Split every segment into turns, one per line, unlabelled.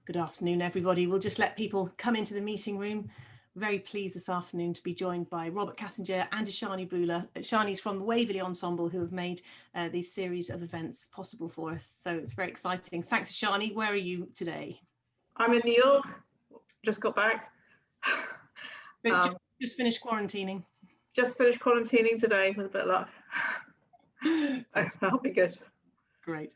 Good afternoon, everybody. We'll just let people come into the meeting room. Very pleased this afternoon to be joined by Robert Kassinger and Ishani Bula. Ishani's from the Waverley Ensemble, who have made these series of events possible for us. So it's very exciting. Thanks, Ishani. Where are you today?
I'm in New York. Just got back.
Just finished quarantining.
Just finished quarantining today with a bit of luck. That'll be good.
Great.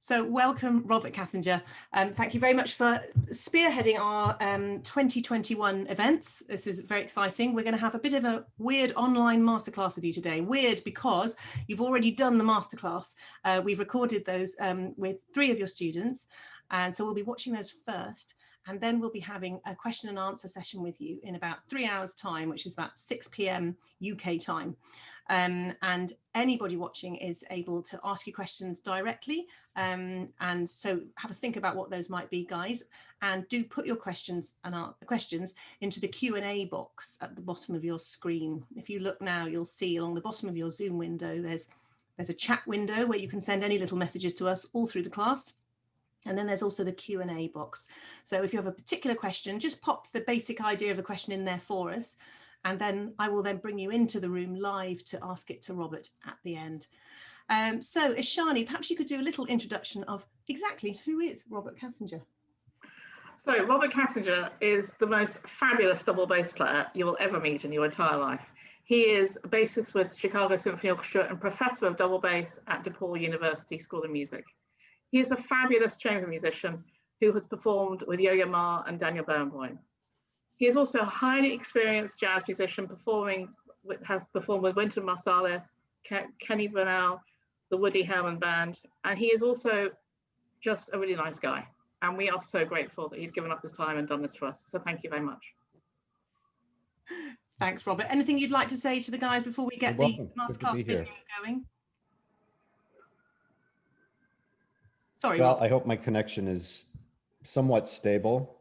So welcome, Robert Kassinger. Thank you very much for spearheading our 2021 events. This is very exciting. We're going to have a bit of a weird online masterclass with you today. Weird because you've already done the masterclass. We've recorded those with 3 of your students. And so we'll be watching those first. And then we'll be having a question and answer session with you in about 3 hours time, which is about 6 p.m. UK time. And anybody watching is able to ask you questions directly. And so have a think about what those might be, guys, and do put your questions into the Q&A box at the bottom of your screen. If you look now, you'll see along the bottom of your Zoom window, there's a chat window where you can send any little messages to us all through the class. And then there's also the Q&A box. So if you have a particular question, just pop the basic idea of the question in there for us. And then I will then bring you into the room live to ask it to Robert at the end. So Ishani, perhaps you could do a little introduction of exactly who is Robert Kassinger.
So Robert Kassinger is the most fabulous double bass player you will ever meet in your entire life. He is a bassist with Chicago Symphony Orchestra and professor of double bass at DePaul University School of Music. He is a fabulous chamber musician who has performed with Yo-Yo Ma and Daniel Barenboim. He is also a highly experienced jazz musician, has performed with Wynton Marsalis, Kenny Burnell, the Woody Herman Band, and he is also just a really nice guy. And we are so grateful that he's given up his time and done this for us. So thank you very much.
Thanks, Robert. Anything you'd like to say to the guys before we get the masterclass video going? Sorry.
Well, Robert. I hope my connection is somewhat stable.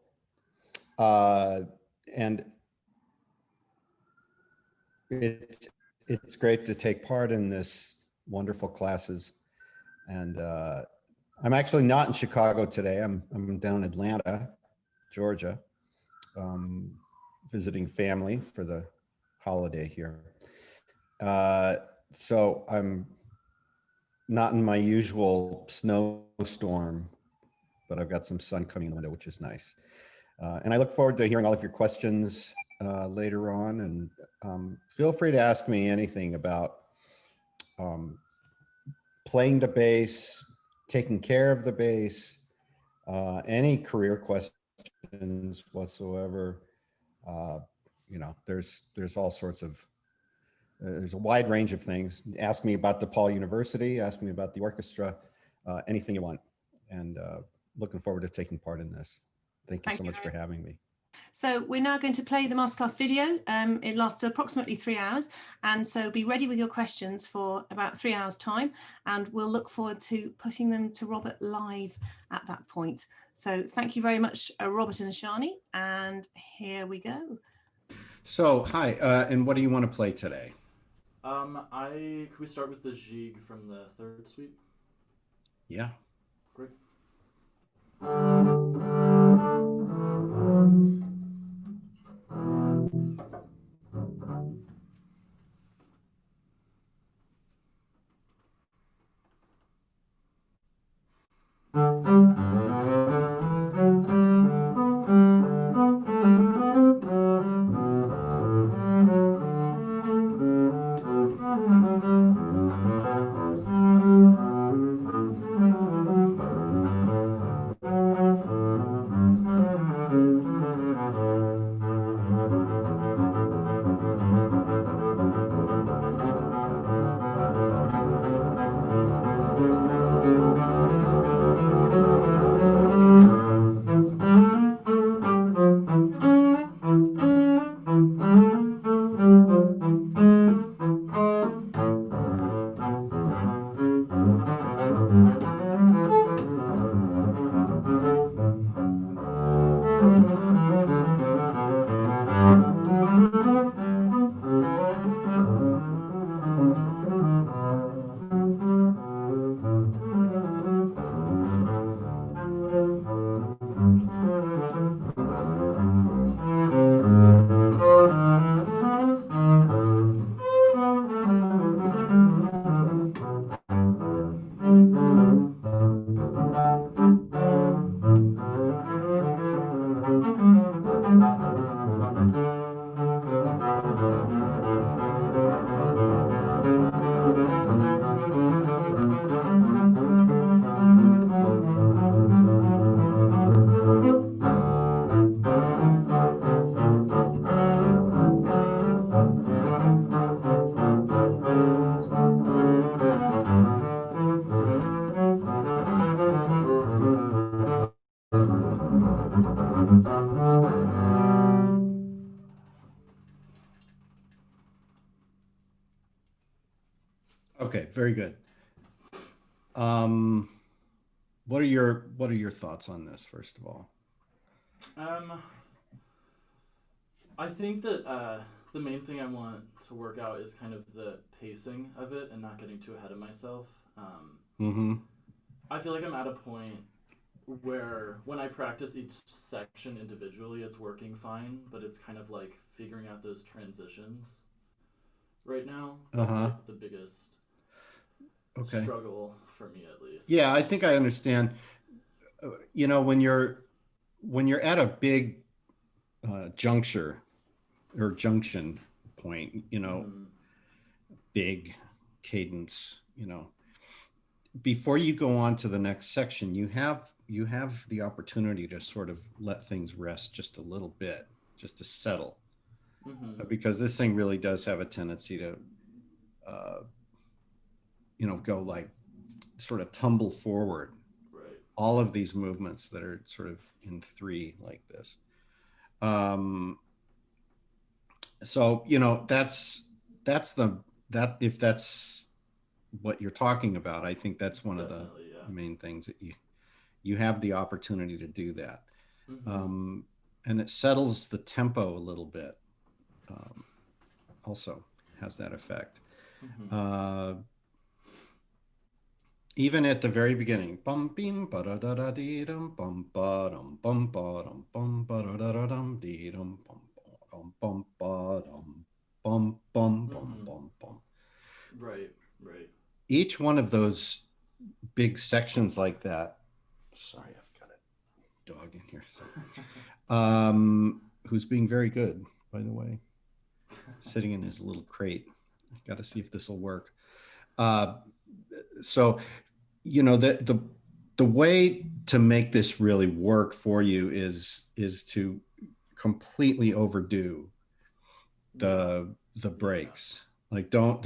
And it's great to take part in this wonderful classes. And I'm actually not in Chicago today. I'm down in Atlanta, Georgia, visiting family for the holiday here. So I'm not in my usual snowstorm, but I've got some sun coming in the window, which is nice. And I look forward to hearing all of your questions later on. And feel free to ask me anything about playing the bass, taking care of the bass, any career questions whatsoever. You know, there's all sorts of, there's a wide range of things. Ask me about DePaul University, ask me about the orchestra, anything you want. And looking forward to taking part in this. Thank you so much for having me.
So we're now going to play the masterclass video. It lasts approximately 3 hours. And so be ready with your questions for about 3 hours time. And we'll look forward to putting them to Robert live at that point. So thank you very much, Robert and Ishani. And here we go.
So, hi, and what do you want to play today?
Could we start with the Jig from the 3rd suite?
Yeah.
Great.
Okay, very good. What are your thoughts on this, first of all?
I think that the main thing I want to work out is kind of the pacing of it and not getting too ahead of myself. I feel like I'm at a point where when I practice each section individually, it's working fine, but it's kind of like figuring out those transitions right now. That's like the biggest struggle for me, at least.
Yeah, I think I understand. You know, when you're at a big juncture or junction point, you know, big cadence, you know, before you go on to the next section, you have the opportunity to sort of let things rest just a little bit, just to settle, because this thing really does have a tendency to you know, go like sort of tumble forward.
Right.
All of these movements that are sort of in three like this. So, you know, that's if that's what you're talking about, I think that's one
Definitely,
of the main things that you have the opportunity to do that. And it settles the tempo a little bit. Also has that effect. Even at the very beginning, bum bim ba da da da dee dum bum ba dum ba da da da dum dee dum bum ba dum bum bum.
Right.
Each one of those big sections like that. Sorry, I've got a dog in here. Who's being very good, by the way, sitting in his little crate. I've got to see if this will work. So, you know, the way to make this really work for you is to completely overdo the breaks. Like don't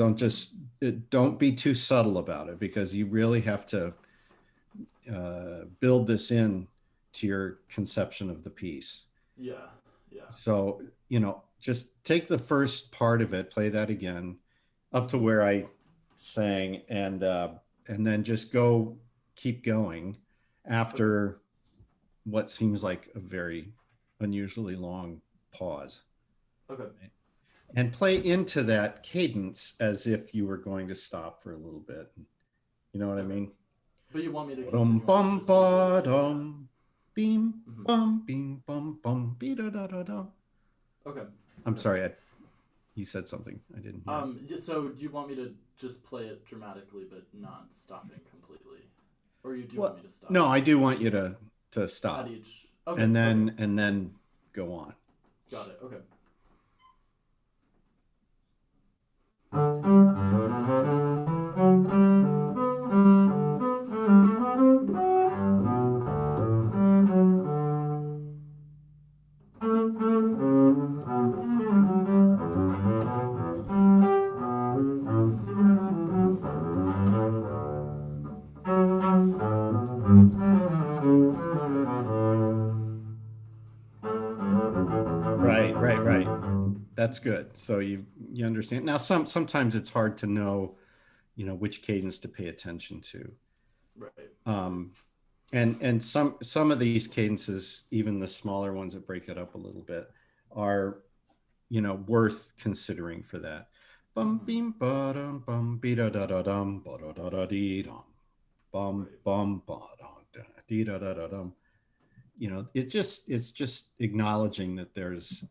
be too subtle about it, because you really have to build this in to your conception of the piece.
Yeah.
So, you know, just take the first part of it, play that again up to where I sang, and then just keep going after what seems like a very unusually long pause.
Okay.
And play into that cadence as if you were going to stop for a little bit. You know what I mean?
But you want me to
continue bum ba dum beam bum beam bum bum be da da da da.
Okay.
I'm sorry, you said something I didn't hear.
So do you want me to just play it dramatically but not stopping completely, or you do want me to stop?
No, I do want you to stop
at each. Okay.
And then go on.
Got it. Okay.
Right. That's good. So you understand. Now sometimes it's hard to know, you know, which cadence to pay attention to.
Right.
And some of these cadences, even the smaller ones that break it up a little bit, are, you know, worth considering for that. Bum beam ba dum bum be da da da dum ba da da da dee dum bum bum ba da dee da da da dum. You know, it's just acknowledging that there's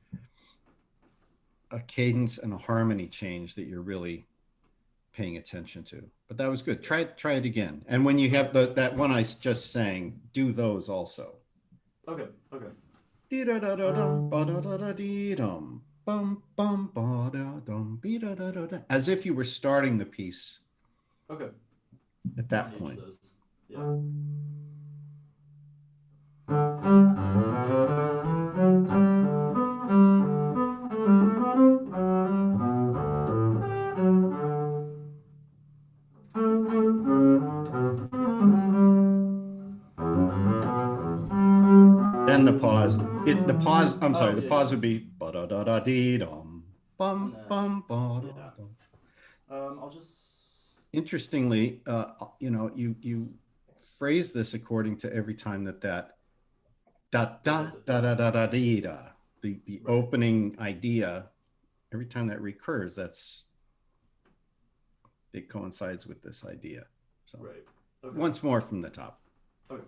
a cadence and a harmony change that you're really paying attention to. But that was good. Try it again. And when you have that one I just sang, do those also.
Okay.
Dee da da da dum ba da da da dee dum bum bum ba da da, as if you were starting the piece.
Okay.
At that point.
Yeah.
Then the pause. The pause. I'm sorry.
Oh,
the pause would be ba da da da dee dum bum bum ba da dum.
I'll just.
Interestingly, you know, you phrase this according to every time that da da da da da da dee da, the opening idea. Every time that recurs, it coincides with this idea. So once more from the top.
Okay.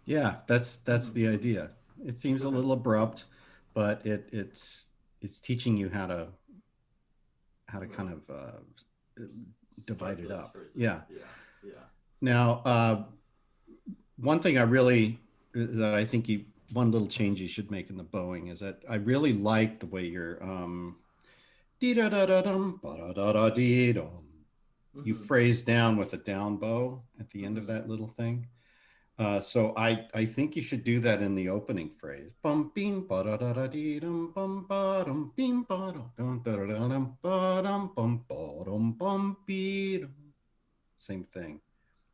Yeah, that's the idea. It seems a little abrupt, but it's teaching you how to kind of divide it up. Yeah. Now, one thing that I think one little change you should make in the bowing is that I really like the way you're dee da da da dum ba da da da dee dum. You phrase down with a down bow at the end of that little thing. So I think you should do that in the opening phrase. Bum bing ba da da da dee dum bum ba dum bing ba dum da da da dum ba dum bum ba dum bum bee dum. Same thing.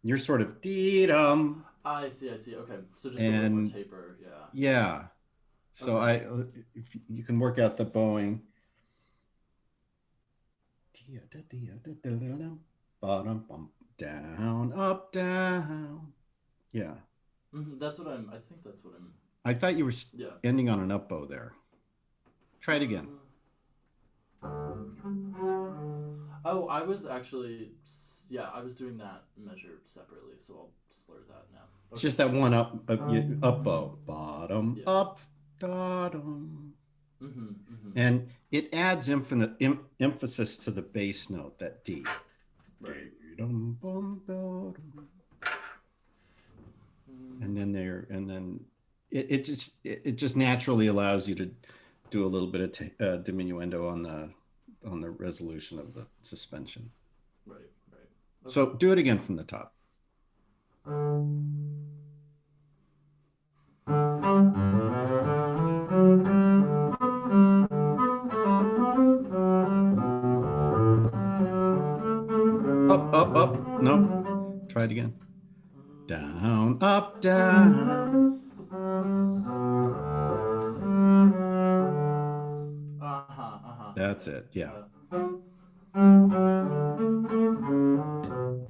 You're sort of dee dum.
I see. Okay, so just a little more taper.
Yeah. So if you can work out the bowing. Bottom bump down up down. Yeah.
That's what I think that's what I'm.
I thought you were ending on an up bow there. Try it again.
Oh, I was actually, I was doing that measure separately, so I'll slur that now. Okay.
It's just that one up bow. Bottom up, bottom. And it adds emphasis to the bass note, that D.
Right.
And then it just naturally allows you to do a little bit of diminuendo on the resolution of the suspension.
Right.
Okay. So do it again from the top. Up. No. Try it again. Down, up, down. That's it. Yeah.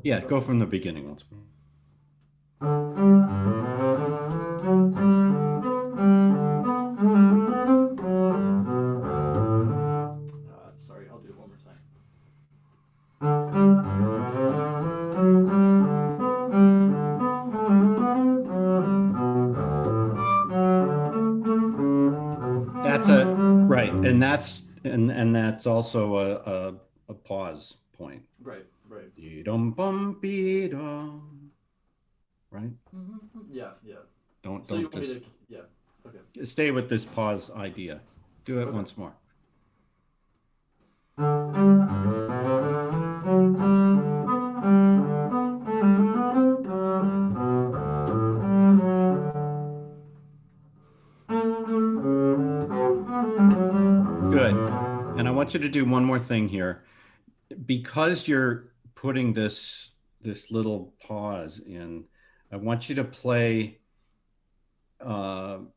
Yeah, go from the beginning once more.
Sorry, I'll do it one more time.
That's right, and that's also a pause point.
Right.
Dum bum be dum. Right.
Yeah.
Don't
so
just.
Okay.
Stay with this pause idea. Do it once more. Good. And I want you to do one more thing here. Because you're putting this little pause in, I want you to play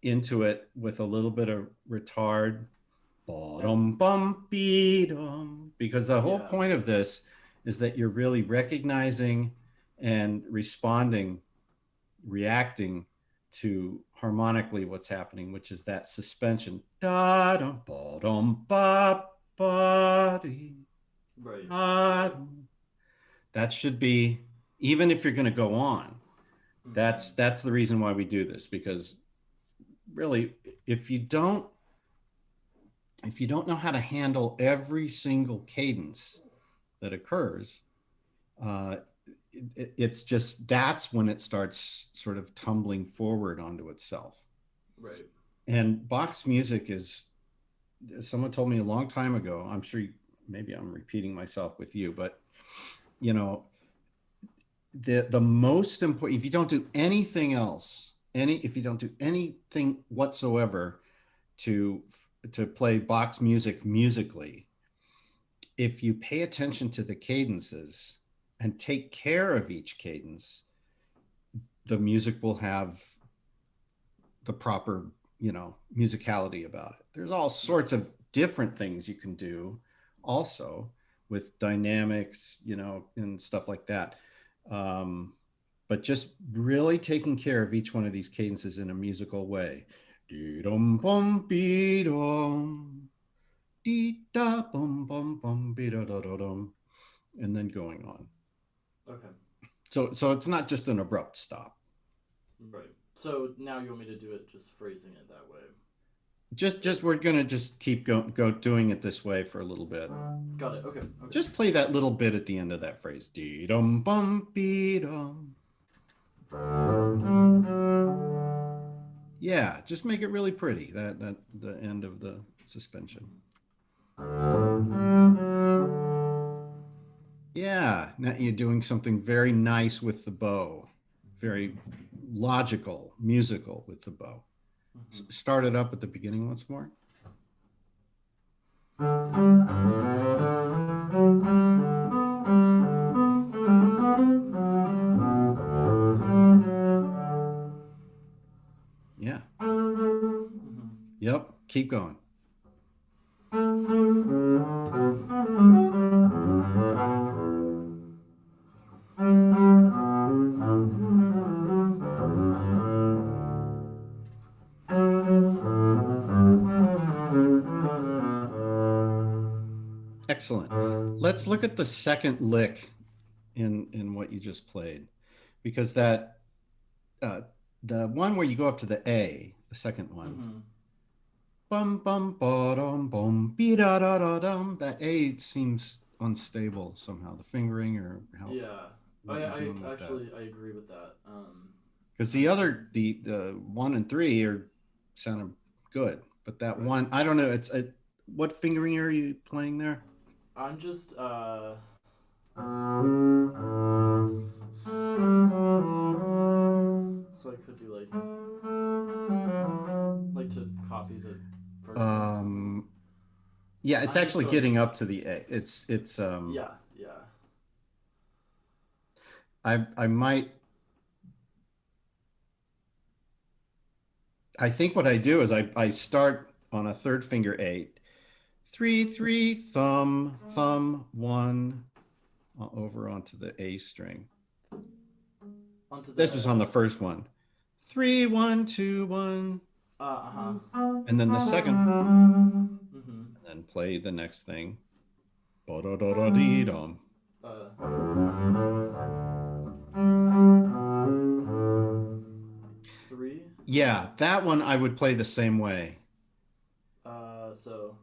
into it with a little bit of retard, because the whole point of this is that you're really recognizing and responding, reacting to harmonically what's happening, which is that suspension. Right. That should be, even if you're going to go on, that's the reason why we do this, because really, if you don't know how to handle every single cadence that occurs, it's just, that's when it starts sort of tumbling forward onto itself.
Right.
And Bach's music is, someone told me a long time ago, I'm sure maybe I'm repeating myself with you, but you know, the most important, if you don't do anything else, if you don't do anything whatsoever to play Bach's music musically, if you pay attention to the cadences and take care of each cadence, the music will have the proper, you know, musicality about it. There's all sorts of different things you can do also with dynamics, you know, and stuff like that. But just really taking care of each one of these cadences in a musical way. And then going on.
Okay.
So it's not just an abrupt stop.
Right. So now you want me to do it just phrasing it that way?
Just we're gonna just keep go doing it this way for a little bit.
Got it. Okay.
Just play that little bit at the end of that phrase. Dee-dum bum be-dum. Yeah, just make it really pretty. That the end of the suspension. Yeah, now you're doing something very nice with the bow, very logical, musical with the bow. Start it up at the beginning once more. Yeah. Yep, keep going. Excellent. Let's look at the second lick in what you just played, because that the one where you go up to the A, the second one, bum bum ba-dum bum be da da da dum. That A seems unstable somehow. The fingering or how?
Yeah, I actually I agree with that.
Because the other the 1 and 3 sounded good, but that one, I don't know. It's what fingering are you playing there?
I'm just so I could do like to copy the first thing.
Yeah, it's actually getting up to the A. It's
yeah.
I think what I do is I start on a third finger 8, 3 3 thumb 1 over onto the A string. This is on the first one. 3 1 2 1. And then the second. And then play the next thing. Ba-da-da-da-dee-dum.
Three?
Yeah, that one I would play the same way.
So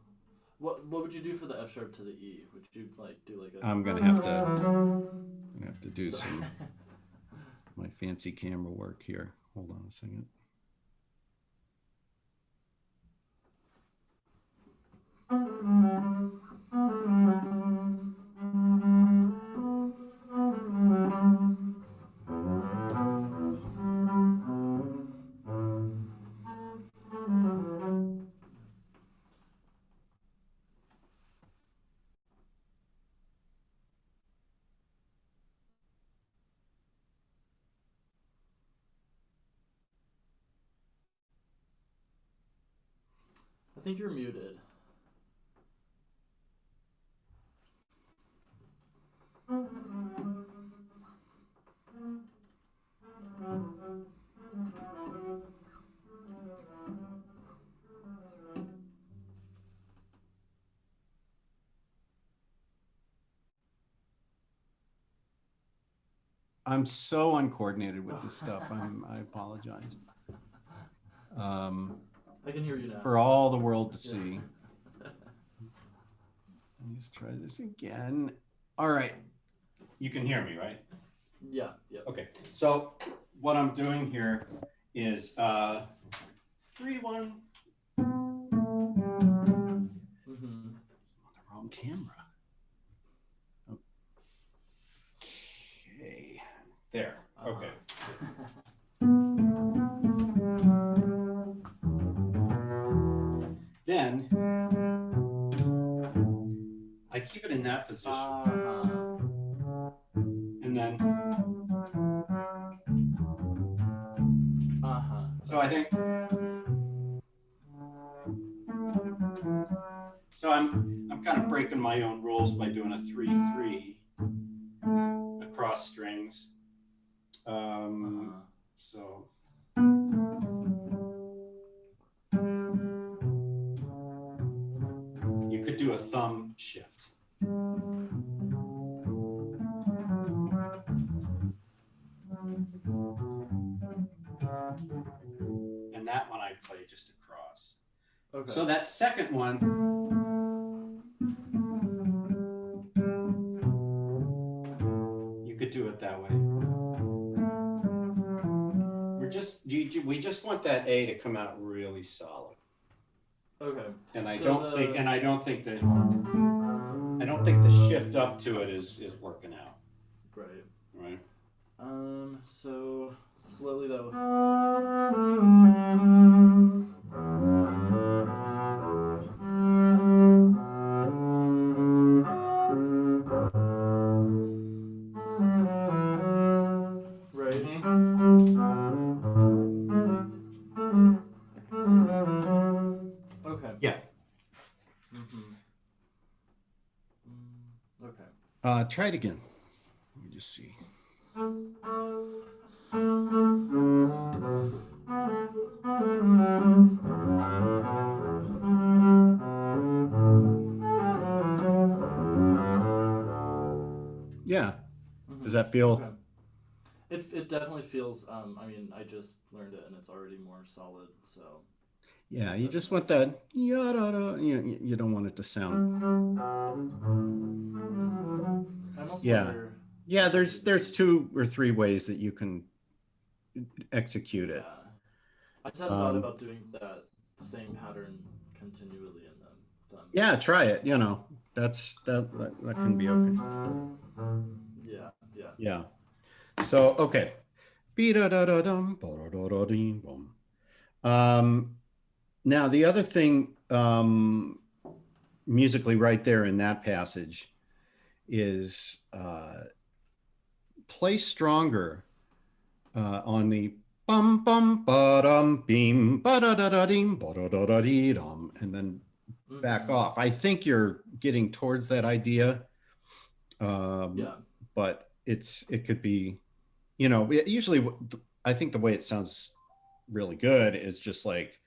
what would you do for the F sharp to the E? Would you do like a...
I'm gonna have to do some my fancy camera work here. Hold on a second.
think you're muted.
I'm so uncoordinated with this stuff. I apologize.
I can hear you now.
For all the world to see. Let me just try this again. All right. You can hear me, right?
Yeah. Yeah.
Okay. So what I'm doing here is 3-1.
Mm-hmm.
On the wrong camera. Okay. There. Okay. Then I keep it in that position. And then so I think so I'm kind of breaking my own rules by doing a 3-3 across strings. So you could do a thumb shift. And that one I play just across. Okay. So that second one, you could do it that way. We just want that A to come out really solid.
Okay.
And I don't think the shift up to it is working out.
Right.
Right.
So slowly though.
Try it again. Let me just see. Yeah. Does that feel?
Okay. It definitely feels. I mean, I just learned it and it's already more solid. So.
Yeah, you just want that. You don't want it to sound. Yeah. There's 2 or 3 ways that you can execute it.
Yeah. I just hadn't thought about doing that same pattern continually in them.
Yeah, try it. That can be okay. Yeah. So okay. Now the other thing musically right there in that passage is play stronger on the bum bum ba dum beam ba da da da ding ba da da da dee dum, and then back off. I think you're getting towards that idea, but it could be, usually I think the way it sounds really good is just like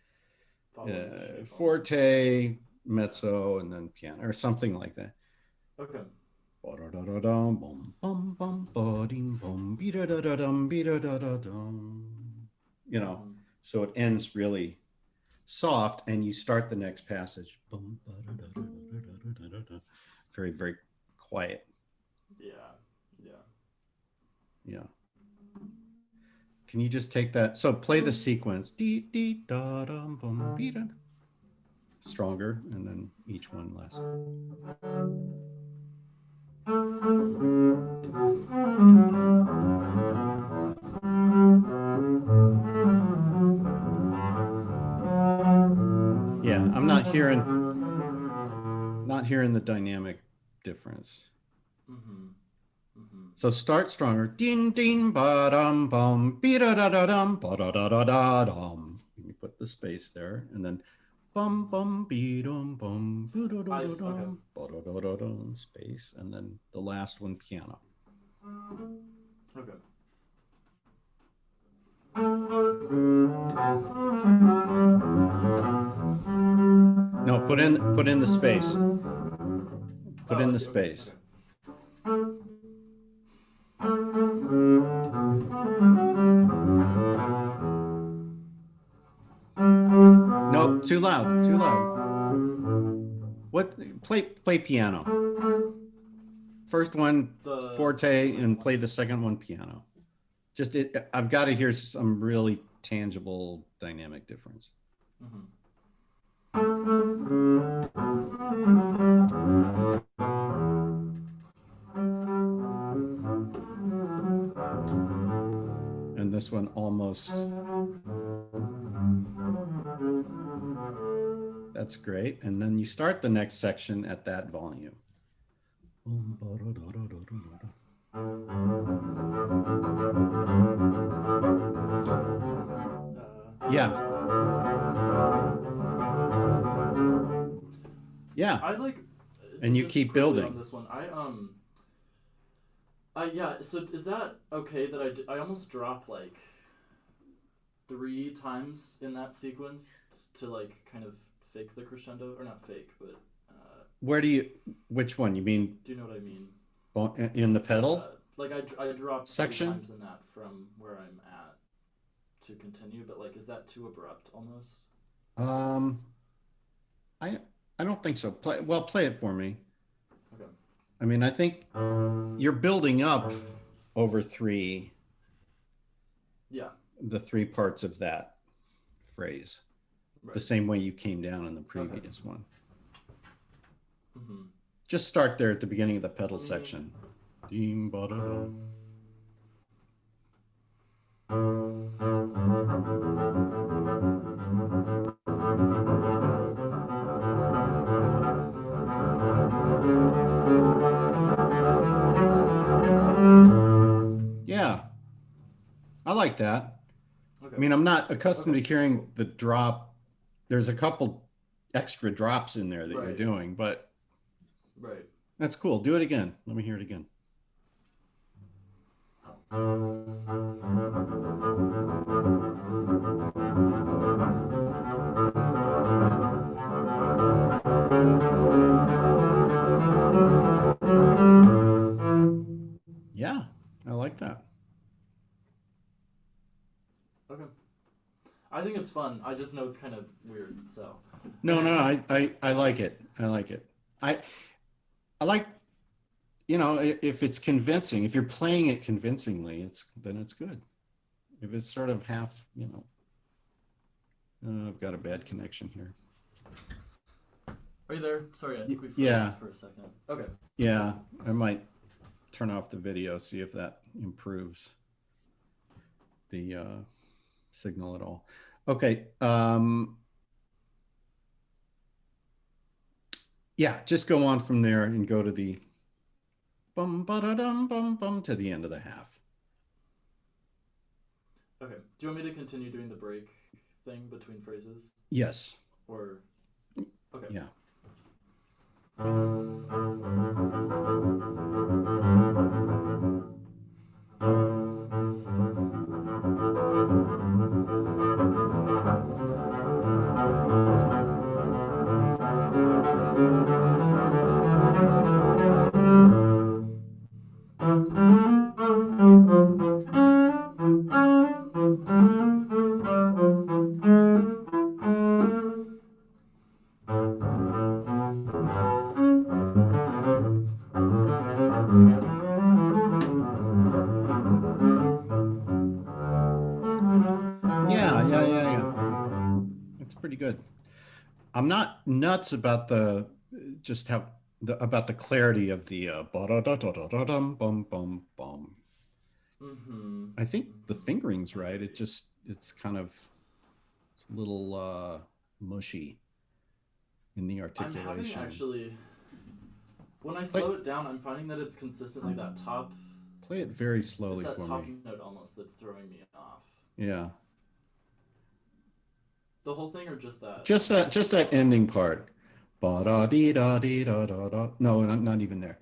forte, mezzo, and then piano or something like that.
Okay.
So it ends really soft and you start the next passage. Very, very quiet. Yeah. Can you just take that? So play the sequence. Stronger, and then each one less. Yeah, I'm not hearing the dynamic difference. So start stronger. Din din ba dum bum, be da da da dum, ba da da da da dum. You put the space there, and then bum bum be dum bum
Okay.
ba-da-da-da-dum, space, and then the last one piano.
Okay.
No, put in the space. Put in
I
the
see.
space.
Okay.
No, too loud, too loud. What? Play piano. First one forte, and play the second one piano. Just I've got to hear some really tangible dynamic difference.
Mm-hmm.
And this one almost. That's great. And then you start the next section at that volume. Yeah. Yeah.
I like.
And you keep building
on this one. Yeah. So is that okay that I almost drop like 3 times in that sequence to like kind of fake the crescendo, or not fake, but.
Which one? You mean?
Do you know what I mean?
In the pedal?
Like I dropped
section
3 times in that from where I'm at to continue, but like, is that too abrupt almost?
I don't think so. Play it for me.
Okay.
I mean, I think you're building up over 3.
Yeah.
The 3 parts of that phrase, right. The same way you came down in the previous one.
Mm-hmm.
Just start there at the beginning of the pedal section. Yeah, I like that. Okay. I mean, I'm not accustomed to hearing the drop. There's a couple extra drops in there that you're doing, but that's cool. Do it again. Let me hear it again. Yeah, I like that.
Okay. I think it's fun. I just know it's kind of weird, so.
No, I like it. I like it. I like, if it's convincing, if you're playing it convincingly, then it's good. If it's sort of half, I've got a bad connection here.
Are you there? Sorry, I think we
froze
for a second. Okay.
Yeah, I might turn off the video, see if that improves the signal at all. Okay. Yeah, just go on from there and go to the bum ba da dum bum bum to the end of the half.
Okay. Do you want me to continue doing the break thing between phrases?
Yes.
Or okay.
Yeah. Yeah. It's pretty good. I'm not nuts about about the clarity of the ba-da-da-da-da-dum bum bum bum.
Mm-hmm.
I think the fingering's right. It's kind of a little mushy in the articulation.
I'm having actually, when I slow it down, I'm finding that it's consistently that top.
Play it very slowly
for me.
It's that
top
note
almost that's throwing me off.
Yeah.
The whole thing, or just that?
Just that ending part. Ba da dee da dee da da da. No, not even there.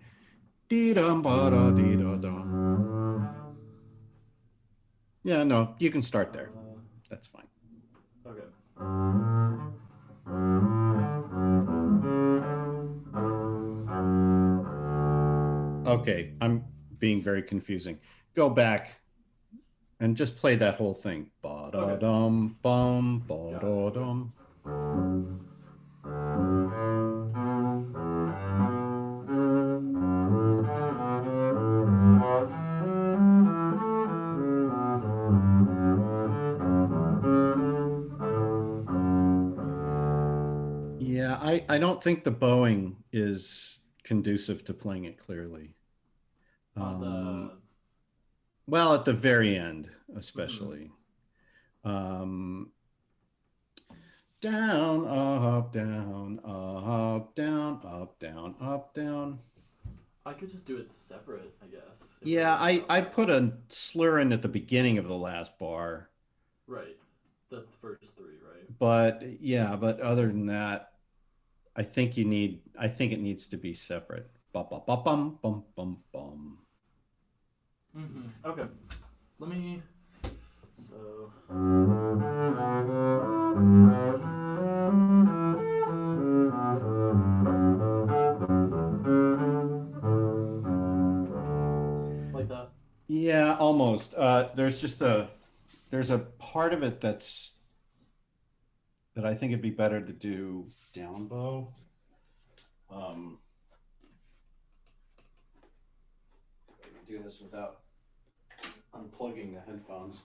Dee dum ba da dee da dum. Yeah, no, you can start there. That's fine.
Okay.
Okay, I'm being very confusing. Go back and just play that whole thing. Ba da dum bum ba da dum. Yeah, I don't think the bowing is conducive to playing it clearly. Well, at the very end, especially. Down, up, down, up, down, up, down, up, down.
I could just do it separate, I guess.
Yeah, I put a slur in at the beginning of the last bar.
Right. The first three, right?
But yeah, but other than that, I think it needs to be separate. Bum bum bum bum bum bum bum.
Okay. Let me. So. Like that?
Yeah, almost. There's a part of it that I think it'd be better to do down bow. Do this without unplugging the headphones.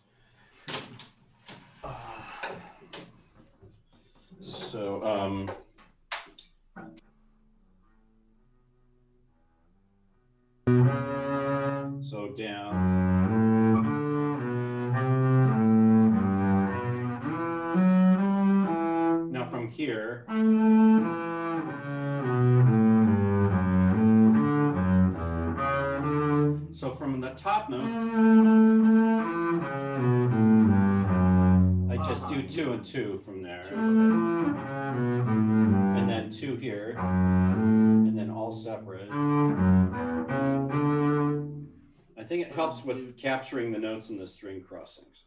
So down. Now from here. So from the top note, I just do 2 and 2 from there. And then 2 here, and then all separate. I think it helps with capturing the notes in the string crossings.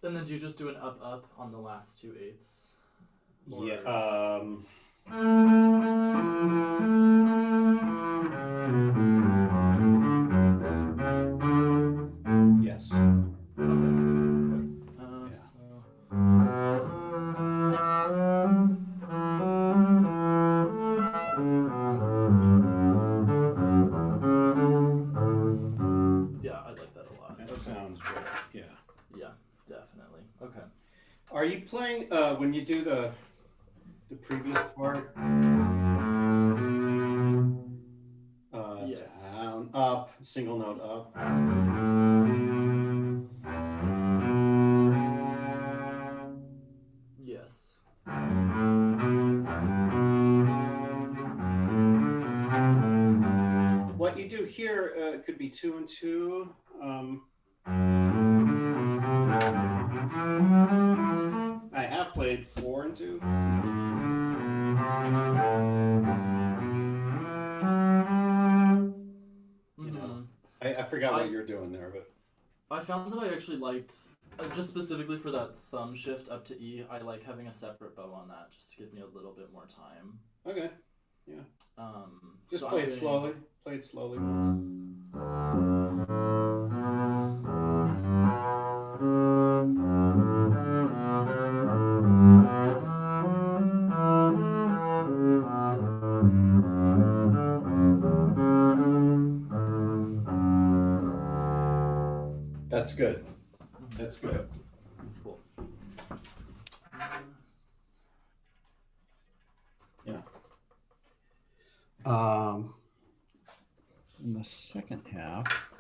And then do you just do an up on the last 2 eighths? Or...
Yeah. Yes. Are you playing when you do the previous part? Yes. Down, up, single note up.
Yes.
What you do here could be 2 and 2. I have played 4 and 2. You know, I forgot what you're doing there, but
I found that I actually liked, just specifically for that thumb shift up to E, I like having a separate bow on that, just to give me a little bit more time.
Okay. Yeah. Just
so
play it slowly. Play it slowly once. That's good. That's good.
Okay. Cool.
Yeah. In the second half.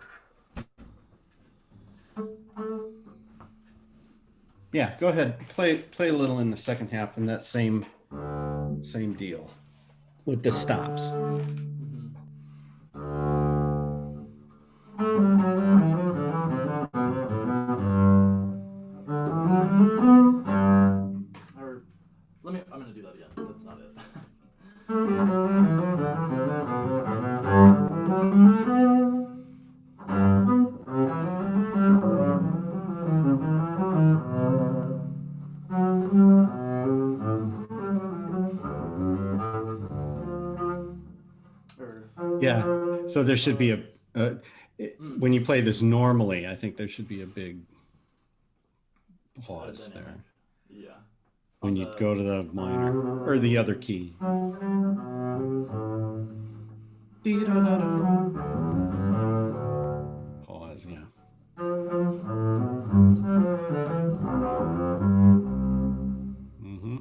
Yeah, go ahead. Play a little in the second half, and that same deal with the stops.
Or
So there should be when you play this normally, I think there should be a big pause there.
Yeah.
When you go to the minor or the other key. Pause, yeah. Mm-hmm.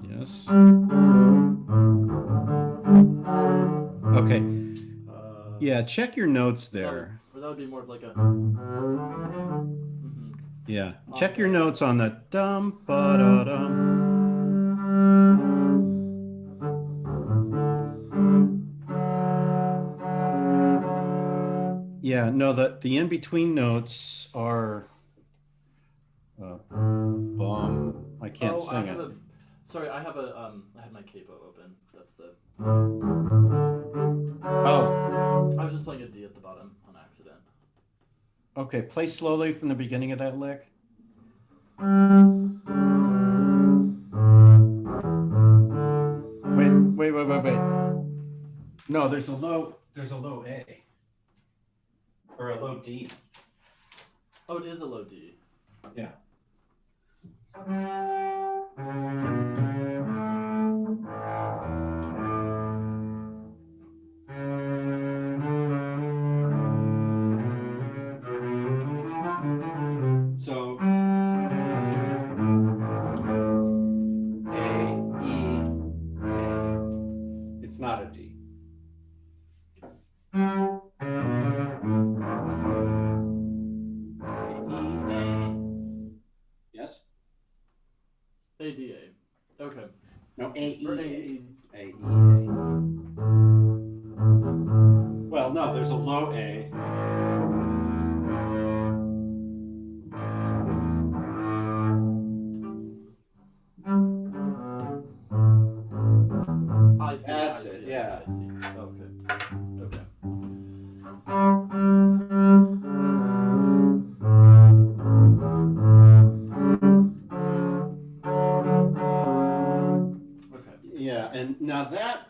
Yes. Okay. Yeah, check your notes there.
Or that would be more of like a.
Yeah, check your notes on the dum ba da dum. Yeah, no, the in between notes are. I can't sing it.
Sorry, I have a I had my capo open. That's the.
Oh.
I was just playing a D at the bottom on accident.
Okay, play slowly from the beginning of that lick. Wait. No, there's a low A. Or a low D.
Oh, it is a low D.
Yeah. So A, E, A. It's not a D. Yes?
A, D, A. Okay.
No, A, E,
Or
A.
A, E.
A, E, A. Well, no, there's a low A.
I see.
That's
I see,
it,
I
yeah.
See, I see. Okay. Okay.
Yeah, and now that,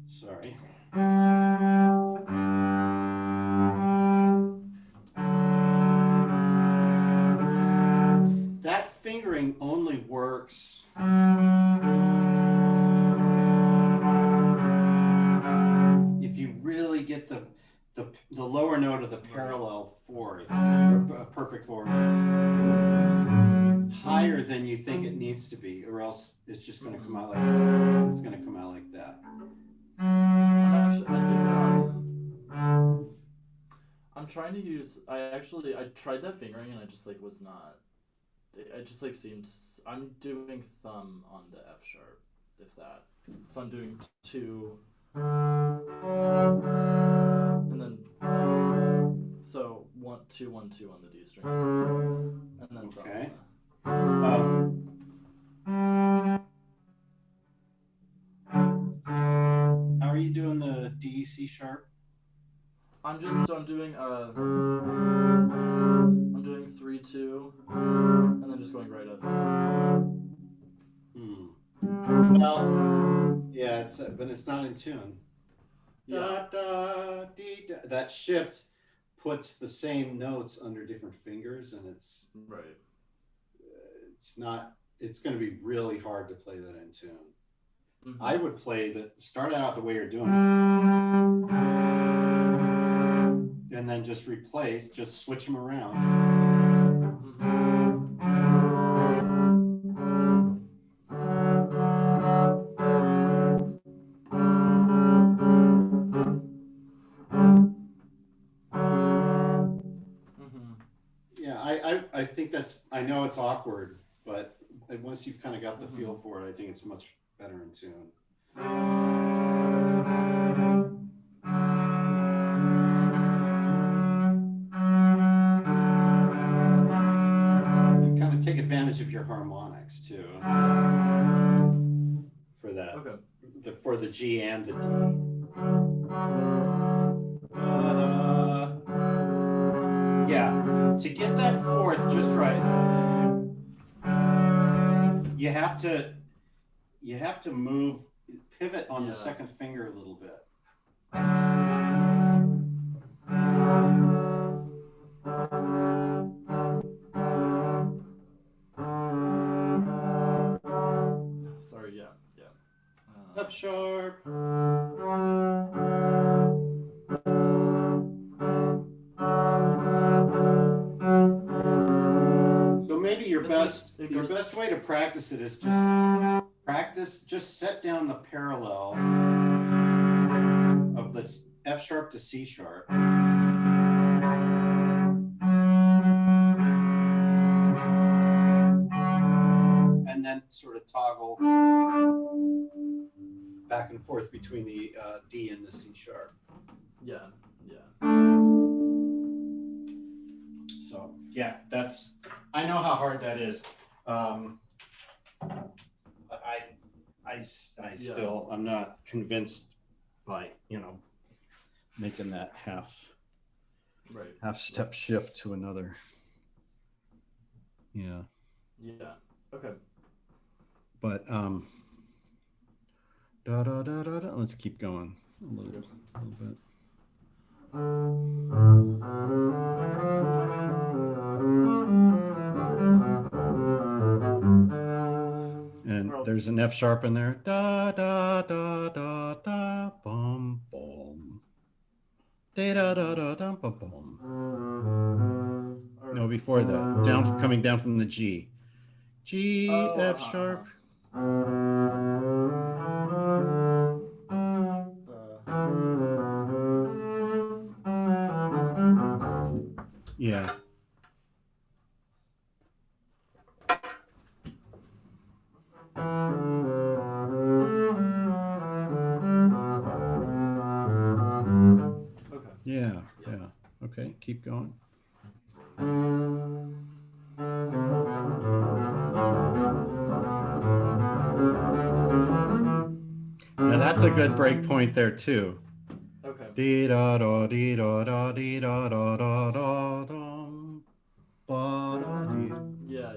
sorry. That fingering only works if you really get the lower note of the parallel fourth, or perfect fourth, higher than you think it needs to be, or else it's just going to come out like that.
I'm trying to use. I tried that fingering and I just like was not. It just like seems. I'm doing thumb on the F sharp, if that. So I'm doing 2, and then so 1 2 1 2 on the D string, and then
Okay. How are you doing the D C sharp?
I'm doing 3 2, and then just going right up.
Well, yeah, but it's not in tune.
Yeah.
Da, dee, da. That shift puts the same notes under different fingers, and it's
right.
It's going to be really hard to play that in tune.
Mm-hmm.
I would start out the way you're doing it, and then just switch them around. Yeah, I think I know it's awkward, but once you've kind of got the feel for it, I think it's much better in tune. And kind of take advantage of your harmonics too. For that.
Okay.
For the G and the D. Yeah, to get that fourth just right, you have to pivot on the second finger a little bit.
Sorry, yeah.
F sharp. So maybe your best way to practice it is just set down the parallel of the F sharp to C sharp. And then sort of toggle back and forth between the D and the C sharp.
Yeah.
So yeah, I know how hard that is. I'm not convinced by, making that half step shift to another. Yeah.
Okay.
But let's keep going a little bit. And there's an F sharp in there. Da da da da da bum bum. Da da da da da bum bum. No, before that, coming down from the G. G, F sharp. Yeah.
Okay.
Yeah. Okay, keep going. Now that's a good break point there too.
Okay.
Dee da da dee da da dee da da da da dum. Ba da dee.
Yeah.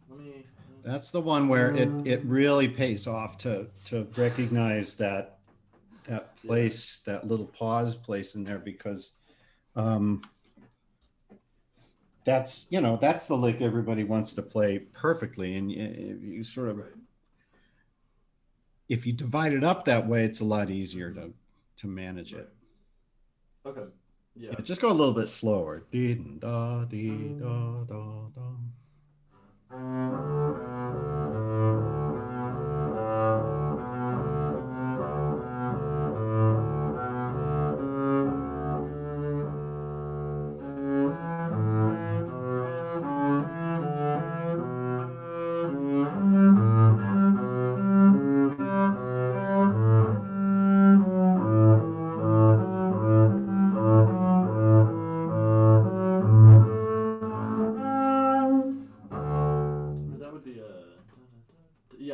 Let me.
That's the one where it really pays off to recognize that place, that little pause place in there, because that's the lick everybody wants to play perfectly, and you sort of if you divide it up that way, it's a lot easier to manage it.
Okay. Yeah.
Just go a little bit slower. Dee da dee da da da.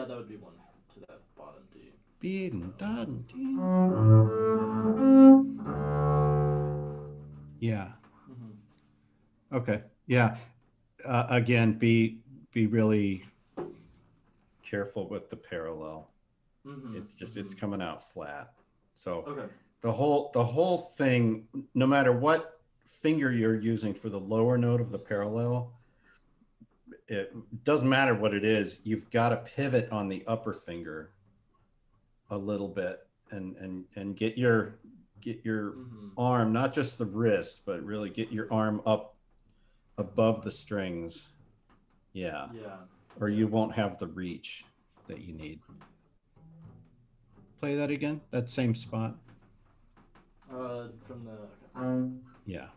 That would be one to that bottom D.
Yeah. Okay. Yeah. Again, be really careful with the parallel. It's coming out flat. So the whole thing, no matter what finger you're using for the lower note of the parallel, it doesn't matter what it is, you've got to pivot on the upper finger a little bit and get your arm, not just the wrist, but really get your arm up above the strings. Yeah. Or you won't have the reach that you need. Play that again, that same spot.
From the
Yeah.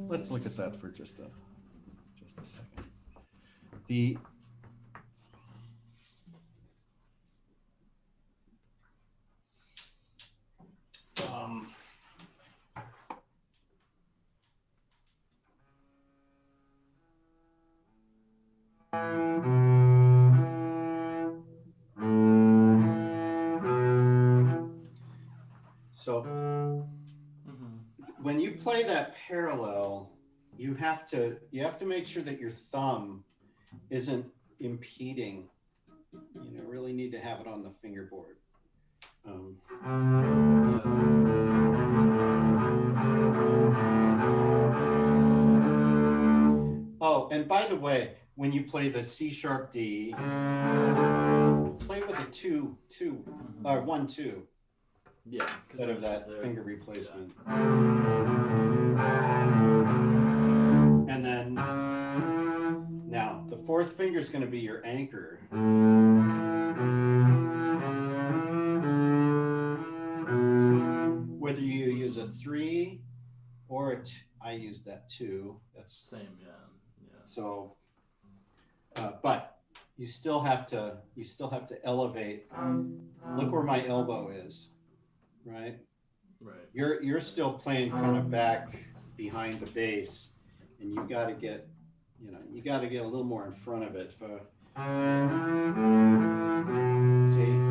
Let's look at that for just a second. So when you play that parallel, you have to make sure that your thumb isn't impeding. You really need to have it on the fingerboard. Oh, and by the way, when you play the C sharp D, play with a 2, 1, 2.
Yeah.
Instead of that finger replacement. Yeah. And then now the fourth finger is going to be your anchor. Whether you use a 3 or a 2, I use that 2. That's
same, yeah.
So, but you still have to elevate. Look where my elbow is, right?
Right.
You're still playing kind of back behind the bass, and you've got to get, you got to get a little more in front of it. See.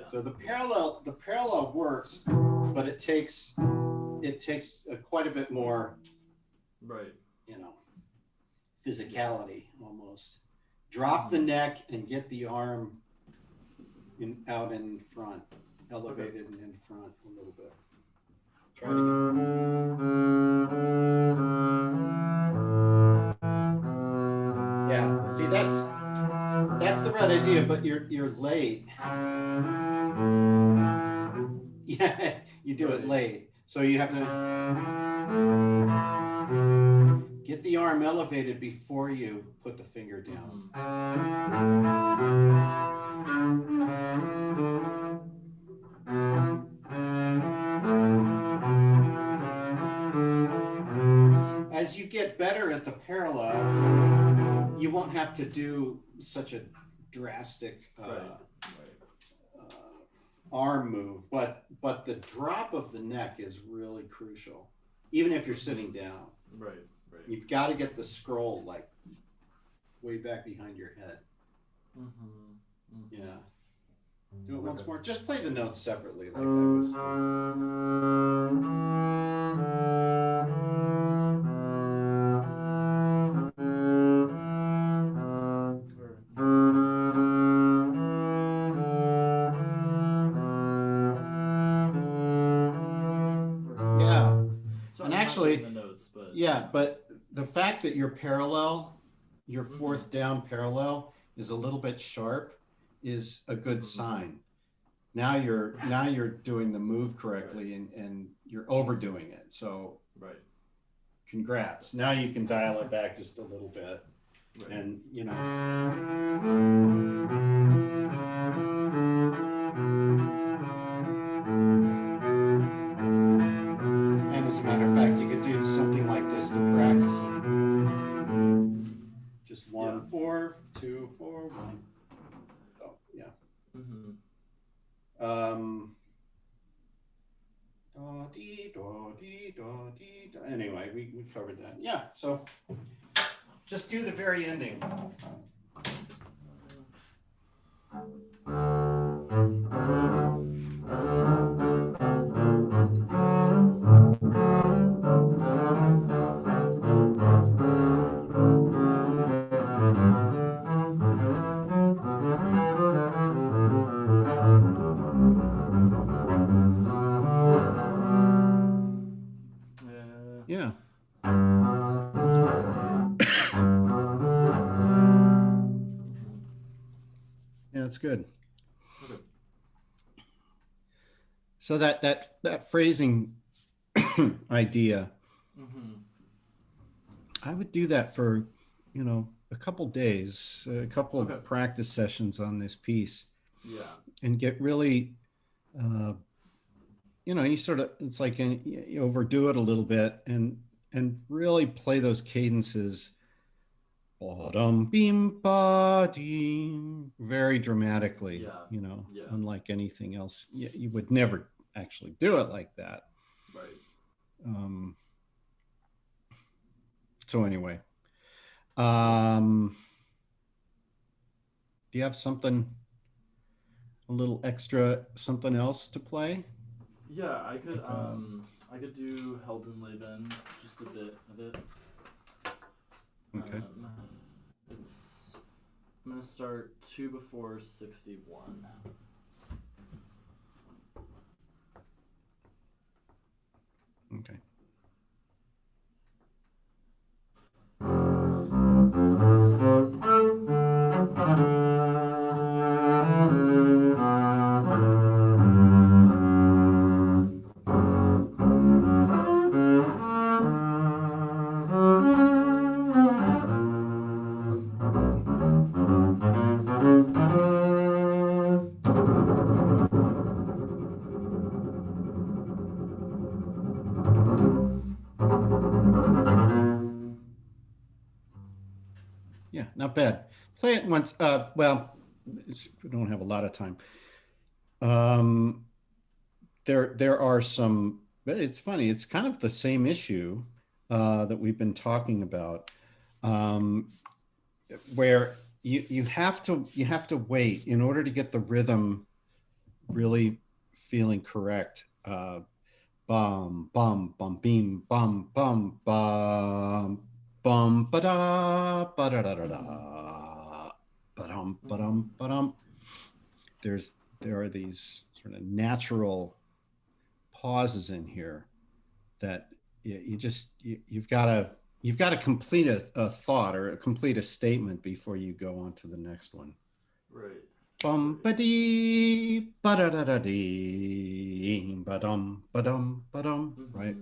So the parallel works, but it takes quite a bit more,
right?
Physicality almost. Drop the neck and get the arm out in front, elevated and in front a little bit. Try it again. Yeah. See, that's the right idea, but you're late. Yeah, you do it late. So you have to get the arm elevated before you put the finger down. As you get better at the parallel, you won't have to do such a drastic arm move, but the drop of the neck is really crucial, even if you're sitting down.
Right.
You've got to get the scroll like way back behind your head. Yeah. Do it once more. Just play the notes separately, like I was but the fact that your parallel, your fourth down parallel is a little bit sharp is a good sign. Now you're doing the move correctly and you're overdoing it. So congrats. Now you can dial it back just a little bit. And and as a matter of fact, you could do something like this to practice it. Just 1, 4, 2, 4, 1. Oh, yeah. Da, dee, da, dee, da, dee, da. Anyway, we covered that. Yeah, so just do the very ending. Yeah. Yeah, it's good. So that phrasing idea, I would do that for, a couple days, a couple of practice sessions on this piece.
Yeah.
And get really, you sort of, it's like you overdo it a little bit and really play those cadences ba-dum, beam, ba-deem, very dramatically,
Yeah.
you know,
Yeah.
unlike anything else. You would never actually do it like that.
Right.
So anyway, do you have something, a little extra, something else to play?
Yeah, I could do Heldenleben, just a bit of it.
Okay.
I'm gonna start 2 before 61.
Okay. Yeah, not bad. Play it once. Well, we don't have a lot of time. There are some. It's funny. It's kind of the same issue that we've been talking about, where you have to wait in order to get the rhythm really feeling correct. Bum bum bum beam bum bum bum bum ba da ba da da da da ba dum. There are these sort of natural pauses in here that you've got to complete a thought or complete a statement before you go on to the next one.
Right.
Bum ba dee ba da da da dee ba dum ba dum ba dum. Right.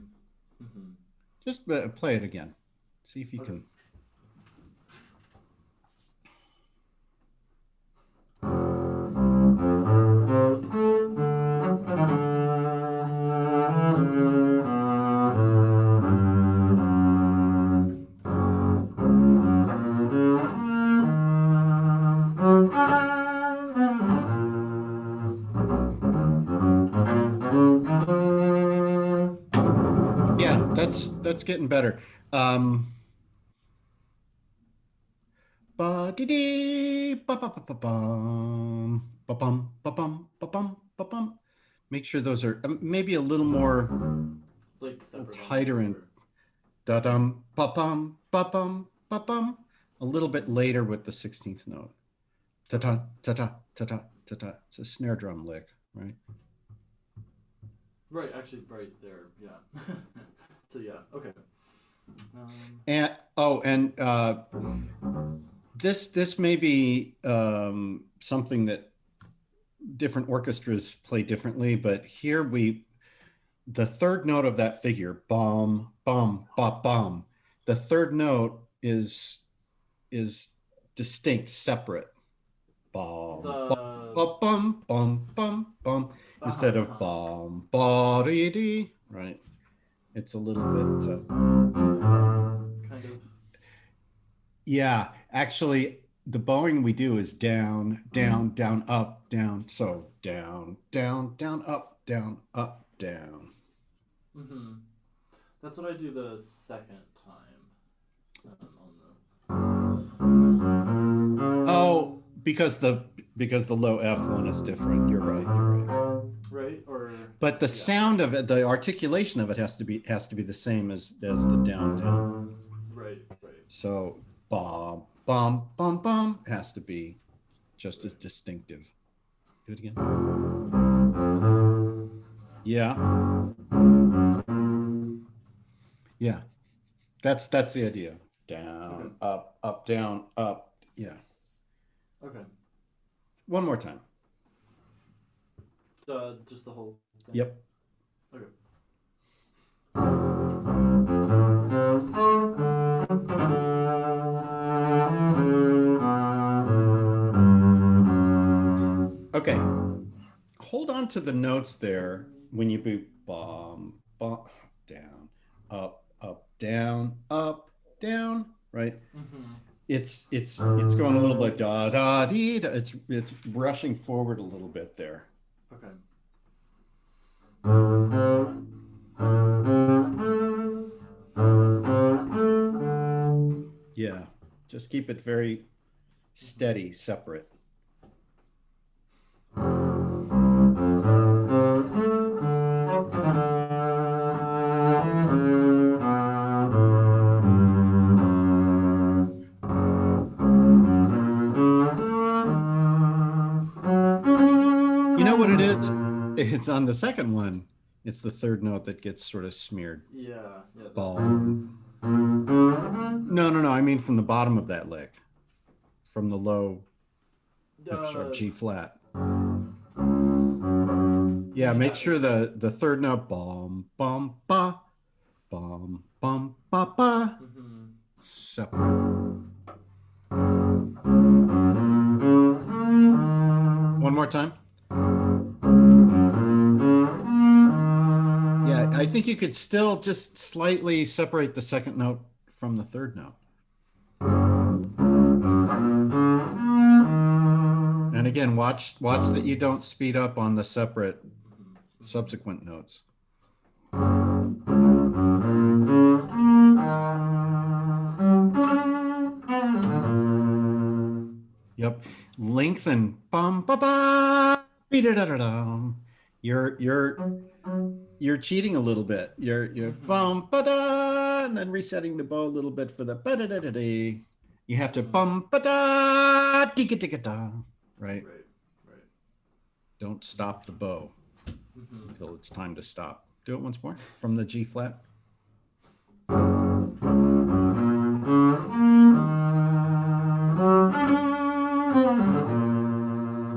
Just play it again. See if you can. Yeah, that's getting better. Ba dee dee ba ba ba ba bum ba bum ba bum ba bum ba bum. Make sure those are maybe a little more
Like
tighter and da dum ba bum ba bum ba bum. A little bit later with the 16th note. Ta ta ta ta ta ta ta ta. It's a snare drum lick, right?
Right, actually, right there, yeah. So yeah, okay.
This may be something that different orchestras play differently, but here the third note of that figure, bum bum ba bum, the third note is distinct, separate. Bum bum bum bum bum bum instead of bum ba dee dee, right? It's a little bit
kind of.
Yeah, actually, the bowing we do is down, down, down, up, down. So down, down, down, up, down, up, down.
That's what I do the second time.
Oh, because the low F one is different. You're right.
Right, or.
But the sound of it, the articulation of it has to be the same as the down, down.
Right.
So bum, bum, bum, bum has to be just as distinctive. Do it again. Yeah. Yeah. That's the idea. Down, up, up, down, up. Yeah.
Okay.
One more time.
Just the whole thing?
Yep.
Okay.
Okay. Hold on to the notes there when you boot bum, bum, down, up, up, down, right? it's going a little bit da da dee da. It's rushing forward a little bit there.
Okay.
Yeah, just keep it very steady, separate. You know what it is? It's on the second one. It's the third note that gets sort of smeared.
Yeah.
Ball. No. I mean from the bottom of that lick, from the low F sharp G flat. Yeah, make sure the third note bum bum ba bum bum ba ba. Separate. One more time. Yeah, I think you could still just slightly separate the second note from the third note. And again, watch that you don't speed up on the separate subsequent notes. Yep. Lengthen. Bum ba ba. You're cheating a little bit. You're bum ba da, and then resetting the bow a little bit for the ba da da da da. You have to bum ba da tika tika da. Right. Don't stop the bow until it's time to stop. Do it once more from the G flat.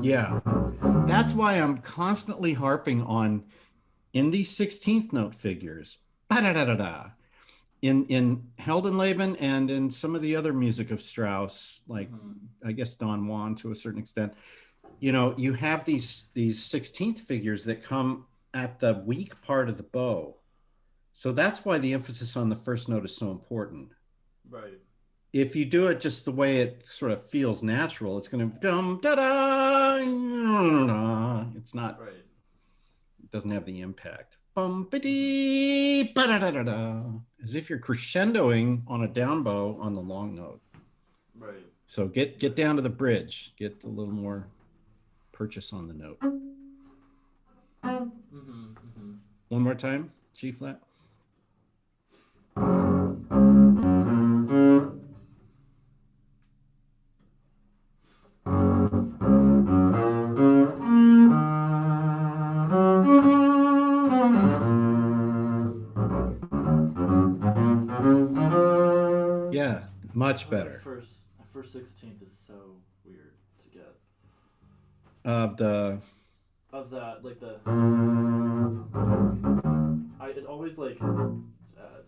Yeah, that's why I'm constantly harping on in these 16th note figures, ba-da-da-da-da, in Heldenleben and in some of the other music of Strauss, like I guess Don Juan to a certain extent. You know, you have these 16th figures that come at the weak part of the bow. So that's why the emphasis on the first note is so important.
Right.
If you do it just the way it sort of feels natural, it's going to dum da da. It's not.
Right.
It doesn't have the impact. Bum ba dee ba da da da da. As if you're crescendoing on a down bow on the long note.
Right.
So get down to the bridge. Get a little more purchase on the note. One more time, G flat. Yeah, much better.
First 16th is so weird to get.
Of
that, like the. It always like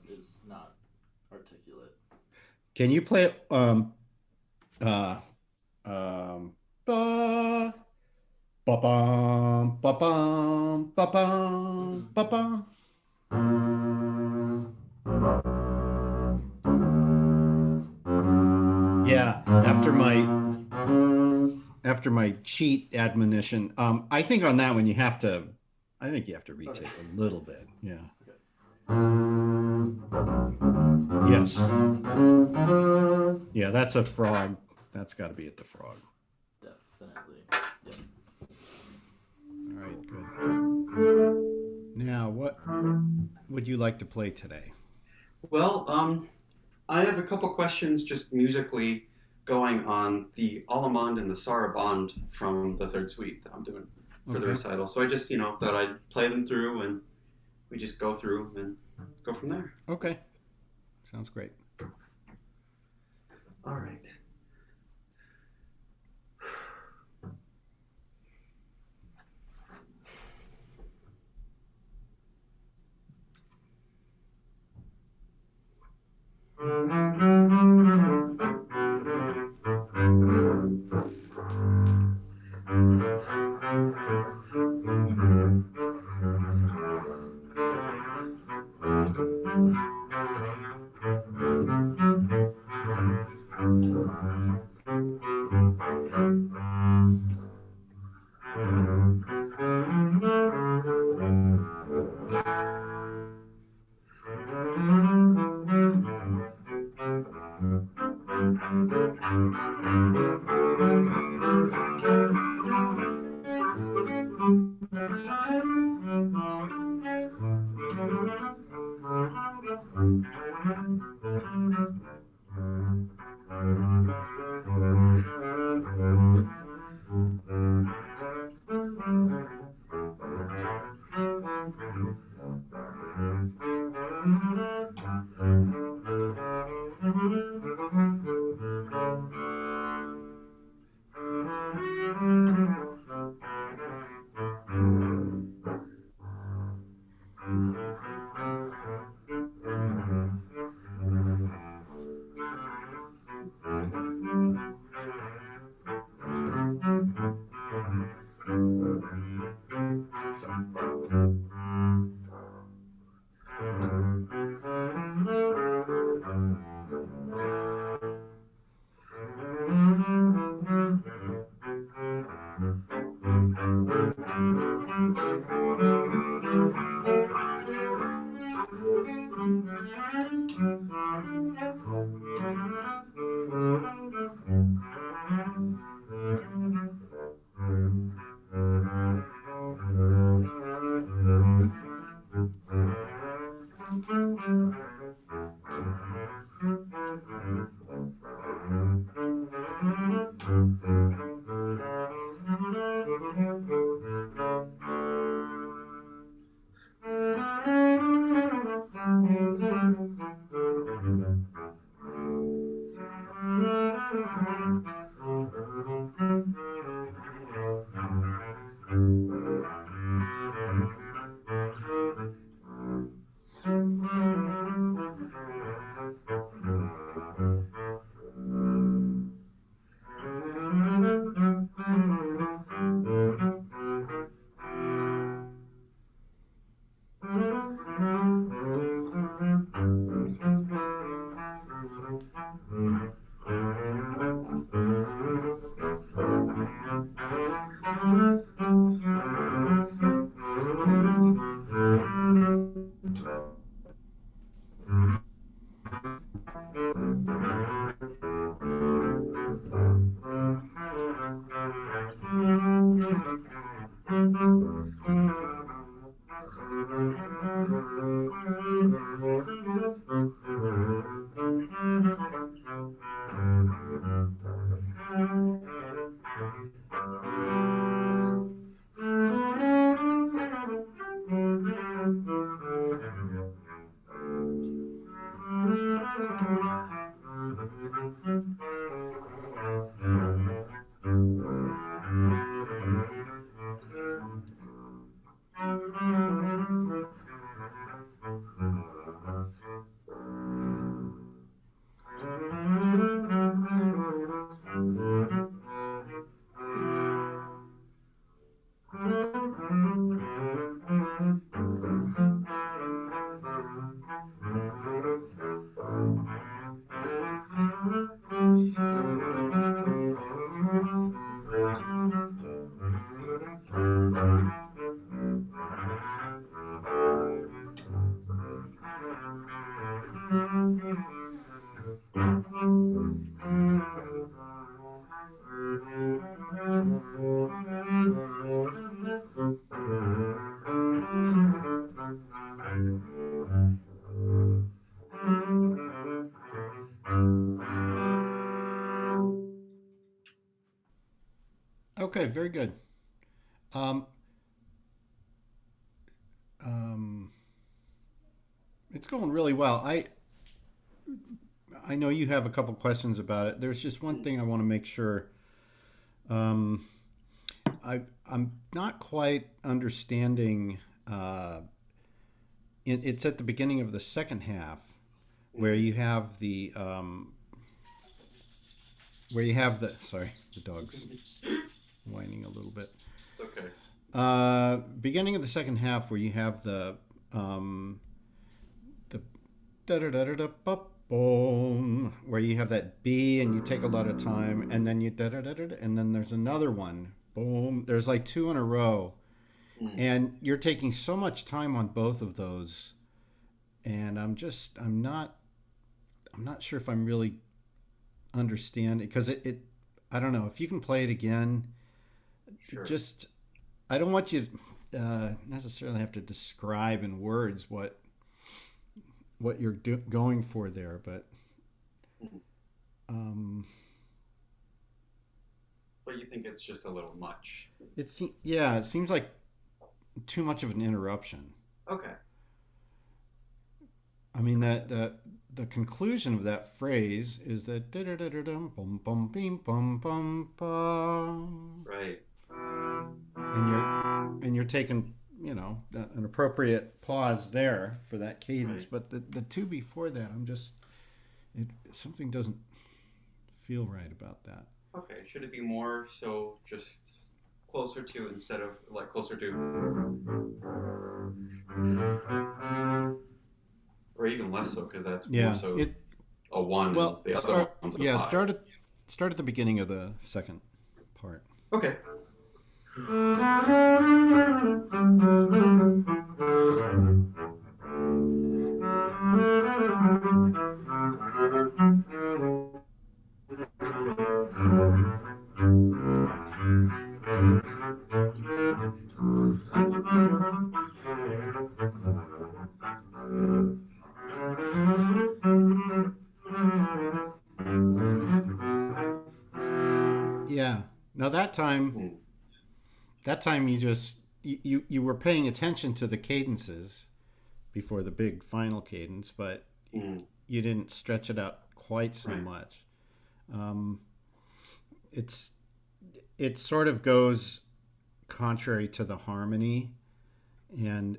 is not articulate.
Can you play it? Ba ba bum ba bum ba bum ba bum. Yeah, after my cheat admonition, I think on that one you have to retake a little bit. Yeah. Yes. Yeah, that's a frog. That's got to be at the frog.
Definitely. Yep.
All right, good. Now, what would you like to play today?
Well, I have a couple questions just musically going on the Allemande and the Sarabande from the third suite that I'm doing for the recital. So I just, thought I'd play them through and we just go through and go from there.
Okay. Sounds great.
All right.
Okay, very good. Um, um, it's going really well. I know you have a couple questions about it. There's just one thing I want to make sure. Um, I'm not quite understanding. It's at the beginning of the second half where you have the sorry, the dog's whining a little bit.
Okay.
Beginning of the second half where you have the da da da da da boom, where you have that B and you take a lot of time, and then you da da da da, and then there's another one, boom. There's like two in a row, and you're taking so much time on both of those, and I'm not sure if I'm really understanding, because I don't know if you can play it again.
Sure.
Just I don't want you to necessarily have to describe in words what you're going for there, but
but you think it's just a little much.
it seems like too much of an interruption.
Okay.
I mean that the conclusion of that phrase is that da da da da dum bum bum bim bum bum bum.
Right.
And you're taking, you know, an appropriate pause there for that cadence,
Right.
but the two before that, something doesn't feel right about that.
Okay. Should it be more so just closer to instead of like closer to, or even less so because that's more so a one.
Well,
and the other one's a five.
Start at the beginning of the second part.
Okay.
Yeah. Now that time you were paying attention to the cadences before the big final cadence, but you didn't stretch it out quite so much. It sort of goes contrary to the harmony, and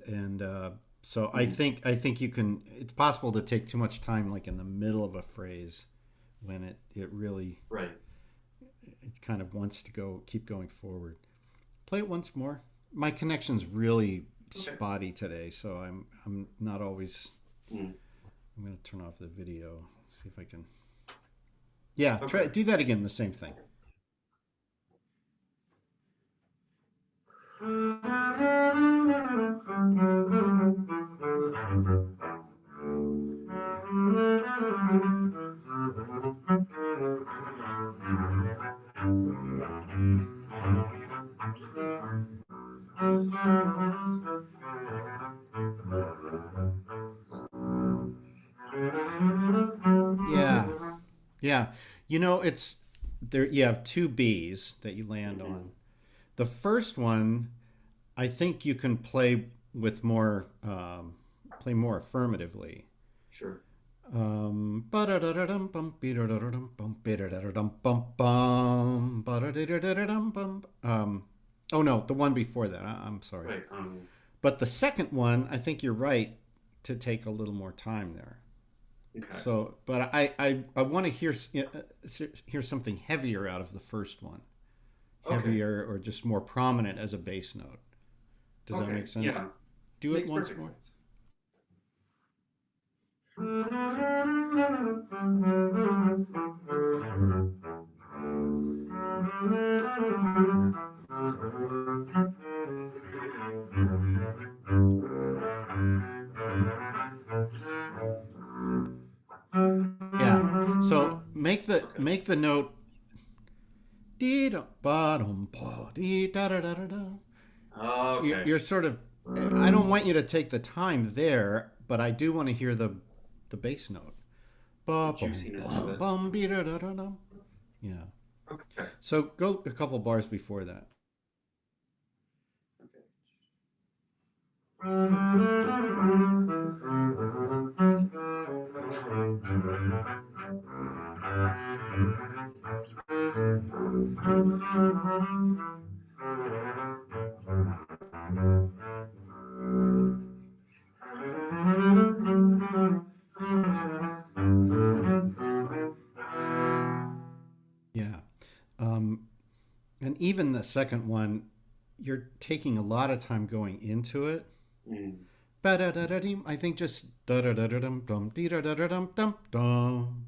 so I think you can. It's possible to take too much time, like in the middle of a phrase, when it really it kind of wants to keep going forward. Play it once more. My connection's really spotty today, so I'm not always. I'm going to turn off the video. See if I can. Yeah, try do that again. The same thing. Yeah. You know, it's there. You have two B's that you land on. The first one, I think you can play with more, play more affirmatively.
Sure.
Oh no, the one before that. I'm sorry.
Right.
But the second one, I think you're right to take a little more time there.
Okay.
So, but I want to hear something heavier out of the first one, heavier or just more prominent as a bass note. Does that make sense?
Yeah.
Do it once more.
Sense.
Yeah. So make the note.
Okay.
You're sort of. I don't want you to take the time there, but I do want to hear the bass note.
Juiciness of it.
Yeah.
Okay.
So go a couple bars before that. Yeah. And even the second one, you're taking a lot of time going into it. I think just da da da da dum dum dee da da da dum dum dum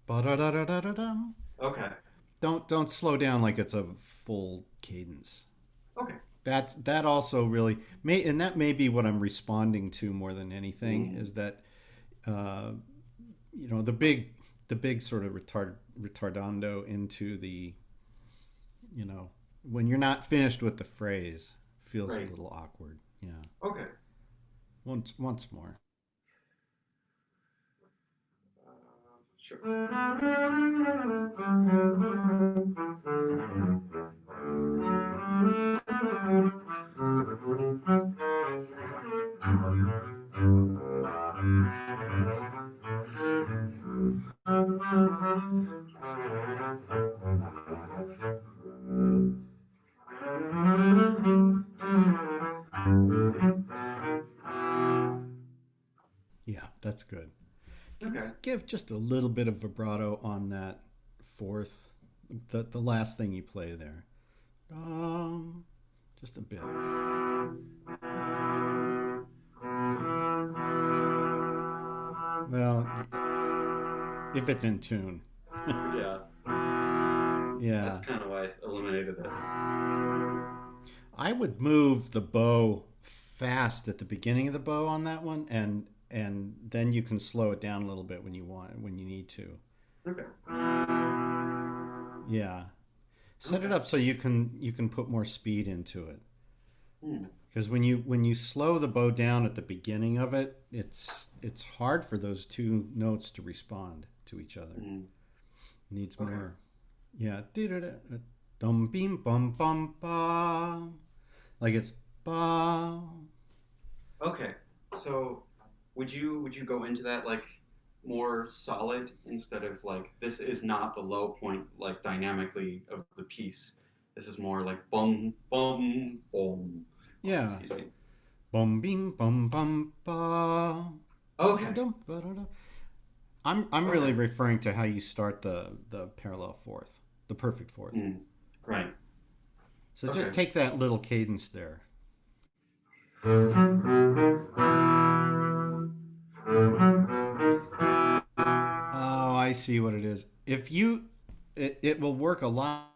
ba da da da da da dum.
Okay.
Don't slow down like it's a full cadence.
Okay.
That also really and that may be what I'm responding to more than anything is that the big sort of retardando into the when you're not finished with the phrase feels a little awkward. Yeah.
Okay.
Once more.
Sure.
Yeah, that's good. Can
Okay.
you give just a little bit of vibrato on that fourth, the last thing you play there? Just a bit. Well, if it's in tune.
Yeah.
Yeah.
That's kind of why I eliminated it.
I would move the bow fast at the beginning of the bow on that one, and then you can slow it down a little bit when you need to.
Okay.
Yeah. Set it up so you can put more speed into it. Because when you slow the bow down at the beginning of it, it's hard for those two notes to respond to each other. Needs more. Yeah. Dum bim bum bum ba. Like it's ba.
Okay. So would you go into that like more solid instead of like this is not the low point like dynamically of the piece. This is more like bum bum bum.
Yeah.
Excuse me.
Bum bing bum bum ba.
Okay.
I'm really referring to how you start the parallel fourth, the perfect fourth.
Right.
So just take that little cadence there. Oh, I see what it is. If you, it will work a lot.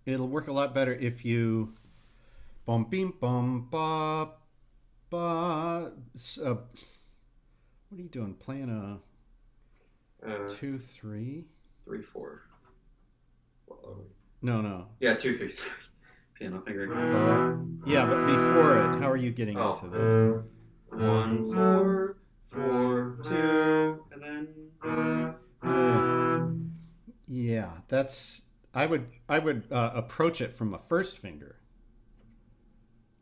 It'll work a lot better if you, bum bim bum ba ba. What are you doing? Playing a 2-3?
3-4.
No.
Yeah, 2-3. Sorry. Piano finger.
Yeah, but before it, how are you getting into that?
1-4, 4-2, and then.
Yeah, that's. I would approach it from a first finger.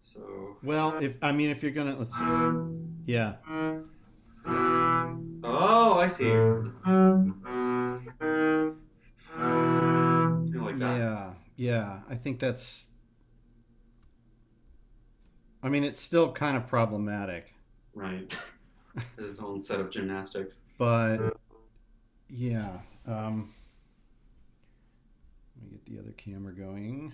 So.
Well, if you're gonna, let's see. Yeah.
Oh, I see. Like that.
Yeah. I think that's. I mean, it's still kind of problematic.
Right. His own set of gymnastics.
But yeah. Let me get the other camera going.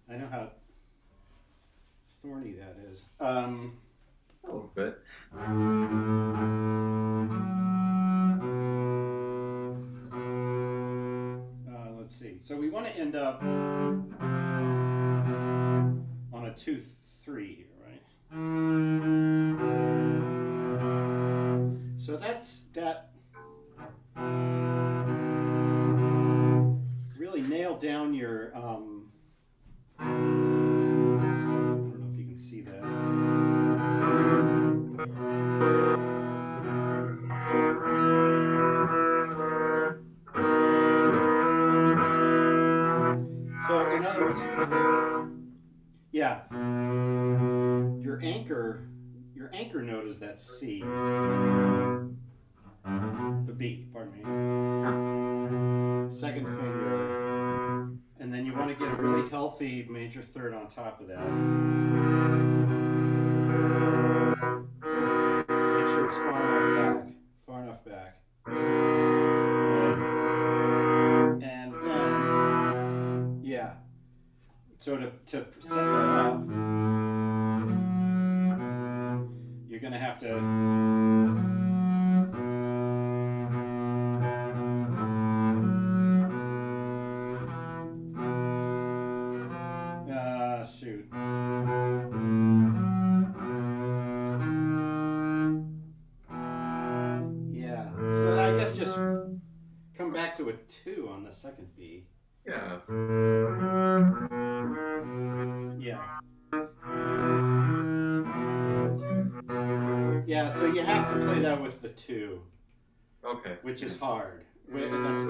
I know how thorny that is.
A little bit.
Let's see. So we want to end up on a 2-3 here, right? So that's that. Really nail down your. I don't know if you can see that. So in other words, yeah, your anchor note is that C, the B, pardon me, second finger, and then you want to get a really healthy major third on top of that. Make sure it's far enough back. So to set that up, you're going to have to. Shoot. Yeah. So I guess just come back to a 2 on the second B.
Yeah.
Yeah. Yeah, so you have to play that with the 2.
Okay.
Which is hard. That's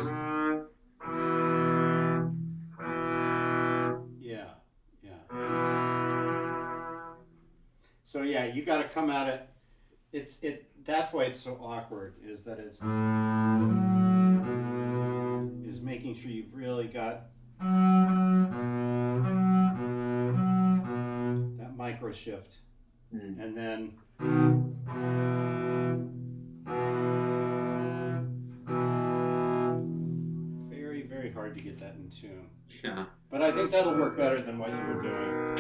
yeah. So yeah, you got to come at it. That's why it's so awkward. Is that is making sure you've really got that micro shift, and then. Very, very hard to get that in tune.
Yeah.
But I think that'll work better than what you were doing.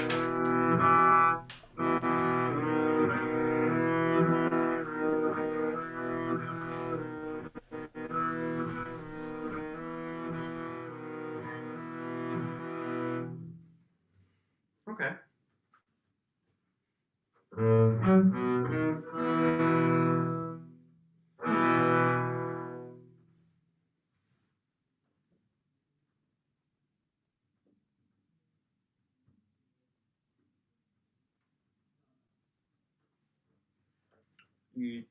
Okay.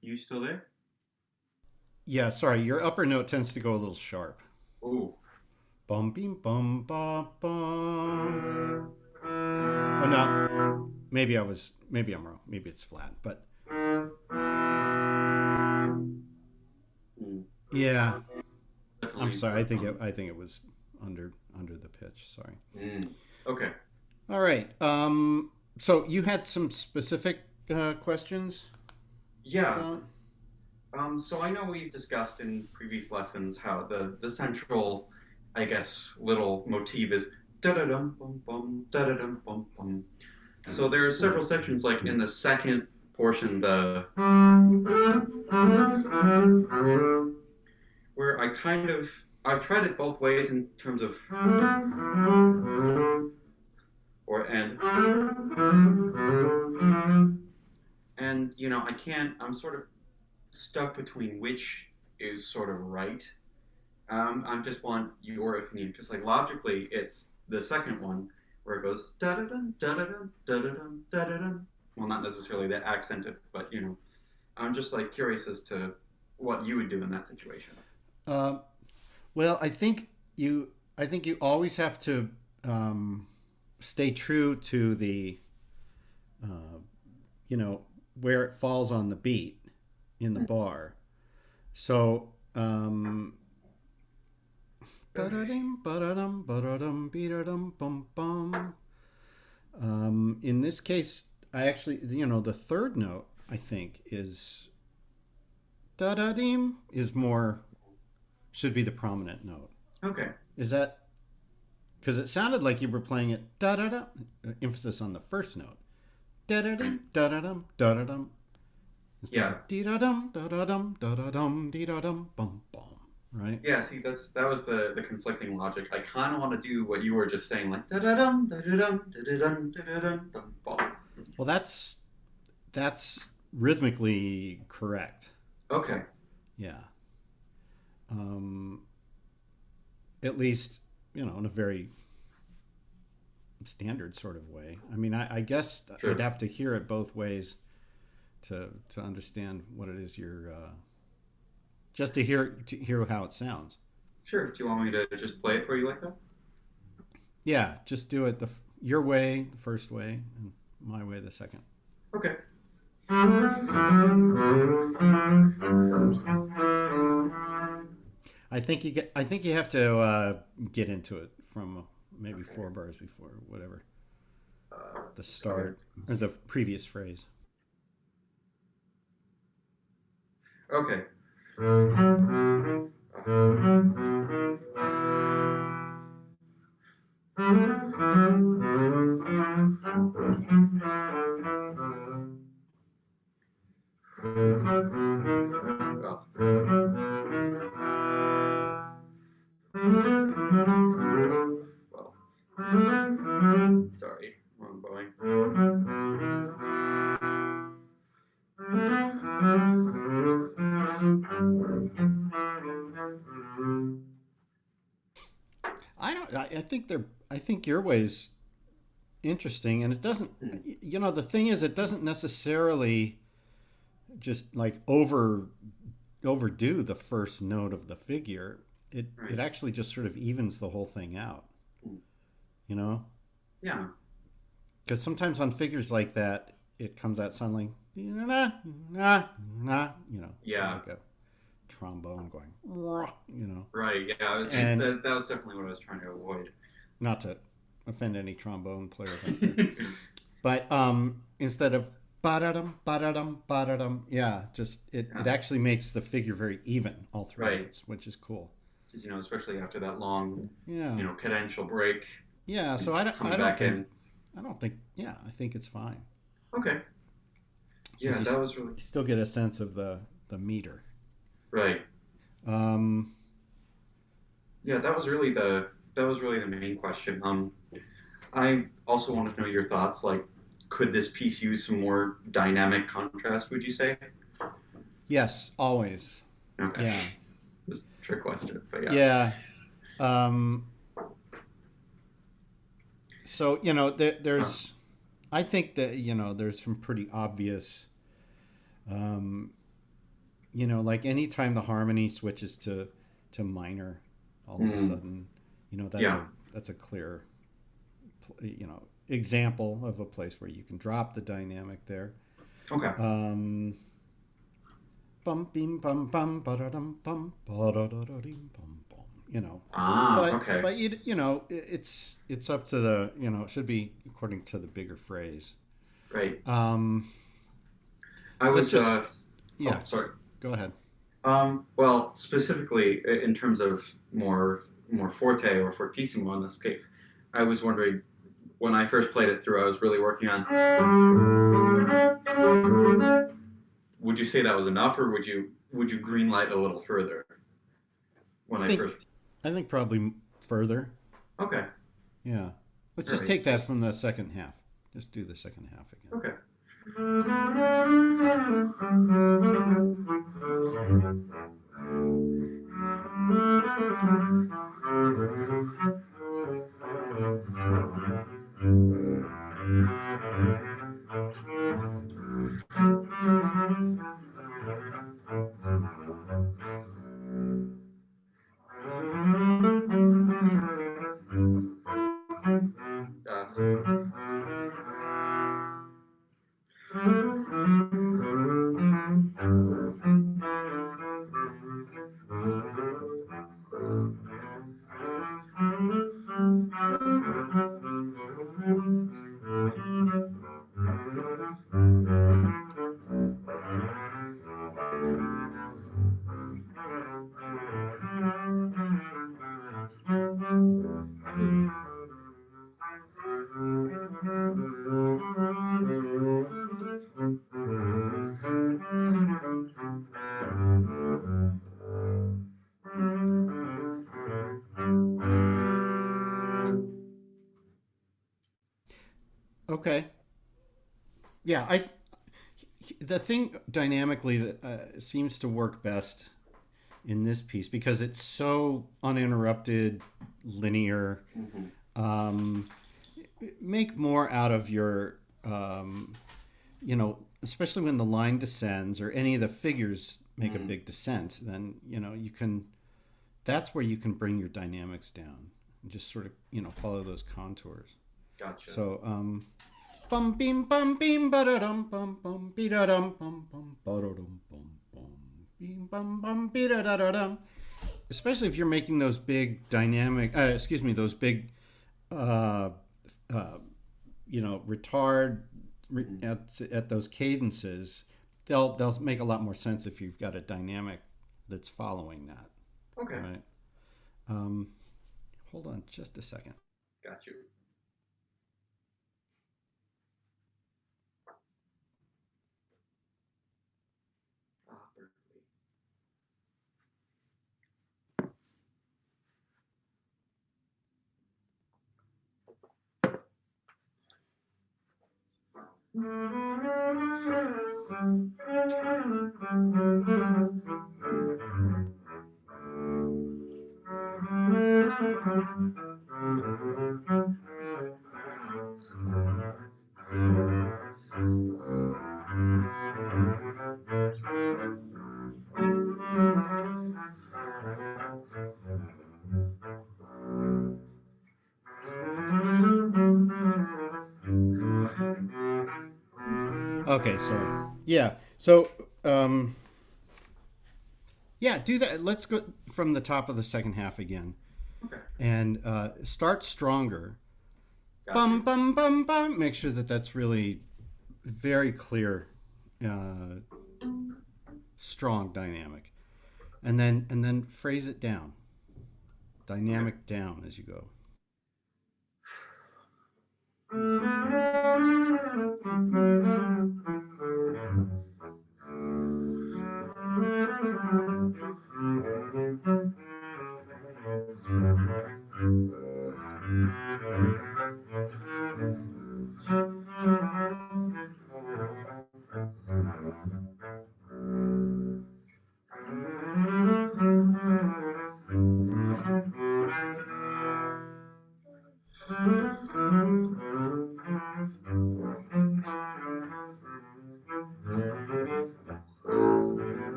You still there?
Yeah, sorry. Your upper note tends to go a little sharp.
Ooh.
Bum bim bum ba bum. Oh no. Maybe I'm wrong. Maybe it's flat, but yeah.
Definitely.
I'm sorry. I think it was under the pitch. Sorry.
Okay.
All right. So you had some specific questions?
Yeah. So I know we've discussed in previous lessons how the central, I guess, little motif is da-da-dum bum bum da-da-dum bum bum. So there are several sections, like in the second portion, where I've tried it both ways in terms of and I'm sort of stuck between which is sort of right. I just want your opinion, because like logically it's the second one where it goes da da dum da da dum da da dum da da dum. Well, not necessarily that accented, but I'm just like curious as to what you would do in that situation.
Well, I think you always have to stay true to the where it falls on the beat in the bar. So in this case, I actually, the third note, I think, is da-da-dim should be the prominent note.
Okay.
Is that, because it sounded like you were playing it da-da-da, emphasis on the first note. Da-da-dim, da-da-dum, da-da-dum.
Yeah.
Dee-da-dum, da-da-dum, da-da-dum, dee-da-dum, bum, bum. Right?
Yeah, see, that was the conflicting logic. I kind of want to do what you were just saying, like da-da-dum, da-da-dum, da-da-dum, da-da-dum, bum, bum.
Well, that's rhythmically correct.
Okay.
Yeah. At least, in a very standard sort of way. I mean, I guess
Sure.
I'd have to hear it both ways to understand what it is you're just to hear how it sounds.
Sure. Do you want me to just play it for you like that?
Yeah, just do it your way, the first way, and my way, the second.
Okay.
I think you have to get into it from maybe 4 bars before, whatever. The start or the previous phrase.
Okay. Well, sorry, wrong bowing.
I think your way's interesting, and it doesn't, you know, the thing is, it doesn't necessarily just like overdo the first note of the figure. It actually just sort of evens the whole thing out, you know?
Yeah.
Because sometimes on figures like that, it comes out sounding like, you know,
Yeah.
like a trombone going, you know.
Right. Yeah.
And
that was definitely what I was trying to avoid.
Not to offend any trombone players out there, but instead of ba-da-dum, ba-da-dum, ba-da-dum, yeah, just it actually makes the figure very even all throughout, which is cool.
Because, you know, especially after that long,
yeah,
you know, cadential break.
Yeah. So I think it's fine.
Okay. Yeah, that was really.
You still get a sense of the meter.
Right. Yeah, that was really the main question. I also wanted to know your thoughts. Like, could this piece use some more dynamic contrast? Would you say?
Yes, always.
Okay.
Yeah.
It's a trick question, but yeah.
Yeah. So you know, there's. I think that, you know, there's some pretty obvious. You know, like anytime the harmony switches to minor, all of a sudden, you know, that's a clear, you know, example of a place where you can drop the dynamic there.
Okay.
Bum bim bum bum ba-da-dum bum ba-da-da-da-dim bum bum. You know.
Okay.
But you know, it's up to the, you know, it should be according to the bigger phrase.
Right.
I
was
yeah.
Oh, sorry.
Go ahead.
Well, specifically in terms of more forte or fortissimo in this case, I was wondering, when I first played it through, I was really working on. Would you say that was enough, or would you greenlight a little further? I
think probably further.
Okay.
Yeah. Let's just take that from the second half. Just do the second half again.
Okay.
Okay. Yeah, the thing dynamically that seems to work best in this piece, because it's so uninterrupted, linear. Make more out of your, you know, especially when the line descends or any of the figures make a big descent, then, you know, that's where you can bring your dynamics down and just sort of, you know, follow those contours.
Gotcha.
So, bum bim bum bim ba-da-dum bum bum be-da-dum bum bum ba-da-dum bum bum bim bum bum be-da-da-da-dum. Especially if you're making those big dynamic, those big, you know, retard at those cadences, they'll make a lot more sense if you've got a dynamic that's following that.
Okay.
Right. Hold on just a second.
Got you.
Okay, sorry. Yeah. So, yeah, do that. Let's go from the top of the second half again,
Okay.
and start stronger.
Got
Bum
you.
bum bum bum. Make sure that that's really very clear, strong dynamic, and then phrase it down, dynamic down as you go.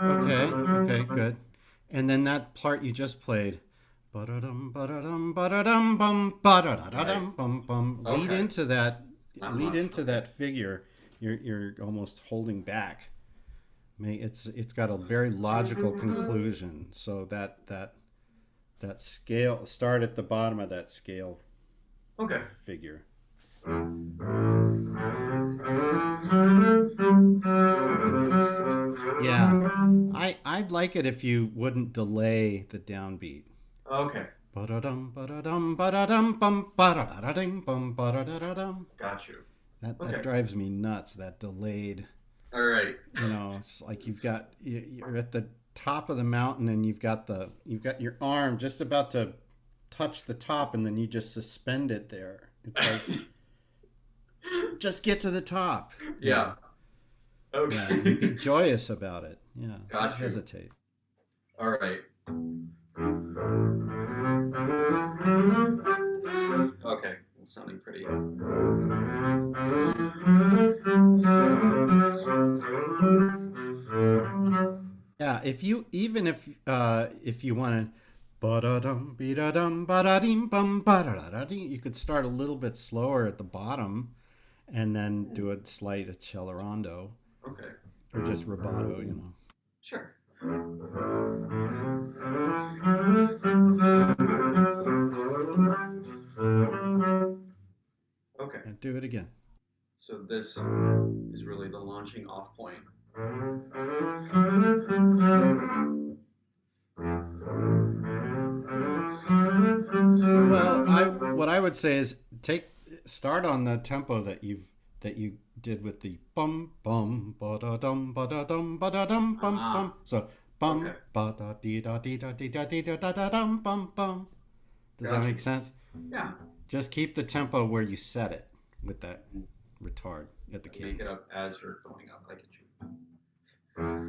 Okay, okay, good. And then that part you just played, ba-da-dum, ba-da-dum, ba-da-dum, bum, ba-da-da-da-dum, bum, bum. Lead
Okay.
into that.
Not
Lead
much,
into
okay.
that figure. You're almost holding back. It's got a very logical conclusion. So that scale, start at the bottom of that scale
Okay.
figure. Yeah, I'd like it if you wouldn't delay the downbeat.
Okay.
Ba-da-dum, ba-da-dum, ba-da-dum, bum, ba-da-da-da-dum, bum, ba-da-da-da-dum.
Got you.
That
Okay.
drives me nuts. That delayed.
All right.
It's like you're at the top of the mountain and you've got your arm just about to touch the top and then you just suspend it there. It's like just get to the top.
Yeah. Okay.
Yeah, and be joyous about it. Yeah.
Got
Don't
you.
hesitate.
All right. Okay. Well, sounding pretty.
Yeah, if you want to ba-da-dum, be-da-dum, ba-da-dim, bum, ba-da-da-da-dee, you could start a little bit slower at the bottom and then do a slight accelerando
Okay.
or just rubato,
Sure. Okay.
And do it again.
So this is really the launching off point.
Well, what I would say is start on the tempo that you did with the bum bum ba da dum ba da dum ba da dum bum bum. So bum
Okay.
ba da dee da dee da dee da dee da da da dum bum bum. Does that
Gotcha.
make sense?
Yeah.
Just keep the tempo where you set it with that retard at the
Make
cadence.
it up as you're going up. I get you.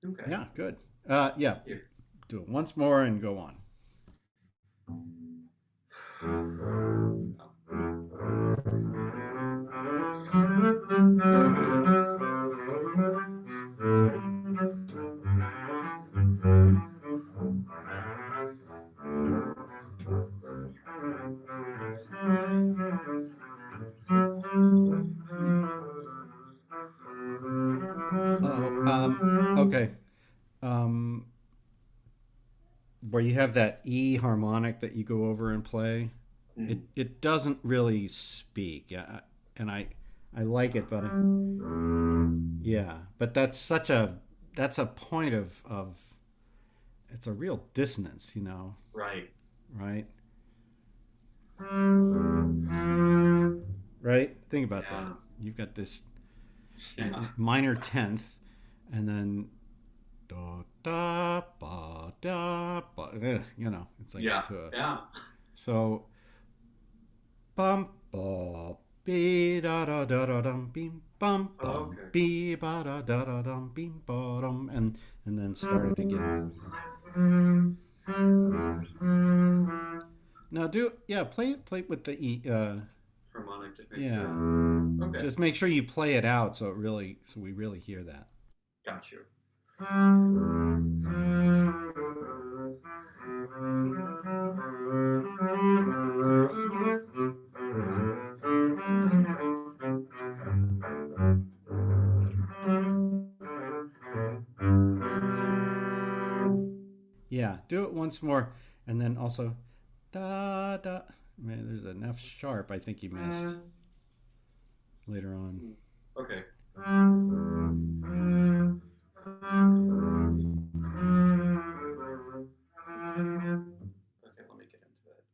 Okay.
Yeah, good. Yeah,
Here.
do it once more and go on. Okay. Where you have that E harmonic that you go over and play, it doesn't really speak, and I like it, but yeah, but that's a point of it's a real dissonance,
Right.
right? Right? Think about that. You've got this minor 10th, and then da da ba da ba. You know, it's like So bum ba be da da da da dum bim bum bum be ba da da da dum bim ba dum, and then start it again. Now play it with the E.
Harmonic.
Just make sure you play it out so we really hear that.
Got you.
Yeah, do it once more, and then also da da. Man, there's an F sharp I think you missed later on.
Okay. Okay, let me get into it.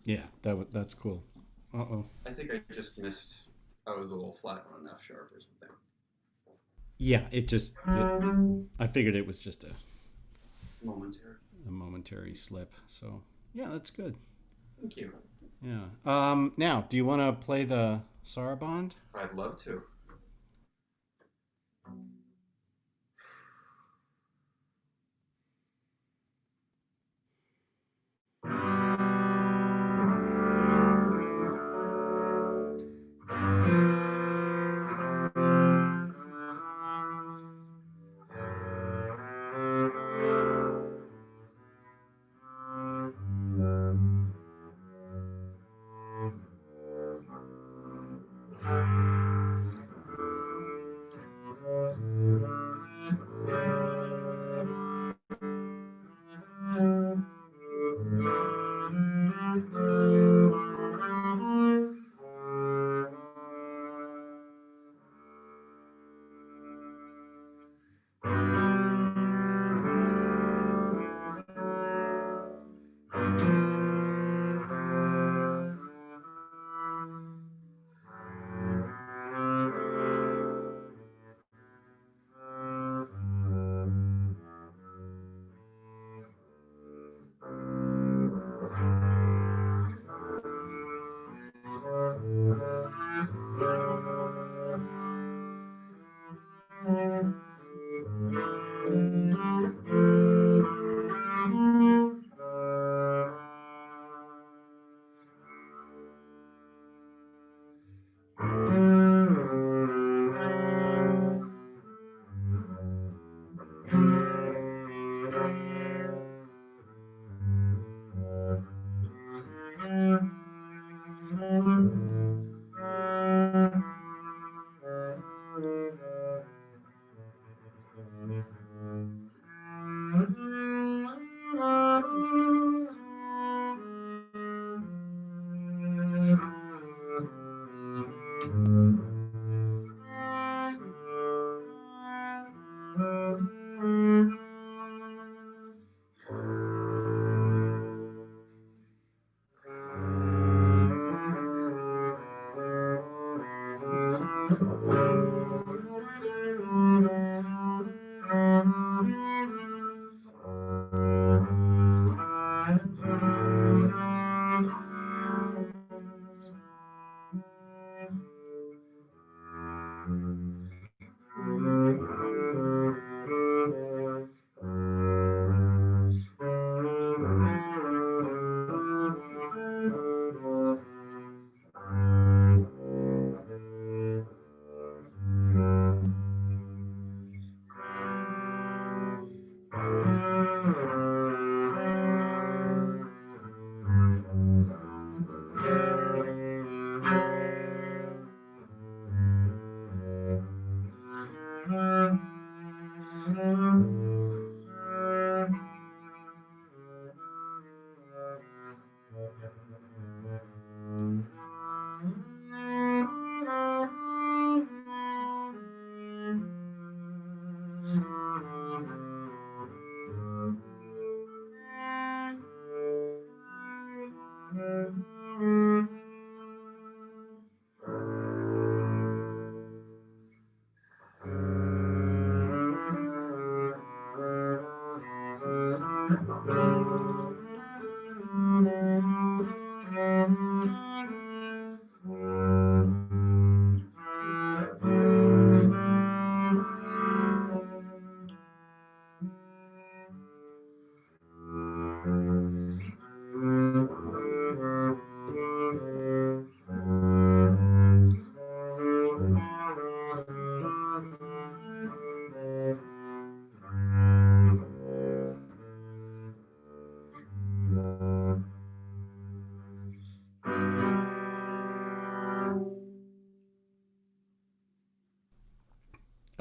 Yeah, that's cool.
I think I just missed. I was a little flat on an F sharp or something.
Yeah, I figured it was just a momentary slip. So yeah, that's good.
Thank you.
Yeah. Now, do you want to play the Saraband?
I'd love to.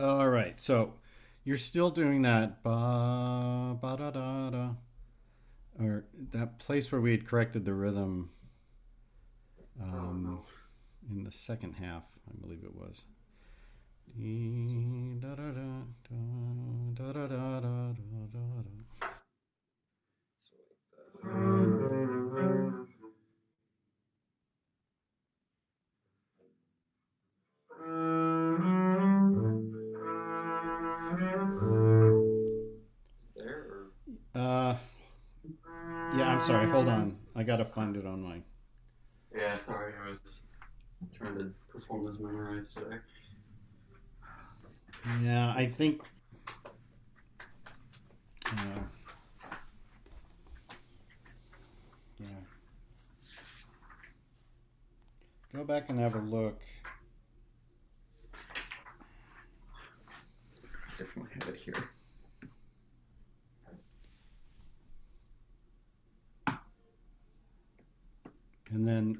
All right. So you're still doing that ba ba da da da, or that place where we had corrected the rhythm in the second half, I believe it was. Da da da da da da da da da. Yeah, I'm sorry. Hold on. I gotta find it on my.
Yeah, sorry. I was trying to perform as memorized today.
Yeah, I think. Yeah. Go back and have a look.
Definitely have it here.
And then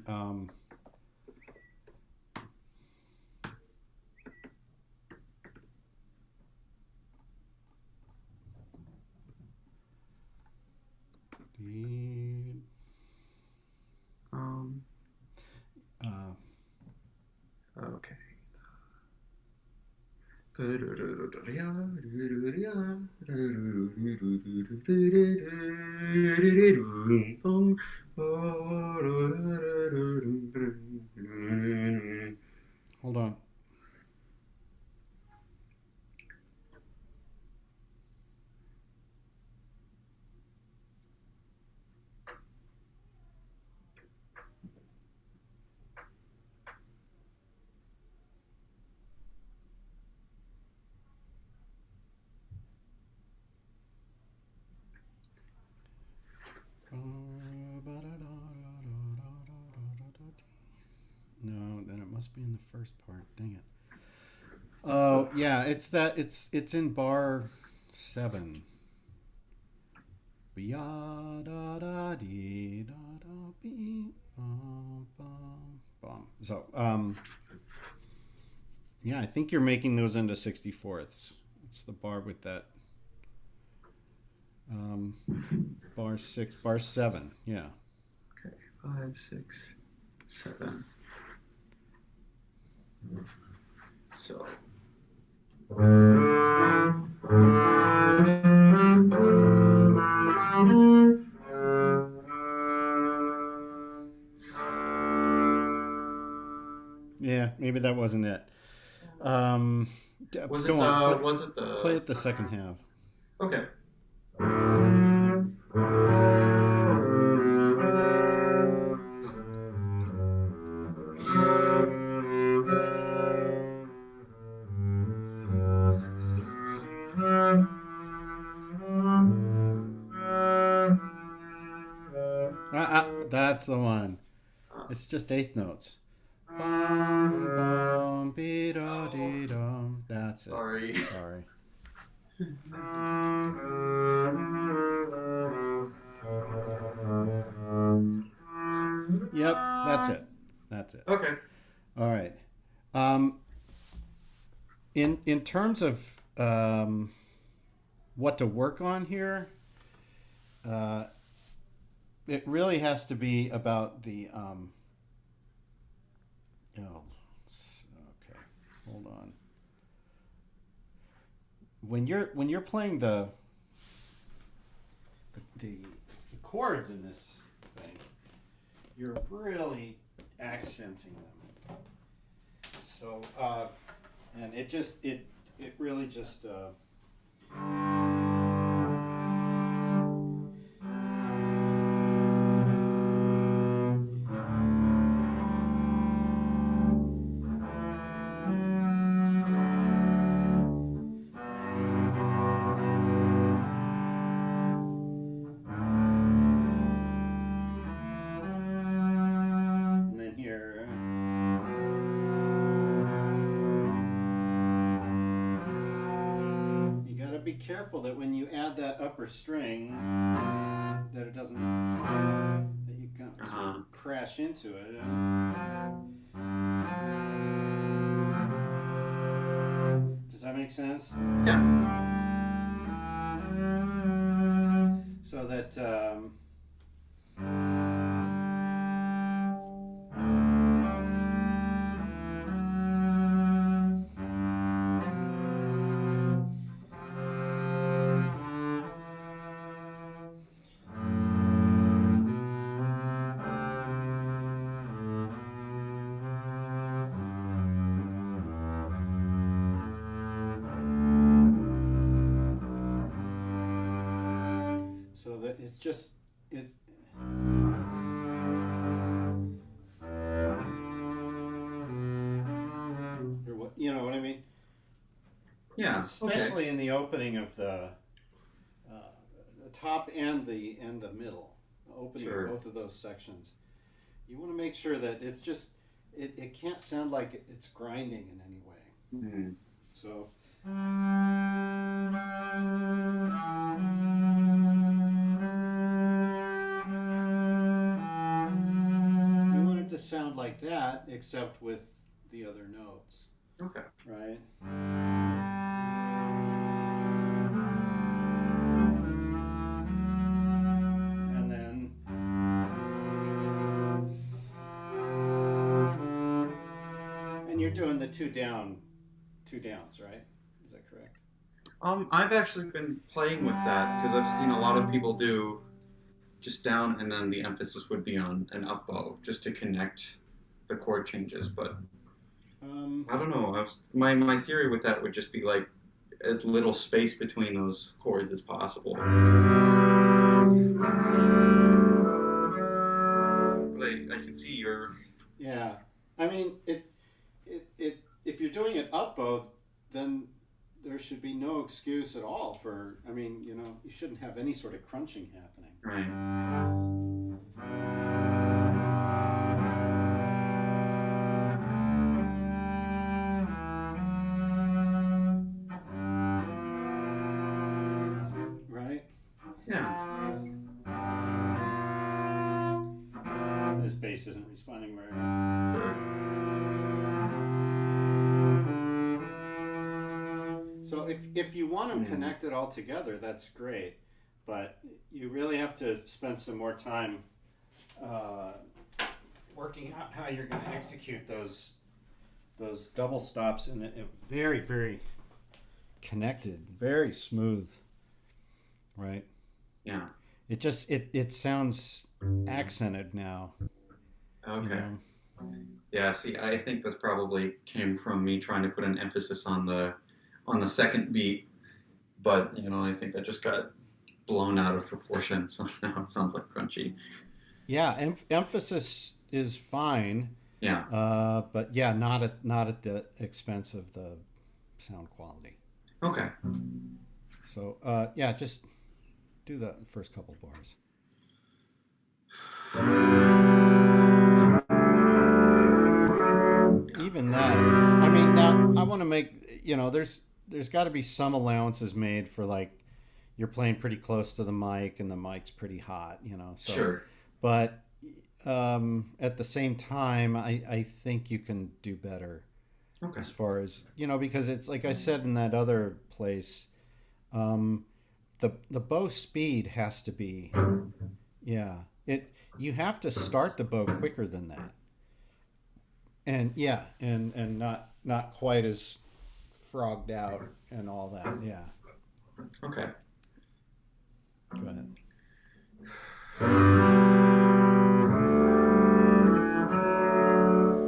okay.
hold on. No, then it must be in the first part. Dang it. Oh, yeah, it's in bar 7. So, yeah, I think you're making those into 64ths. It's the bar with that bar 6, bar 7, yeah.
Okay, 5, 6, 7. So.
Yeah, maybe that wasn't it.
Was
go
it
on.
was it the?
Play it the second half.
Okay.
That's the one. It's just eighth notes. Bum, bum, be da dee dum. That's it.
Sorry.
Yep, that's it.
Okay.
All right. In terms of what to work on here, it really has to be about the okay, hold on. When you're playing the chords in this thing, you're really accenting them. So and it really just be careful that when you add that upper string, that it doesn't, that you can't sort of crash into it. Does that make sense?
Yeah.
So that it's just it's or what, you know what I mean?
Yeah.
Especially in the opening of the top and the middle, opening
Sure.
of both of those sections. You want to make sure that it's just it can't sound like it's grinding in any way.
Mm-hmm.
So. You want it to sound like that, except with the other notes.
Okay.
Right? And then. And you're doing the two downs, right? Is that correct?
I've actually been playing with that because I've seen a lot of people do just down, and then the emphasis would be on an up bow just to connect the chord changes. But I don't know. My theory with that would just be like as little space between those chords as possible. But I can see your.
Yeah, I mean it. If you're doing it up bow, then there should be no excuse at all for. I mean, you know, you shouldn't have any sort of crunching happening.
Right.
Right?
Yeah.
This bass isn't responding very well. So if you want them connected all together, that's great. But you really have to spend some more time working out how you're going to execute those double stops in a very, very connected, very smooth, right?
Yeah.
It just it sounds accented now.
Okay.
You know?
Yeah. See, I think this probably came from me trying to put an emphasis on the second beat, but you know, I think that just got blown out of proportion, so now it sounds like crunchy.
Yeah, emphasis is fine.
Yeah.
But yeah, not at the expense of the sound quality.
Okay.
So yeah, just do the first couple bars. Even that, I mean, now I want to make, you know, there's got to be some allowances made for, like, you're playing pretty close to the mic and the mic's pretty hot, you know. So,
Sure.
But at the same time, I think you can do better.
Okay.
As far as, you know, because it's like I said in that other place, the bow speed has to be, yeah, you have to start the bow quicker than that. And yeah, and not quite as frogged out and all that. Yeah.
Okay.
Go ahead.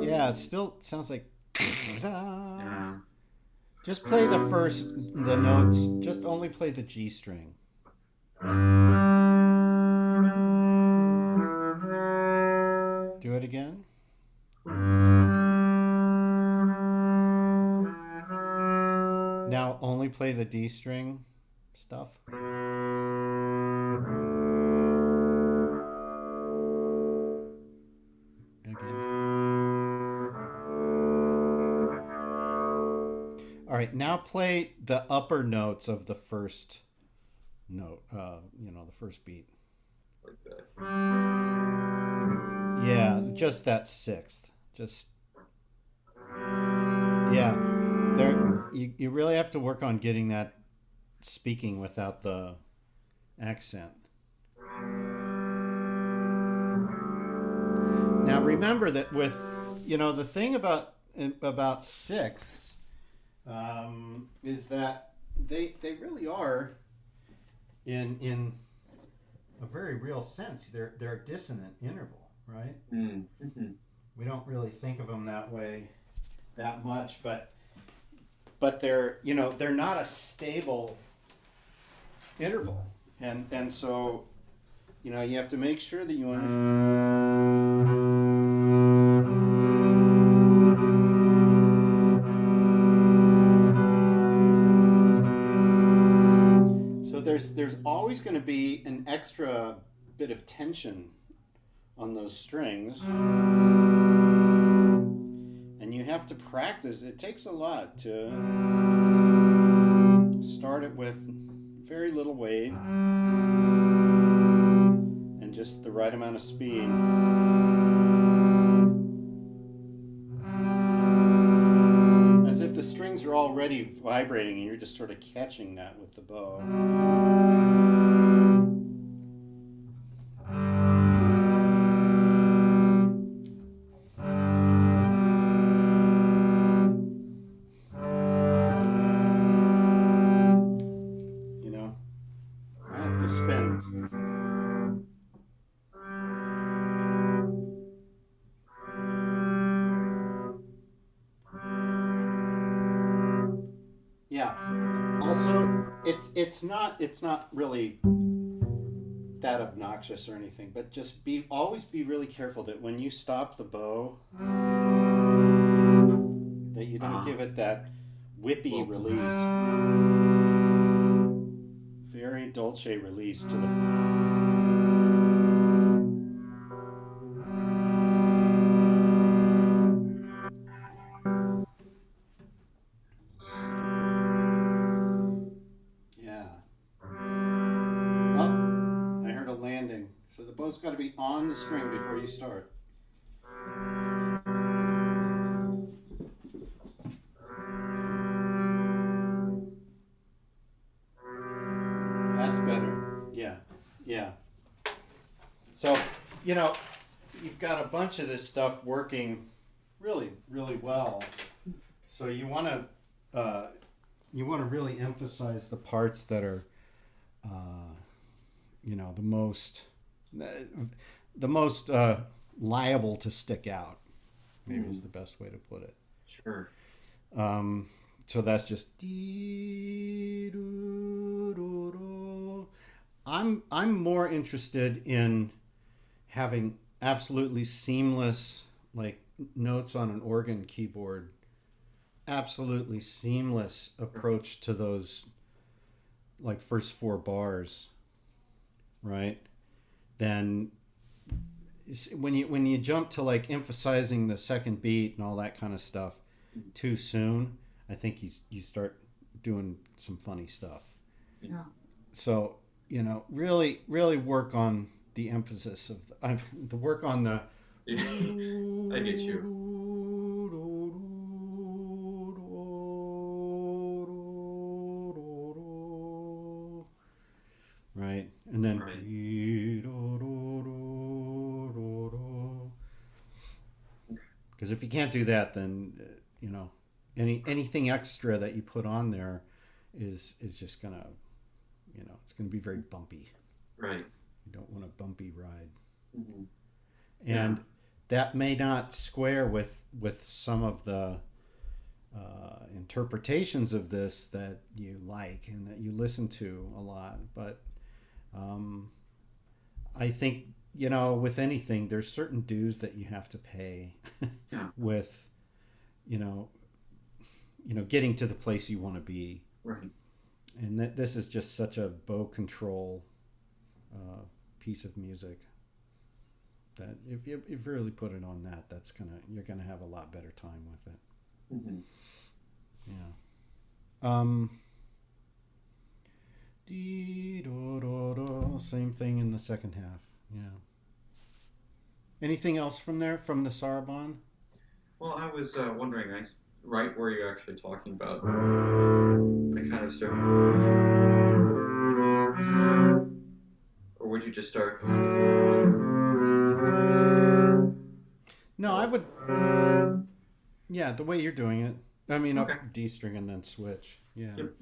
Yeah, it still sounds like.
Yeah.
Just play the notes. Just only play the G string. Do it again. Now only play the D string stuff. All right, now play the upper notes of the first note, you know, the first beat.
Like that.
Yeah, just that sixth. Just, yeah. you really have to work on getting that speaking without the accent. Now remember that with, the thing about sixths is that they really are in a very real sense they're a dissonant interval, right?
Mm-hmm.
We don't really think of them that way that much, but they're they're not a stable interval, and so you have to make sure that you so there's always going to be an extra bit of tension on those strings, and you have to practice. It takes a lot to start it with very little weight and just the right amount of speed. As if the strings are already vibrating and you're just sort of catching that with the bow. It's not really that obnoxious or anything, but just always be really careful that when you stop the bow, that you don't give it that whippy release. Very dolce release to the bow's got to be on the string before you start. That's better. Yeah. So, you've got a bunch of this stuff working really, really well. So you want to really emphasize the parts that are, the most liable to stick out, maybe is the best way to put it.
Sure.
So that's just I'm more interested in having absolutely seamless, like notes on an organ keyboard, absolutely seamless approach to those like first four bars, right? Then when you jump to like emphasizing the second beat and all that kind of stuff too soon, I think you start doing some funny stuff.
Yeah.
So really work on the emphasis of the work on the.
Yeah, I get you.
Right, and then.
Right.
Because if you can't do that, then anything extra that you put on there is just gonna, it's gonna be very bumpy.
Right.
You don't want a bumpy ride.
Mm-hmm.
And that may not square with some of the interpretations of this that you like and that you listen to a lot. But I think, with anything, there's certain dues that you have to pay with, getting to the place you want to be.
Right.
And this is just such a bow control piece of music that if you really put it on that, you're gonna have a lot better time with it.
Mm-hmm.
Yeah. Same thing in the second half. Yeah. Anything else from the saraband?
Well, I was wondering, right where you're actually talking about. I kind of start, or would you just start?
No, I would. Yeah, the way you're doing it. I mean,
Okay.
up D string and then switch. Yeah.
Yep.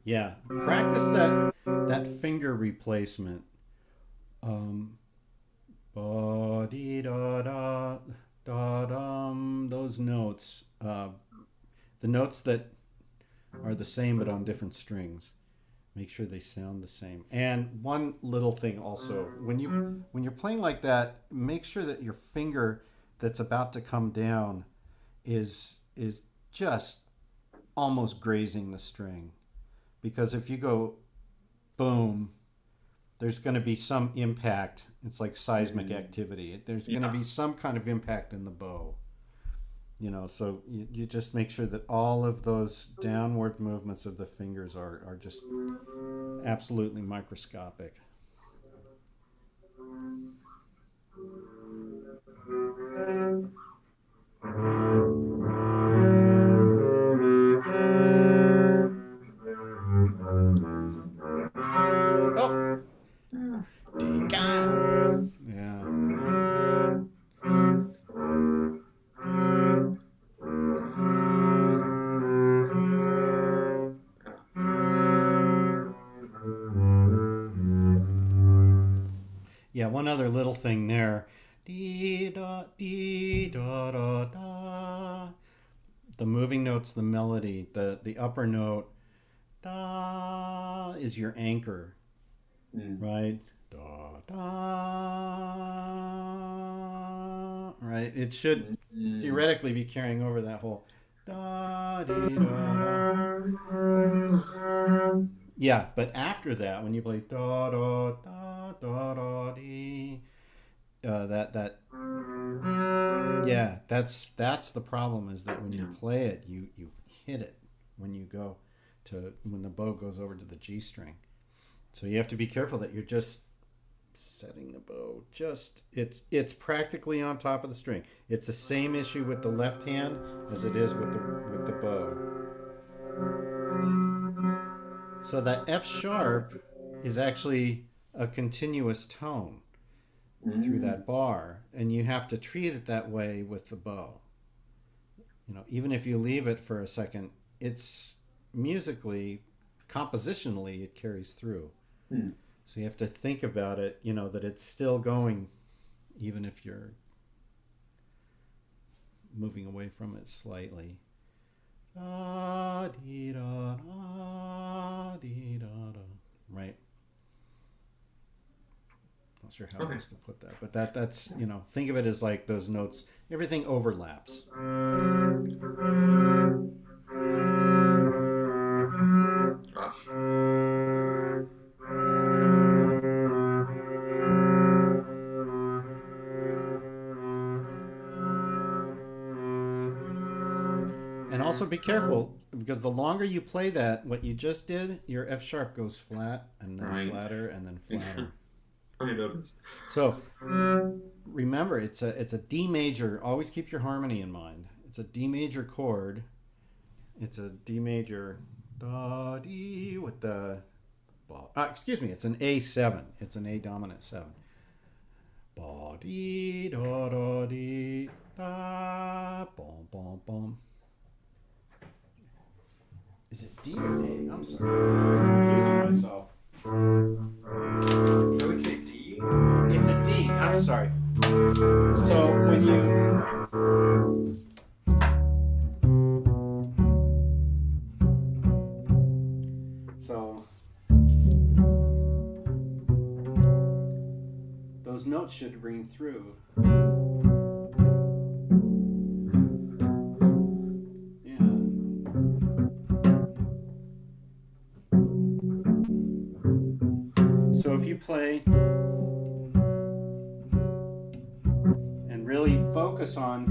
Yeah. Practice that finger replacement. Ba dee da da da dum. Those notes. The notes that are the same but on different strings. Make sure they sound the same. And one little thing also, when you're playing like that, make sure that your finger that's about to come down is just almost grazing the string. Because if you go boom, there's going to be some impact. It's like seismic activity. There's going to be some kind of impact in the bow. You know, so you just make sure that all of those downward movements of the fingers are just absolutely microscopic. Oh! Yeah. Yeah, one other little thing there. Dee da dee da da da. The moving notes, the melody, the upper note, da is your anchor, right? Da da. Right? It should theoretically be carrying over that whole da dee da da. Yeah, but after that, when you play da da da da da dee, that's the problem, is that when you play it, you hit it when the bow goes over to the G string. So you have to be careful that you're just setting the bow it's practically on top of the string. It's the same issue with the left hand as it is with the bow. So that F sharp is actually a continuous tone through that bar, and you have to treat it that way with the bow. You know, even if you leave it for a second, it's musically, compositionally, it carries through. So you have to think about it, you know, that it's still going, even if you're moving away from it slightly. Da, dee, da, da, dee, da, da. Right? Not sure how else to put that, but that's, you know, think of it as like those notes, everything overlaps. And also be careful, because the longer you play that, what you just did, your F sharp goes flat and then flatter and then flatter.
I noticed.
So remember, it's a D major. Always keep your harmony in mind. It's a D major chord. It's a D major da dee with the excuse me. It's an A7. It's an A dominant 7. Ba dee da da dee da bom bom bom. Is it D or A? I'm sorry. I'm confusing myself.
I would say D.
It's a D. I'm sorry. So when those notes should ring through. So if you play and really focus on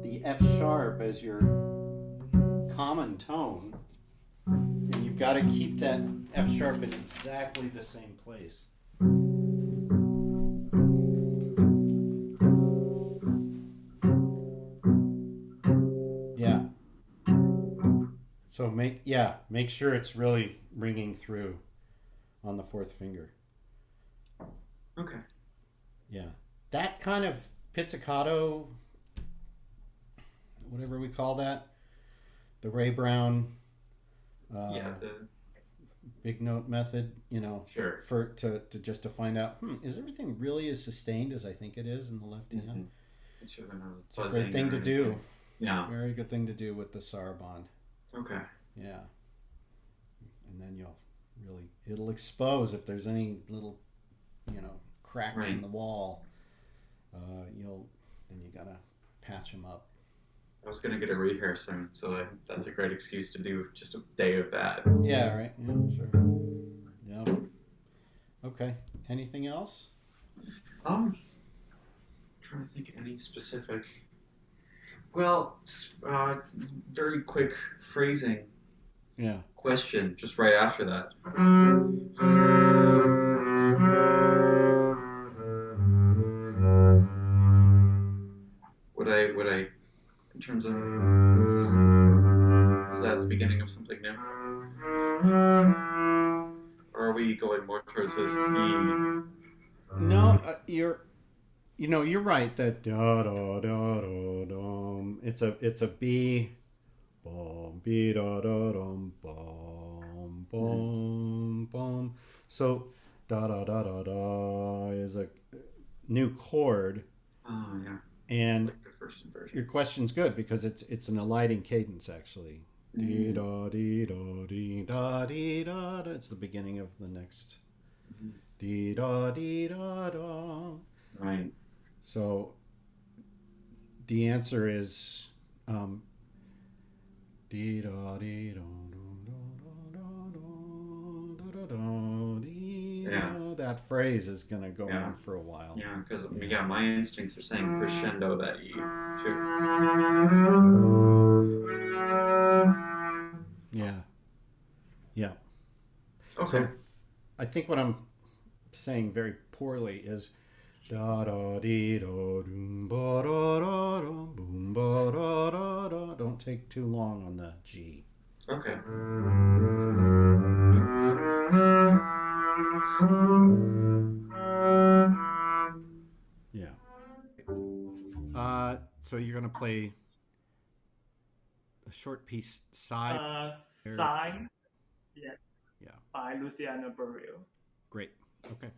the F sharp as your common tone, and you've got to keep that F sharp in exactly the same place. So make sure it's really ringing through on the fourth finger.
Okay.
Yeah. That kind of pizzicato, whatever we call that, the Ray Brown
The
big note method,
sure.
to just to find out, is everything really as sustained as I think it is in the left hand?
It should have been
It's a great thing to do.
Yeah.
Very good thing to do with the saraband.
Okay.
Yeah. And then it'll expose if there's any little, cracks in the wall. Then you gotta patch them up.
I was gonna get a rehair soon, so that's a great excuse to do just a day of that.
Yeah. Right. Yeah. Sure. Yeah. Okay. Anything else?
Trying to think of any specific. Well, very quick phrasing.
Yeah.
Question just right after that. Would I in terms of is that the beginning of something new? Or are we going more towards this E?
No, you're right that da da da da dum. It's a B, bum B da da dum bum bum bum. So da da da da da is a new chord.
Oh yeah.
And
Like the first inversion.
your question's good because it's an eliding cadence actually. Dee da dee da dee da dee da da. It's the beginning of the next. Dee da dee da da.
Right.
So the answer is dee da dee da da da da da dee da. That phrase is gonna go on for a while.
Yeah, because my instincts are saying crescendo that E too.
Yeah. Yeah.
Okay.
So I think what I'm saying very poorly is da da dee da doom ba da da da boom ba da da da. Don't take too long on the G.
Okay.
Yeah. So you're gonna play a short piece side.
Sign. Yeah.
Yeah.
By Luciano Berio.
Great. Okay.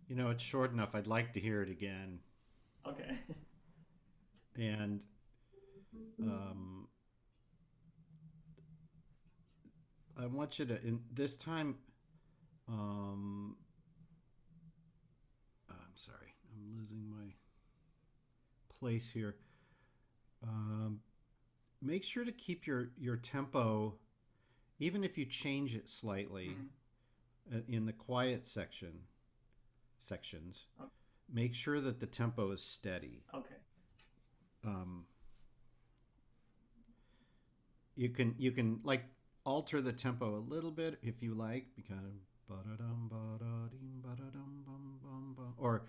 You know, it's short enough. I'd like to hear it again.
Okay.
And I want you to, in this time, I'm sorry, I'm losing my place here. Make sure to keep your tempo, even if you change it slightly, in the quiet sections.
Okay.
Make sure that the tempo is steady.
Okay.
You can like alter the tempo a little bit if you like, because or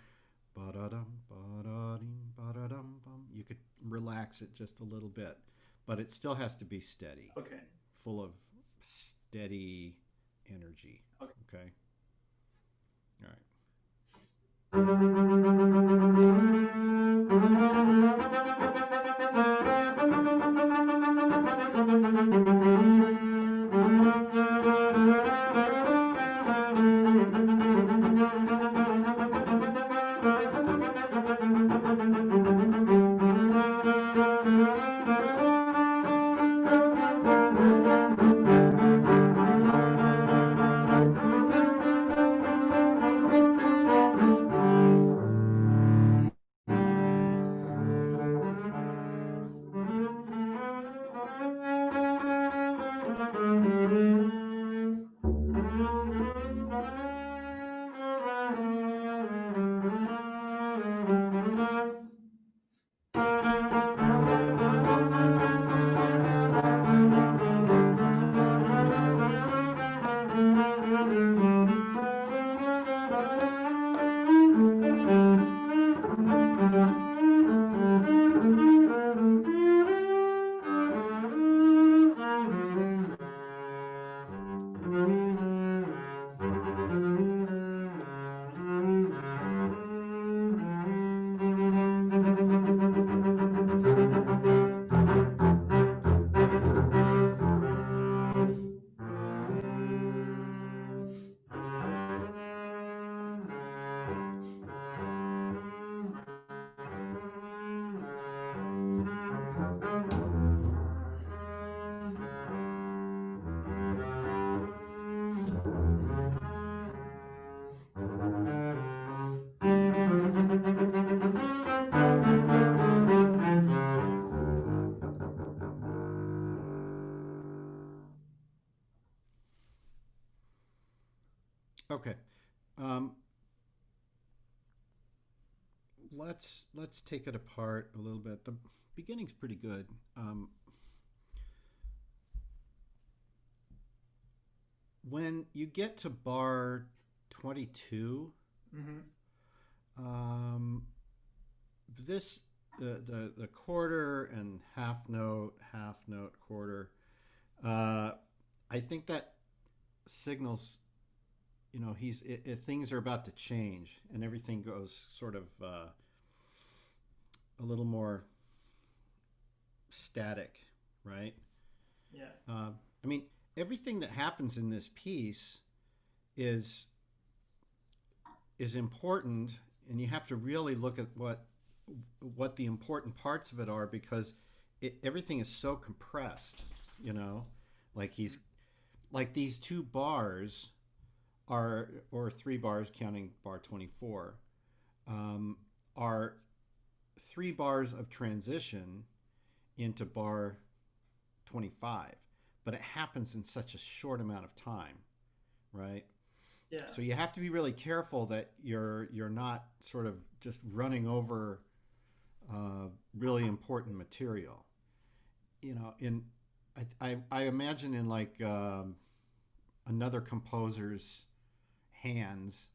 you could relax it just a little bit, but it still has to be steady.
Okay.
Full of steady energy. Okay. All right. Okay. Let's take it apart a little bit. The beginning's pretty good. When you get to bar 22, this the quarter and half note, quarter. I think that signals, you know, things are about to change, and everything goes sort of a little more static, right?
Yeah.
I mean, everything that happens in this piece is important, and you have to really look at what the important parts of it are, because everything is so compressed, you know, like these 2 bars are, or 3 bars counting bar 24, are 3 bars of transition into bar 25, but it happens in such a short amount of time, right?
Yeah.
So you have to be really careful that you're not sort of just running over really important material. You know, I imagine in like another composer's hands,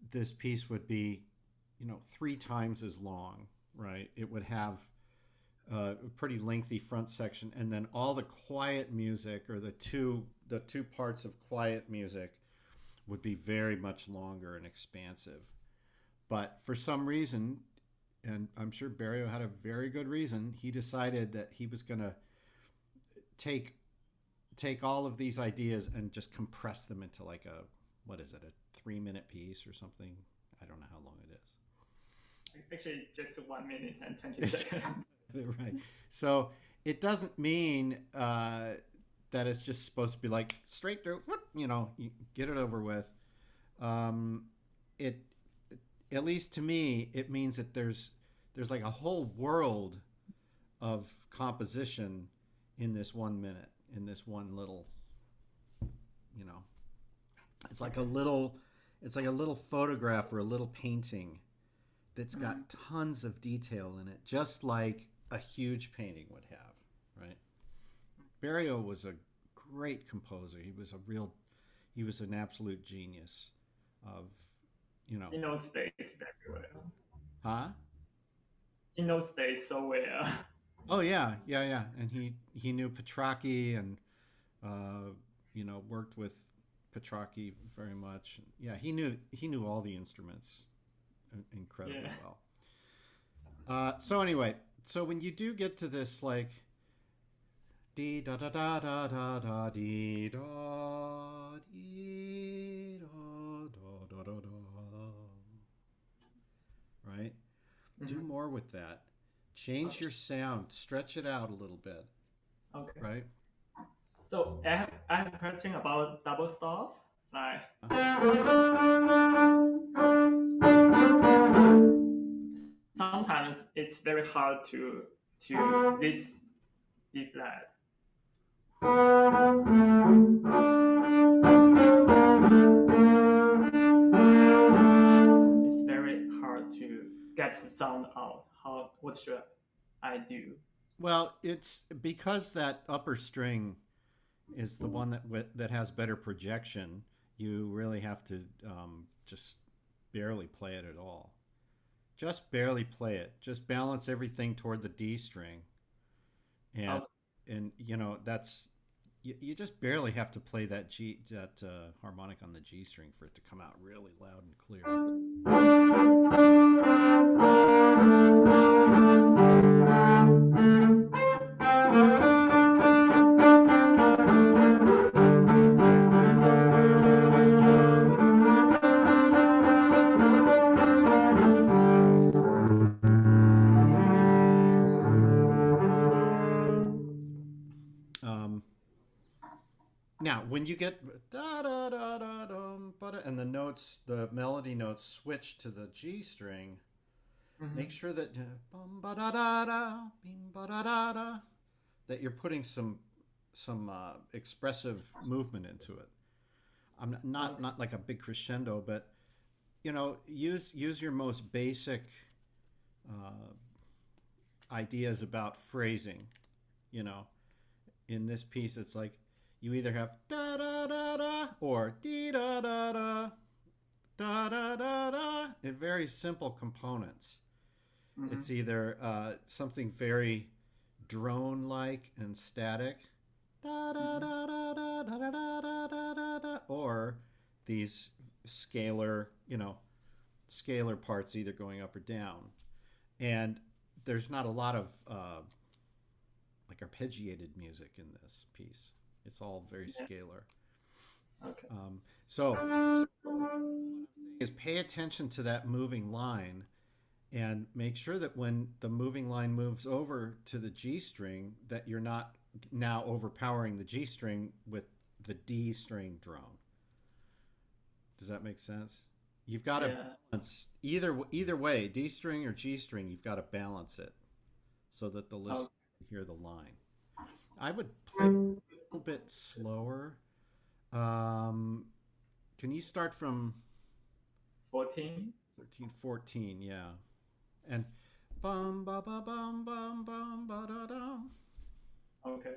this piece would be, you know, 3 times as long, right? It would have a pretty lengthy front section, and then all the quiet music, or the two parts of quiet music, would be very much longer and expansive. But for some reason, and I'm sure Berio had a very good reason, he decided that he was going to take all of these ideas and just compress them into like a 3-minute piece or something, I don't know how long it is.
Actually, just 1 minute and 20 seconds.
Right. So it doesn't mean that it's just supposed to be like straight through, you know, you get it over with. It, at least to me, it means that there's like a whole world of composition in this 1 minute, in this one little, you know, it's like a little photograph or a little painting that's got tons of detail in it, just like a huge painting would have, right? Berio was a great composer. He was an absolute genius of, you know.
He knows space very well.
Huh?
He knows space so well.
Oh yeah. And he knew Petrarchy and, you know, worked with Petrarchy very much. Yeah, he knew all the instruments incredibly well. So anyway, so when you do get to this like dee da da da da da da dee da dee da da da da da, right? Do more with that. Change your sound, stretch it out a little bit.
Okay.
Right?
So I have a question about double stop. Like sometimes it's very hard to this B flat. It's very hard to get the sound out. What should I do?
Well, it's because that upper string is the one that has better projection. You really have to just barely play it at all. Just barely play it. Just balance everything toward the D string, and you know that's you just barely have to play that harmonic on the G string for it to come out really loud and clear. Now, when you get da da da da dum, and the notes, the melody notes switch to the G string, make sure that bum ba da da da, bim ba da da da, that you're putting some expressive movement into it. I'm not like a big crescendo, but you know, use your most basic ideas about phrasing. You know, in this piece, it's like you either have da da da da or dee da da da da da da da. They're very simple components. It's either something very drone-like and static, da da da da da da da da da da da, or these scalar, you know, scalar parts either going up or down. And there's not a lot of like arpeggiated music in this piece. It's all very scalar.
Okay.
So is pay attention to that moving line and make sure that when the moving line moves over to the G string that you're not now overpowering the G string with the D string drone. Does that make sense? You've got to balance either way, D string or G string, you've got to balance it so that the listener can hear the line. I would play a little bit slower. Can you start from
14?
13, 14, yeah. And bum ba ba bum bum bum ba da dum.
Okay.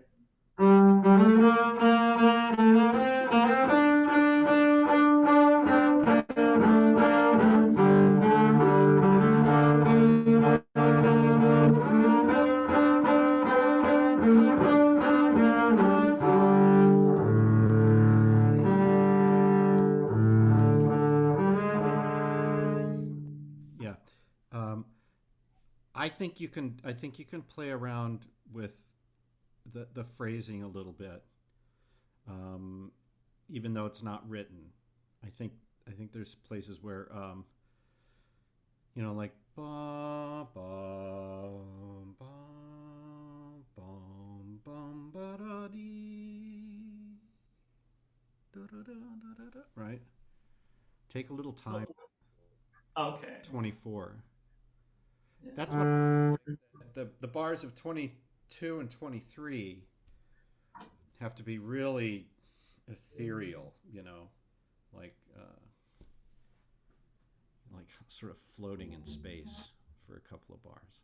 I think you can play around with the phrasing a little bit, even though it's not written. I think there's places where You know, like ba ba ba bum bum ba da dee da da da da da. Right? Take a little time.
Okay.
24.
Yeah.
That's what the bars of 22 and 23 have to be really ethereal, you know, like sort of floating in space for a couple of bars.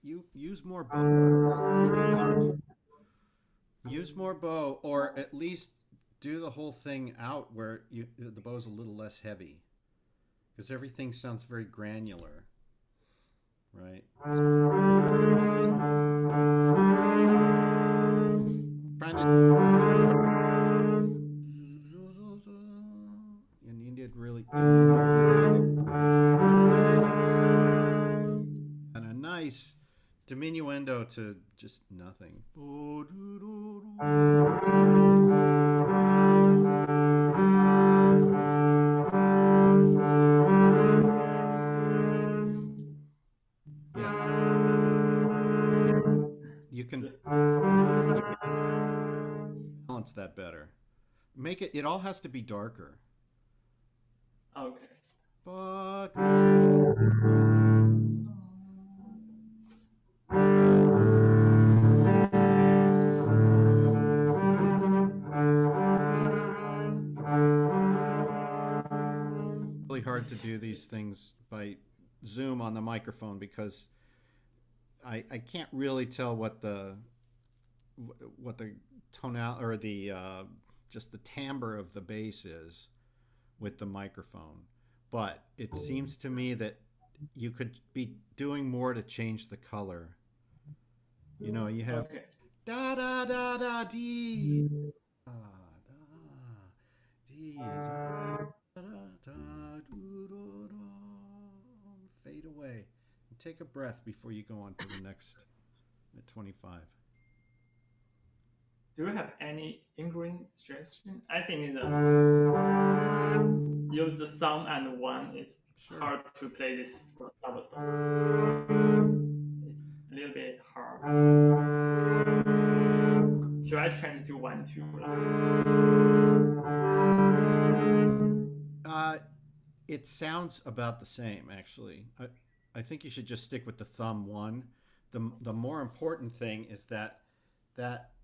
You use more bow. Use more bow, or at least do the whole thing out where the bow's a little less heavy, because everything sounds very granular, right? And you did really, and a nice diminuendo to just nothing. You can balance that better. Make it, it all has to be darker.
Okay.
But really hard to do these things by Zoom on the microphone because I can't really tell what the tonal or the just the timbre of the bass is with the microphone, but it seems to me that you could be doing more to change the color. You know, you have da da da da dee da da dee da da da do do do. Fade away and take a breath before you go on to the next at 25.
Do you have any fingering suggestion? I think the use the thumb and one is hard to play this double stop. It's a little bit hard. Should I change to 1, 2?
It sounds about the same, actually. I think you should just stick with the thumb 1. The more important thing is that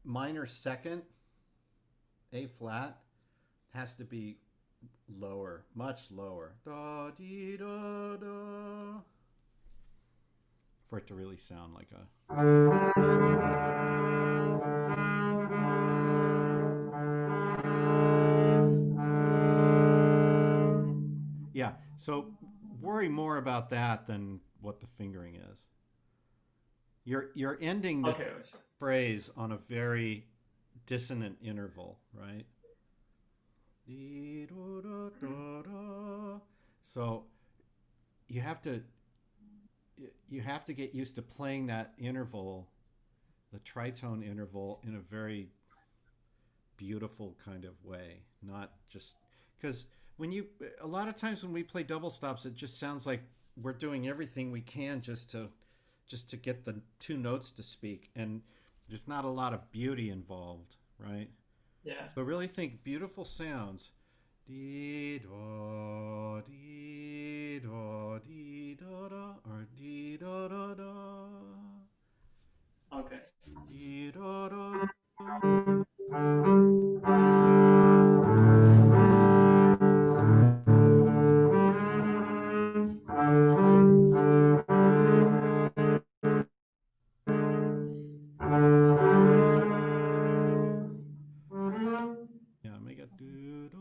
minor second, A flat, has to be lower, much lower. Da dee da da. For it to really sound like a. Yeah, so worry more about that than what the fingering is. You're ending the phrase on a very dissonant interval, right? So you have to get used to playing that interval, the tritone interval, in a very beautiful kind of way, not just because a lot of times when we play double stops, it just sounds like we're doing everything we can just to get the two notes to speak, and there's not a lot of beauty involved, right?
Yeah.
So really think beautiful sounds. Dee da dee da dee da da or dee da da da.
Okay.
Dee da da. Yeah, make it do do.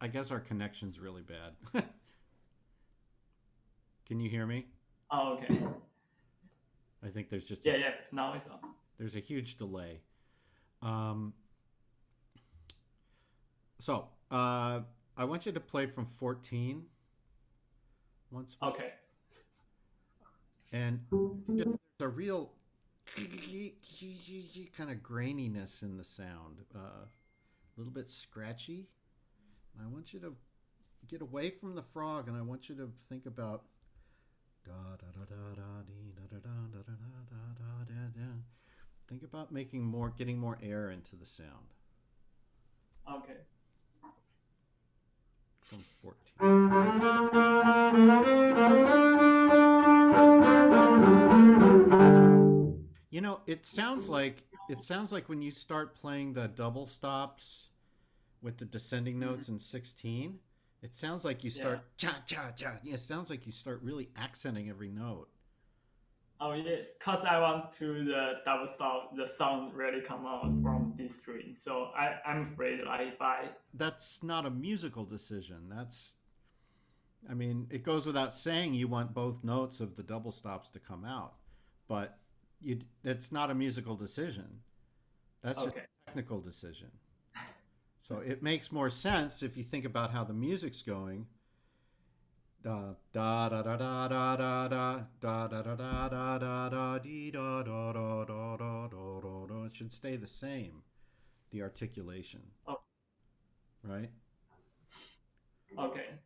I guess our connection's really bad. Can you hear me?
Oh, okay.
I think there's just
Yeah. Now it's on.
there's a huge delay. So I want you to play from 14 once more.
Okay.
And there's a real kind of graininess in the sound, a little bit scratchy. And I want you to get away from the frog, and I want you to think about think about getting more air into the sound.
Okay.
From 14. You know, it sounds like when you start playing the double stops with the descending notes in 16, it sounds like you start cha cha cha. It sounds like you start really accenting every note.
Oh yeah, cause I want to the double stop, the sound really come out from this string. So I'm afraid
That's not a musical decision. I mean, it goes without saying you want both notes of the double stops to come out, but that's not a musical decision. That's just a technical decision. So it makes more sense if you think about how the music's going. Da da da da da da da da da da da da da da da dee da da da da da da da. It should stay the same, the articulation.
Oh.
Right?
Okay.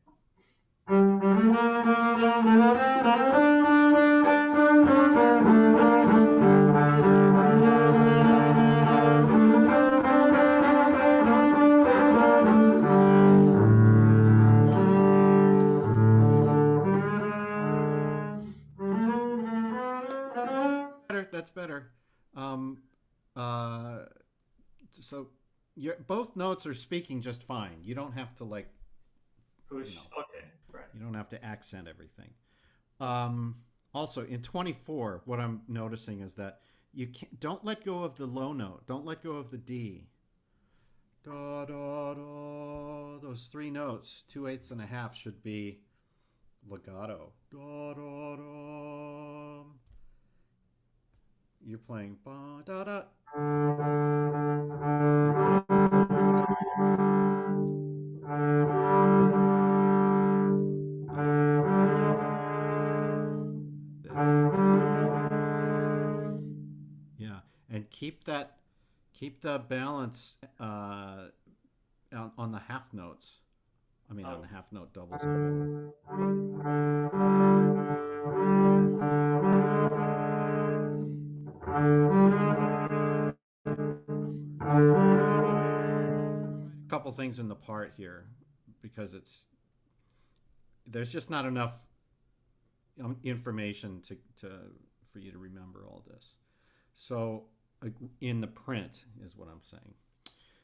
That's better. So both notes are speaking just fine. You don't have to
Push. Okay. Right.
You don't have to accent everything. Also, in 24, what I'm noticing is that don't let go of the low note. Don't let go of the D. Da da da. Those three notes, 2/8 and a half, should be legato. Da da da. You're playing ba da da. Yeah, and keep the balance on the half notes. I mean, on the half note doubles. A couple things in the part here, because there's just not enough information for you to remember all this. So in the print is what I'm saying.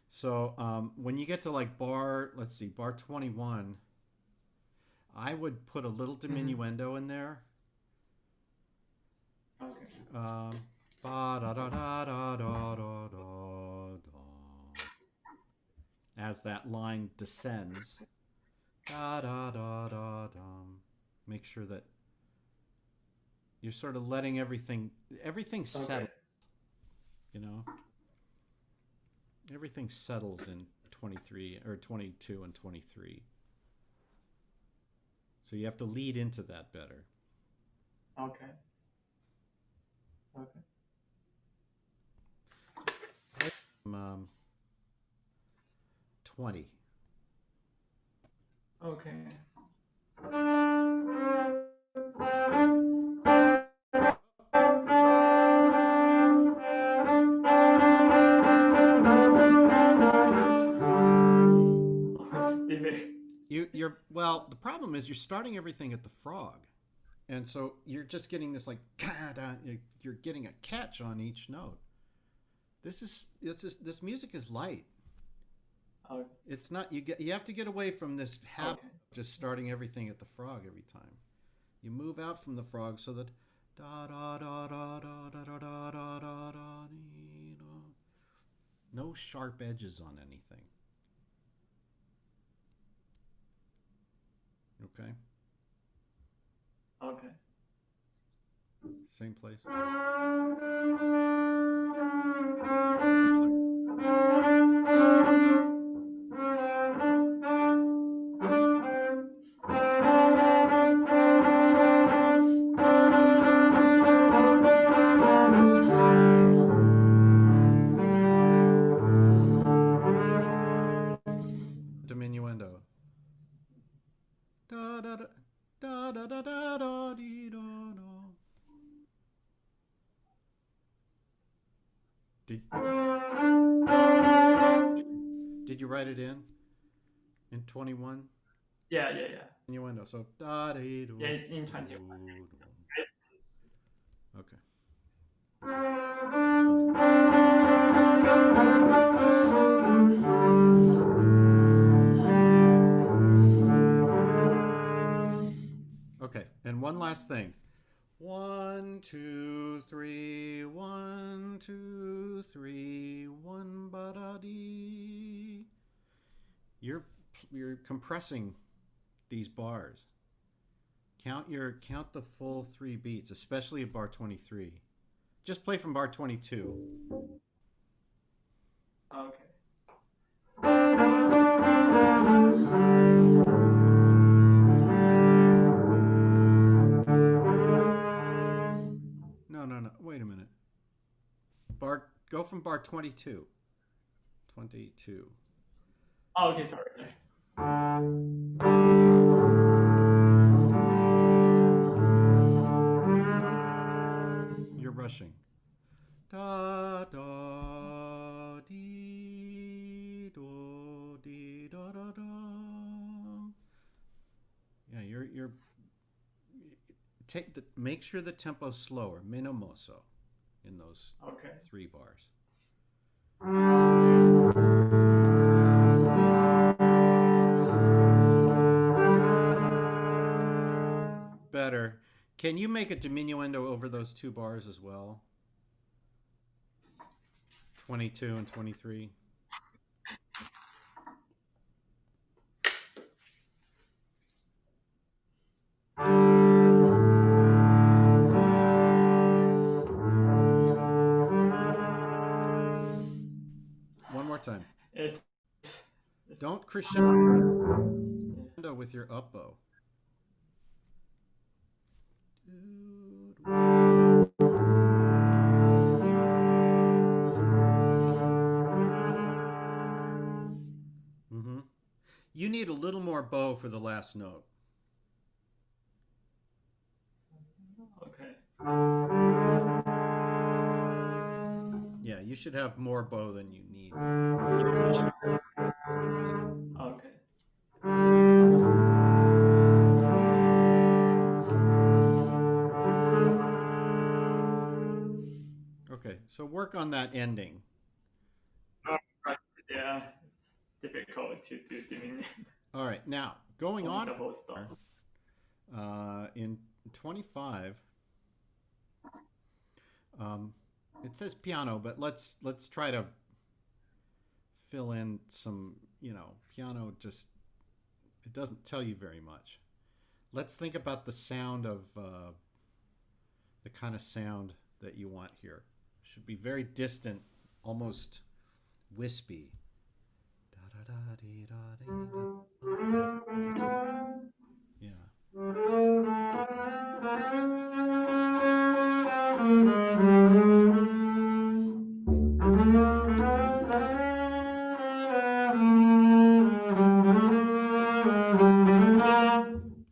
So when you get to bar 21, I would put a little diminuendo in there.
Okay.
Ba da da da da da da da. As that line descends, da da da da da. Make sure that you're sort of letting everything settle. You know, everything settles in 23 or 22 and 23. So you have to lead into that better.
Okay.
20.
Okay.
Well, the problem is you're starting everything at the frog, and so you're just getting this you're getting a catch on each note. This music is light.
Okay.
It's not you have to get away from this habit of just starting everything at the frog every time. You move out from the frog so that da da da da da da da da da da da. No sharp edges on anything. Okay.
Okay.
Same place. Diminuendo. Da da da da da da da da dee, da, da. Did you write it in 21?
Yeah.
Diminuendo. So da dee do.
Yeah, it's in 21.
Okay. Okay, and one last thing. 1, 2, 3, 1, 2, 3, 1 ba da dee. You're compressing these bars. Count the full 3 beats, especially at bar 23. Just play from bar 22.
Okay.
No. Wait a minute. Go from bar 22. 22.
Oh, okay, sorry.
You're rushing. Da da dee do dee da da da. Yeah, you're make sure the tempo's slower, meno mosso, in those 3 bars. Better. Can you make a diminuendo over those 2 bars as well? 22 and 23. One more time. Don't crescendo with your up bow. You need a little more bow for the last note.
Okay.
Yeah, you should have more bow than you need.
Okay.
Okay, so work on that ending.
Right. Yeah, it's difficult to diminish.
All right, now going on in 25. It says piano, but let's try to fill in some, piano just, it doesn't tell you very much. Let's think about the sound of, the kind of sound that you want here. Should be very distant, almost wispy. Yeah.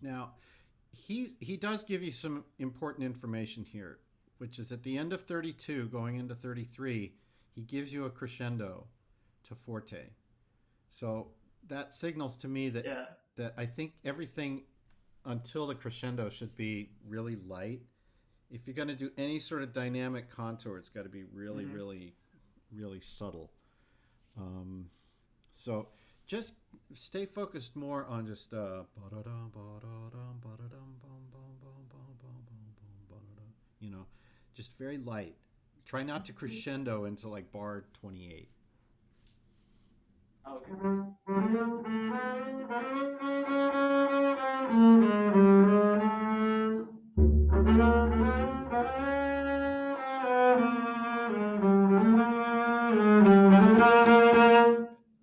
Now, he does give you some important information here, which is at the end of 32, going into 33, he gives you a crescendo to forte. So that signals to me that that I think everything until the crescendo should be really light. If you're going to do any sort of dynamic contour, it's got to be really, really, really subtle. So just stay focused more on just just very light. Try not to crescendo into like bar 28.
Okay.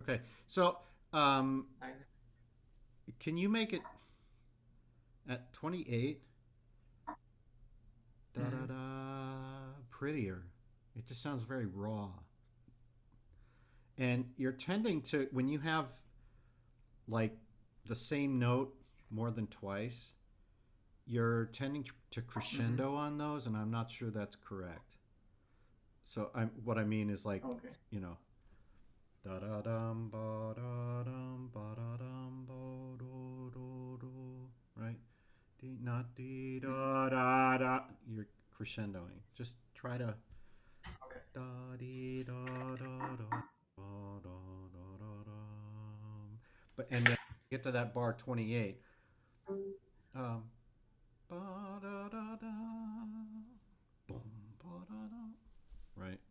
Okay, so can you make it at 28? Da da da, prettier. It just sounds very raw. And you're tending to, when you have like the same note more than twice, you're tending to crescendo on those, and I'm not sure that's correct. So what I mean is like, you know, da da dum ba da dum ba da dum ba do do do, right? Dee not dee da da da. You're crescendoing. Just try to da dee da da da da da da da dum. But and then get to that bar 28. Ba da da da. Boom ba da da. Right.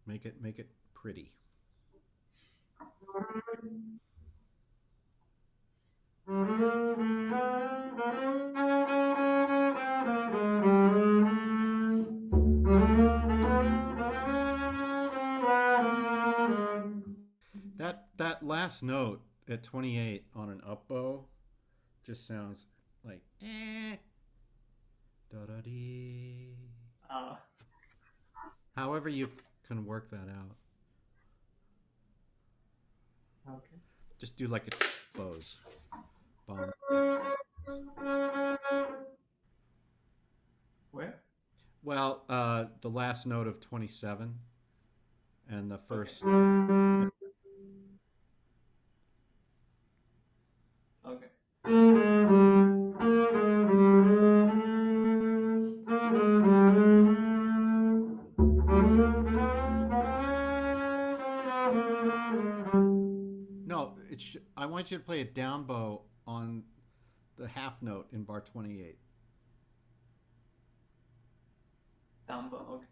Make it pretty. That last note at 28 on an up bow just sounds like da da dee. However you can work that out.
Okay.
Just do like a bows. Bum.
Where?
Well, the last note of 27 and the first.
Okay.
No, I want you to play a down bow on the half note in bar 28.
Down bow. Okay.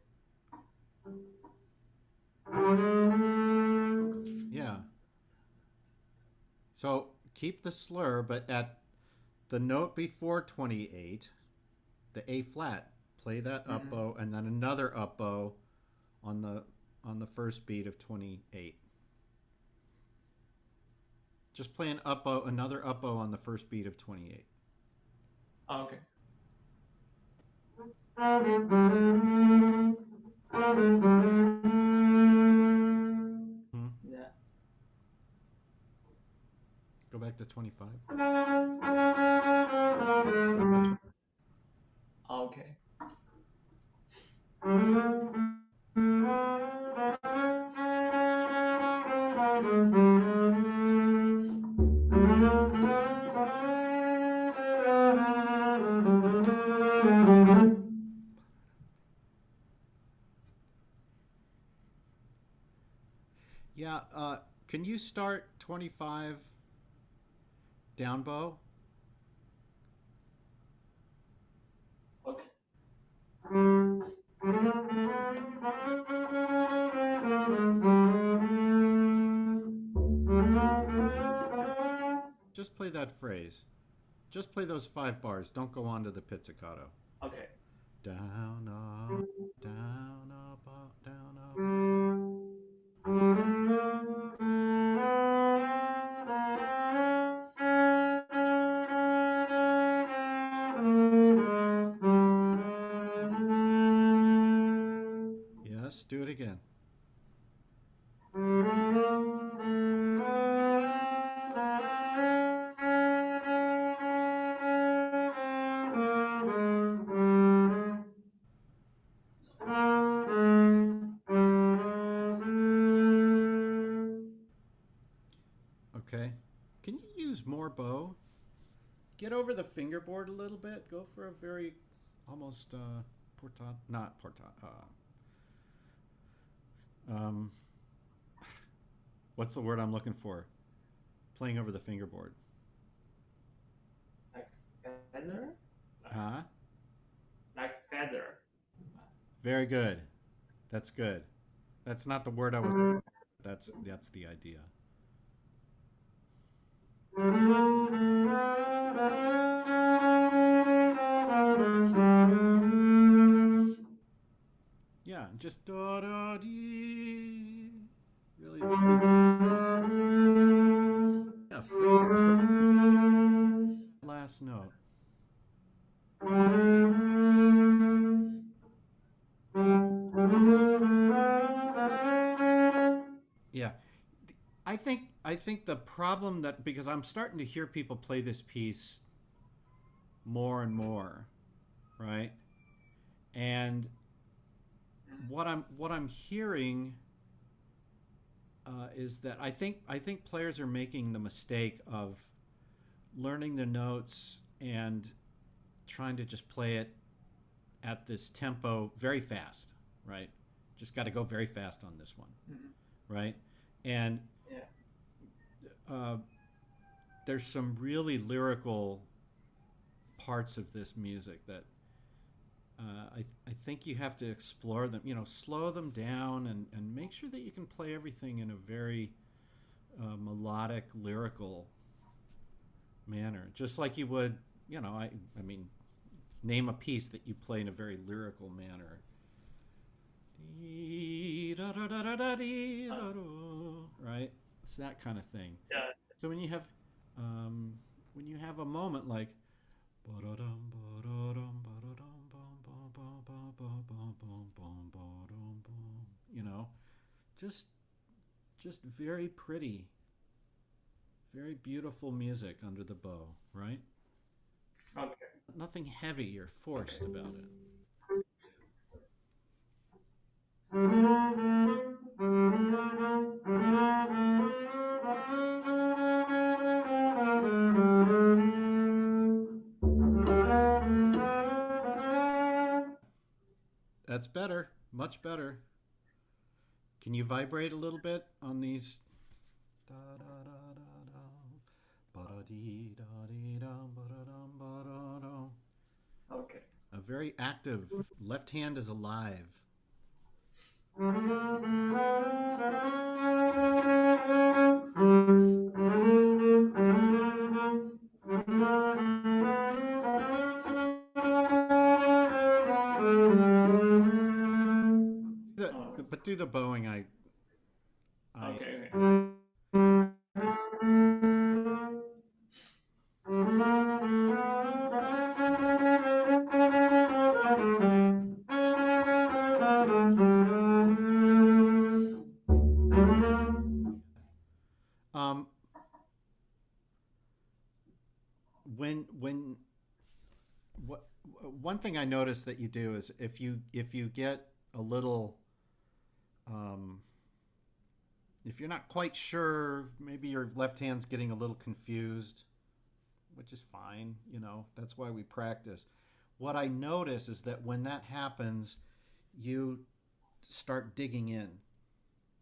Yeah. So keep the slur, but at the note before 28, the A flat, play that up bow, and then another up bow on the first beat of 28. Just play an up bow, another up bow on the first beat of 28.
Okay. Yeah.
Go back to 25.
Okay.
Yeah, can you start 25 down bow?
Okay.
Just play that phrase. Just play those 5 bars. Don't go on to the pizzicato.
Okay.
Down, up, down, up, down, up. Yes, do it again. Okay. Can you use more bow? Get over the fingerboard a little bit. Go for a very almost portat, not portat. What's the word I'm looking for? Playing over the fingerboard.
Like feather?
Huh?
Like feather.
Very good. That's good. That's not the word I was. That's the idea. just da da dee. Really. Yeah, last note. Yeah. I think the problem that, because I'm starting to hear people play this piece more and more, right? And what I'm hearing is that I think players are making the mistake of learning the notes and trying to just play it at this tempo very fast, right? Just got to go very fast on this one, right? And there's some really lyrical parts of this music that I think you have to explore them, slow them down and make sure that you can play everything in a very melodic, lyrical manner. Just like you would, I mean, name a piece that you play in a very lyrical manner. Right? It's that kind of thing.
Yeah.
So when you have a moment like just very pretty, very beautiful music under the bow, right?
Okay.
Nothing heavy or forced about it. That's better, much better. Can you vibrate a little bit on these?
Okay.
A very active left hand is alive. But do the bowing.
Okay.
One thing I noticed that you do is if you get a little if you're not quite sure, maybe your left hand's getting a little confused, which is fine, that's why we practice. What I notice is that when that happens, you start digging in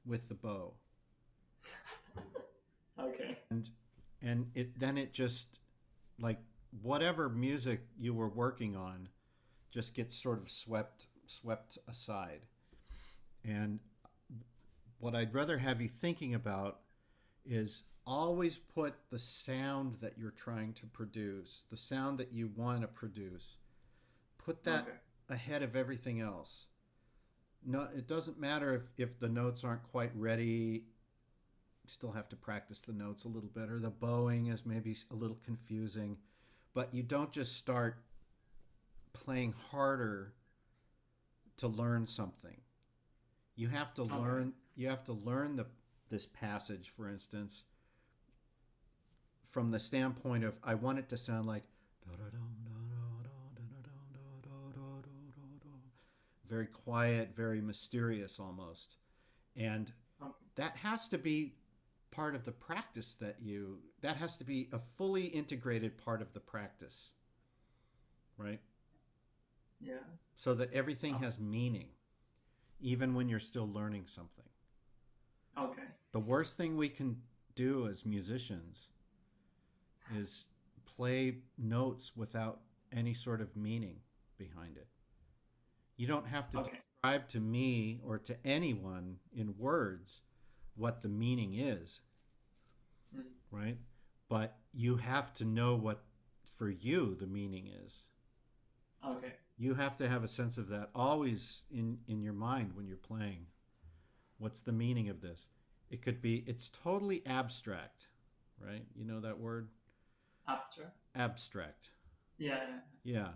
with the bow.
Okay.
And it just, like, whatever music you were working on just gets sort of swept aside. And what I'd rather have you thinking about is always put the sound that you're trying to produce, the sound that you want to produce, put that ahead of everything else. No, it doesn't matter if the notes aren't quite ready. You still have to practice the notes a little better. The bowing is maybe a little confusing, but you don't just start playing harder to learn something. You have to learn. You have to learn this passage, for instance, from the standpoint of I want it to sound like very quiet, very mysterious almost, and that has to be part of the practice that has to be a fully integrated part of the practice, right?
Yeah.
So that everything has meaning, even when you're still learning something.
Okay.
The worst thing we can do as musicians is play notes without any sort of meaning behind it. You don't have to describe to me or to anyone in words what the meaning is, right? But you have to know what, for you, the meaning is.
Okay.
You have to have a sense of that always in your mind when you're playing. What's the meaning of this? It could be, it's totally abstract, right? You know that word?
Abstract.
Abstract.
Yeah.
Yeah.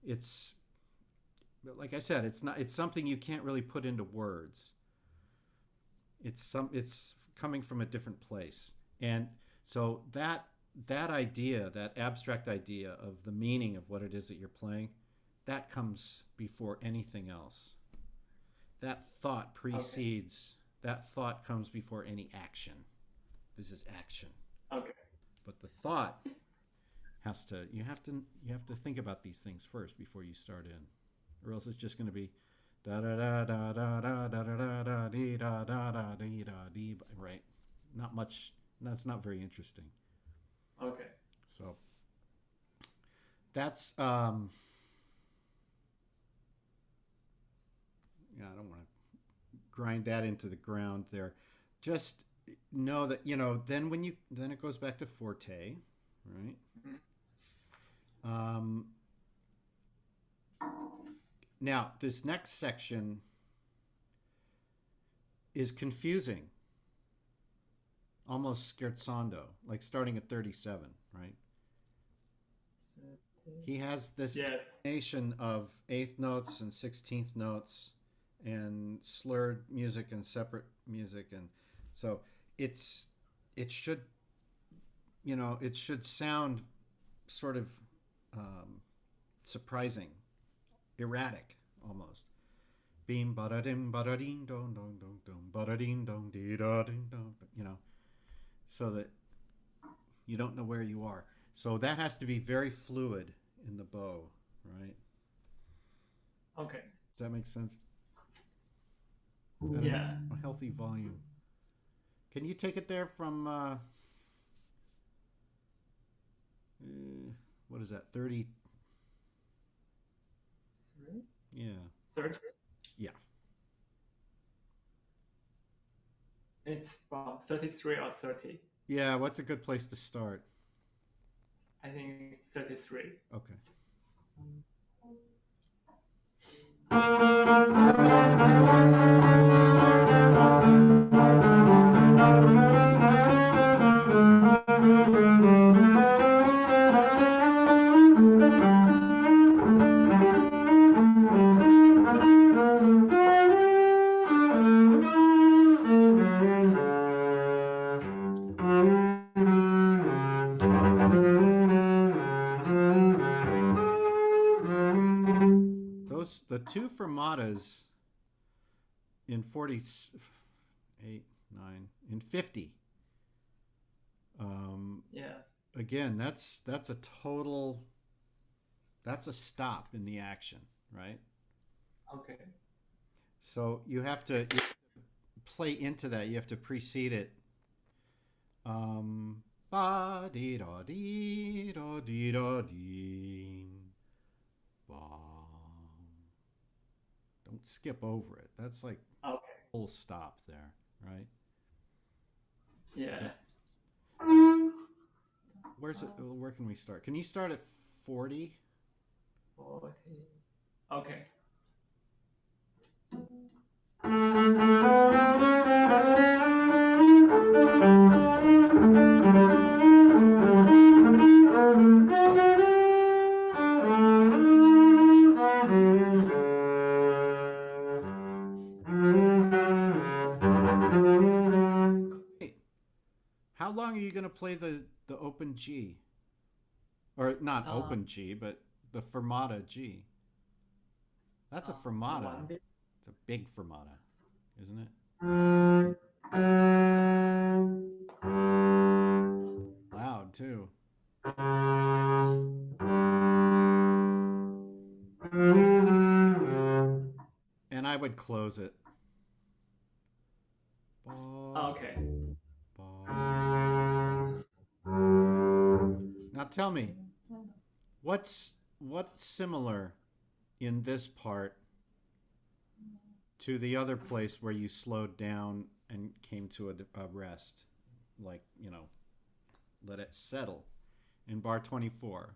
It's, like I said, it's something you can't really put into words. It's coming from a different place. And so that idea, that abstract idea of the meaning of what it is that you're playing, that comes before anything else. That thought precedes, that thought comes before any action. This is action.
Okay.
But the thought has to, you have to think about these things first before you start in. Or else it's just going to be da da da da da da da da da dee da da da dee da dee, right? Not much, that's not very interesting.
Okay.
So that's yeah, I don't want to grind that into the ground there. Just know that, then then it goes back to forte, right?
Mm-hmm.
Now this next section is confusing, almost scherzando, like starting at 37, right? He has this combination of eighth notes and 16th notes and slurred music and separate music, and so it should sound sort of surprising, erratic almost. Beam bada-dim bada-ding dong dong dong dong bada-ding dong dee da ding dong, so that you don't know where you are. So that has to be very fluid in the bow, right?
Okay.
Does that make sense?
Yeah.
A healthy volume. Can you take it there from what is that? 30?
3?
Yeah.
30?
Yeah.
It's from 33 or 30.
Yeah, what's a good place to start?
I think it's 33.
Okay. The two fermatas in 48, 9, in 50.
Yeah.
Again, that's a total, that's a stop in the action, right?
Okay.
So you have to play into that. You have to precede it. Ba dee da dee da dee da dee. Ba. Don't skip over it. That's like full stop there, right?
Yeah.
Where can we start? Can you start at 40?
40. Okay.
How long are you going to play the open G? Or not open G, but the fermata G. That's a fermata. It's a big fermata, isn't it? Loud, too. And I would close it.
Okay.
Now tell me, what's similar in this part to the other place where you slowed down and came to a rest, like, let it settle in bar 24?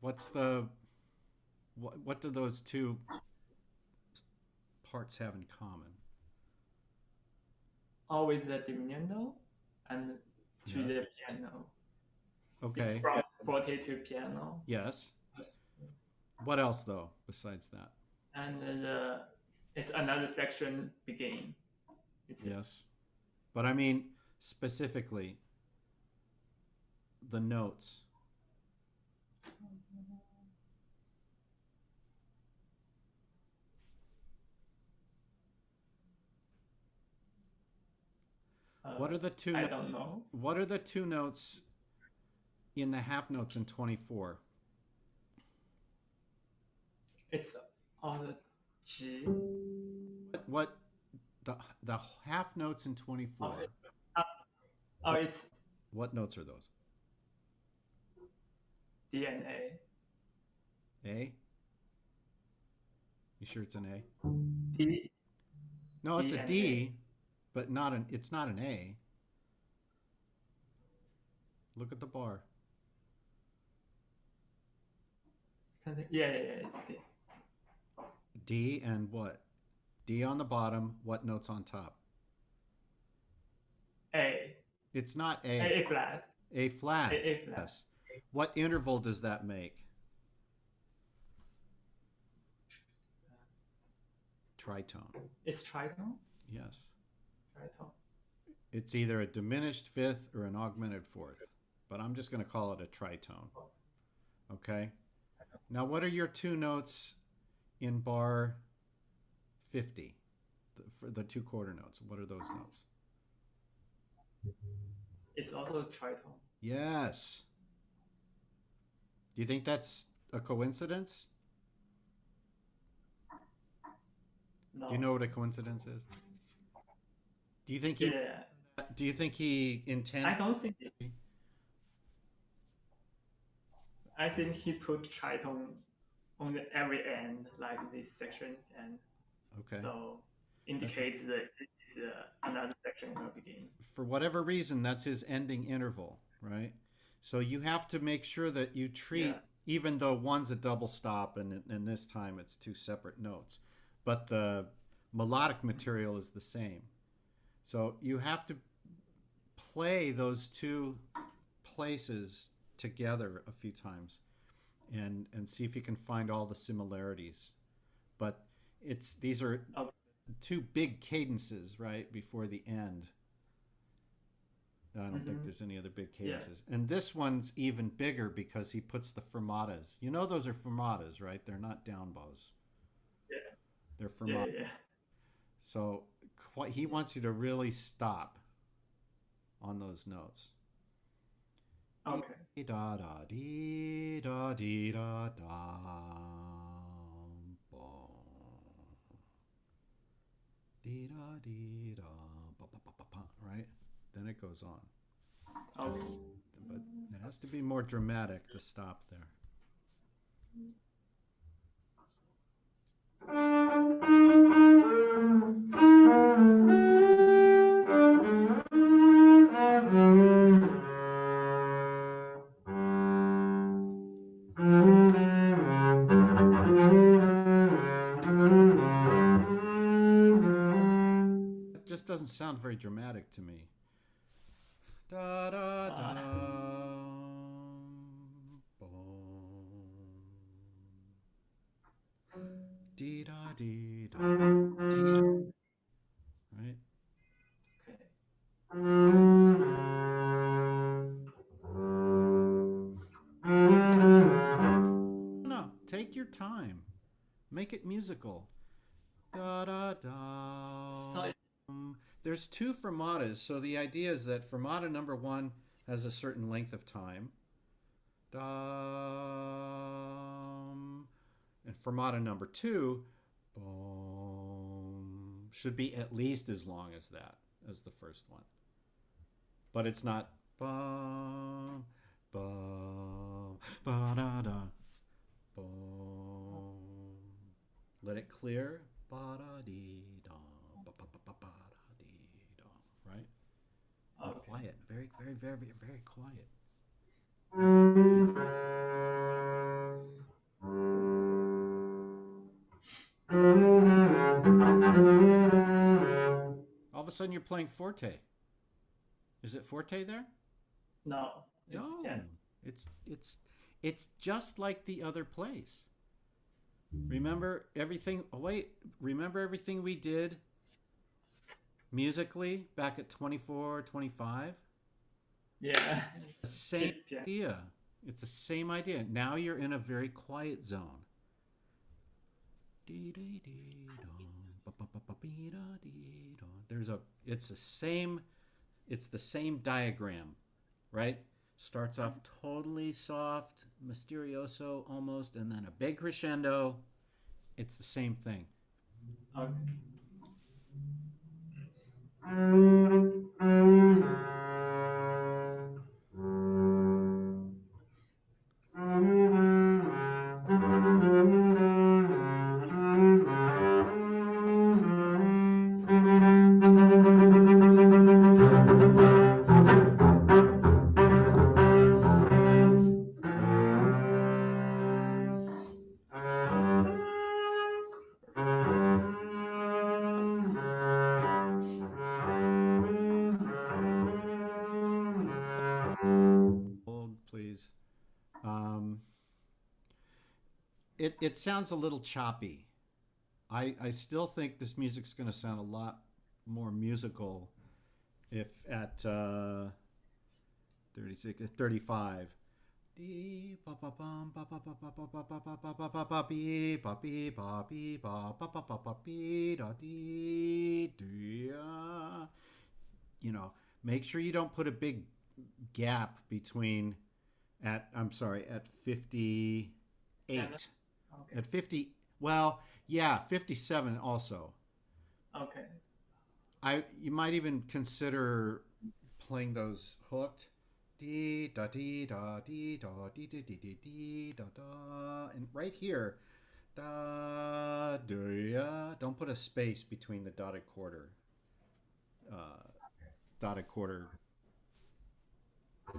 What's the What do those two parts have in common?
Always the diminuendo and to
Yes.
the piano.
Okay.
It's from forte to piano.
Yes. What else though besides that?
And it's another section begin.
Yes. But I mean specifically the notes.
What are the two? I don't know.
What are the two notes in the half notes in 24?
It's all the G.
What the half notes in 24?
It's
what notes are those?
D and A.
A? You sure it's an A?
D.
No, it's
D
a D, but it's not an A. Look at the bar.
Yeah, it's D.
D and what? D on the bottom. What notes on top?
A.
It's not A.
A flat.
A flat.
A flat.
Yes. What interval does that make? Tritone.
It's tritone?
Yes.
Tritone.
It's either a diminished fifth or an augmented fourth, but I'm just going to call it a tritone. Okay? Now, what are your two notes in bar 50? For the two quarter notes, what are those notes?
It's also tritone.
Yes. Do you think that's a coincidence?
No.
Do you know what a coincidence is? Do you think he?
Yeah.
Do you think he intended?
I don't think. I think he put tritone on the every end, like these sections, and
okay.
So indicates that it's another section will begin.
For whatever reason, that's his ending interval, right? So you have to make sure that you treat, even though one's a double stop and this time it's two separate notes, but the melodic material is the same. So you have to play those two places together a few times and see if you can find all the similarities. But these are two big cadences, right, before the end. I don't think there's any other big cadences. Yeah. And this one's even bigger because he puts the fermatas. You know those are fermatas, right? They're not down bows.
Yeah.
They're fermatas.
Yeah.
So he wants you to really stop on those notes.
Okay.
Dee da da dee da dee da da bo. Dee da dee da ba ba ba ba ba. Right? Then it goes on.
Okay.
But it has to be more dramatic, the stop there. It just doesn't sound very dramatic to me. Da da da. Dee da dee da. Right?
Okay.
No, take your time. Make it musical. Da da da. There's two fermatas, so the idea is that fermata number one has a certain length of time. Dum. And fermata number two, boom, should be at least as long as that, as the first one. But it's not bum, bum, ba da da, boom. Let it clear. Ba da dee da, ba ba ba ba ba da dee da. Right?
Okay.
Quiet. Very, very, very, very quiet. All of a sudden you're playing forte. Is it forte there?
No.
No. It's just like the other place. Remember everything we did musically back at 24, 25?
Yeah.
The same idea. It's the same idea. Now you're in a very quiet zone. It's the same diagram, right? Starts off totally soft, mysterioso almost, and then a big crescendo. It's the same thing.
Okay.
Hold, please. It sounds a little choppy. I still think this music's going to sound a lot more musical if at 36, 35. You know, make sure you don't put a big gap between at 58.
Okay.
At 50, well, yeah, 57 also.
Okay.
You might even consider playing those hooked. Dee da dee da dee da dee dee dee dee dee da da, and right here, da do ya. Don't put a space between the dotted quarter.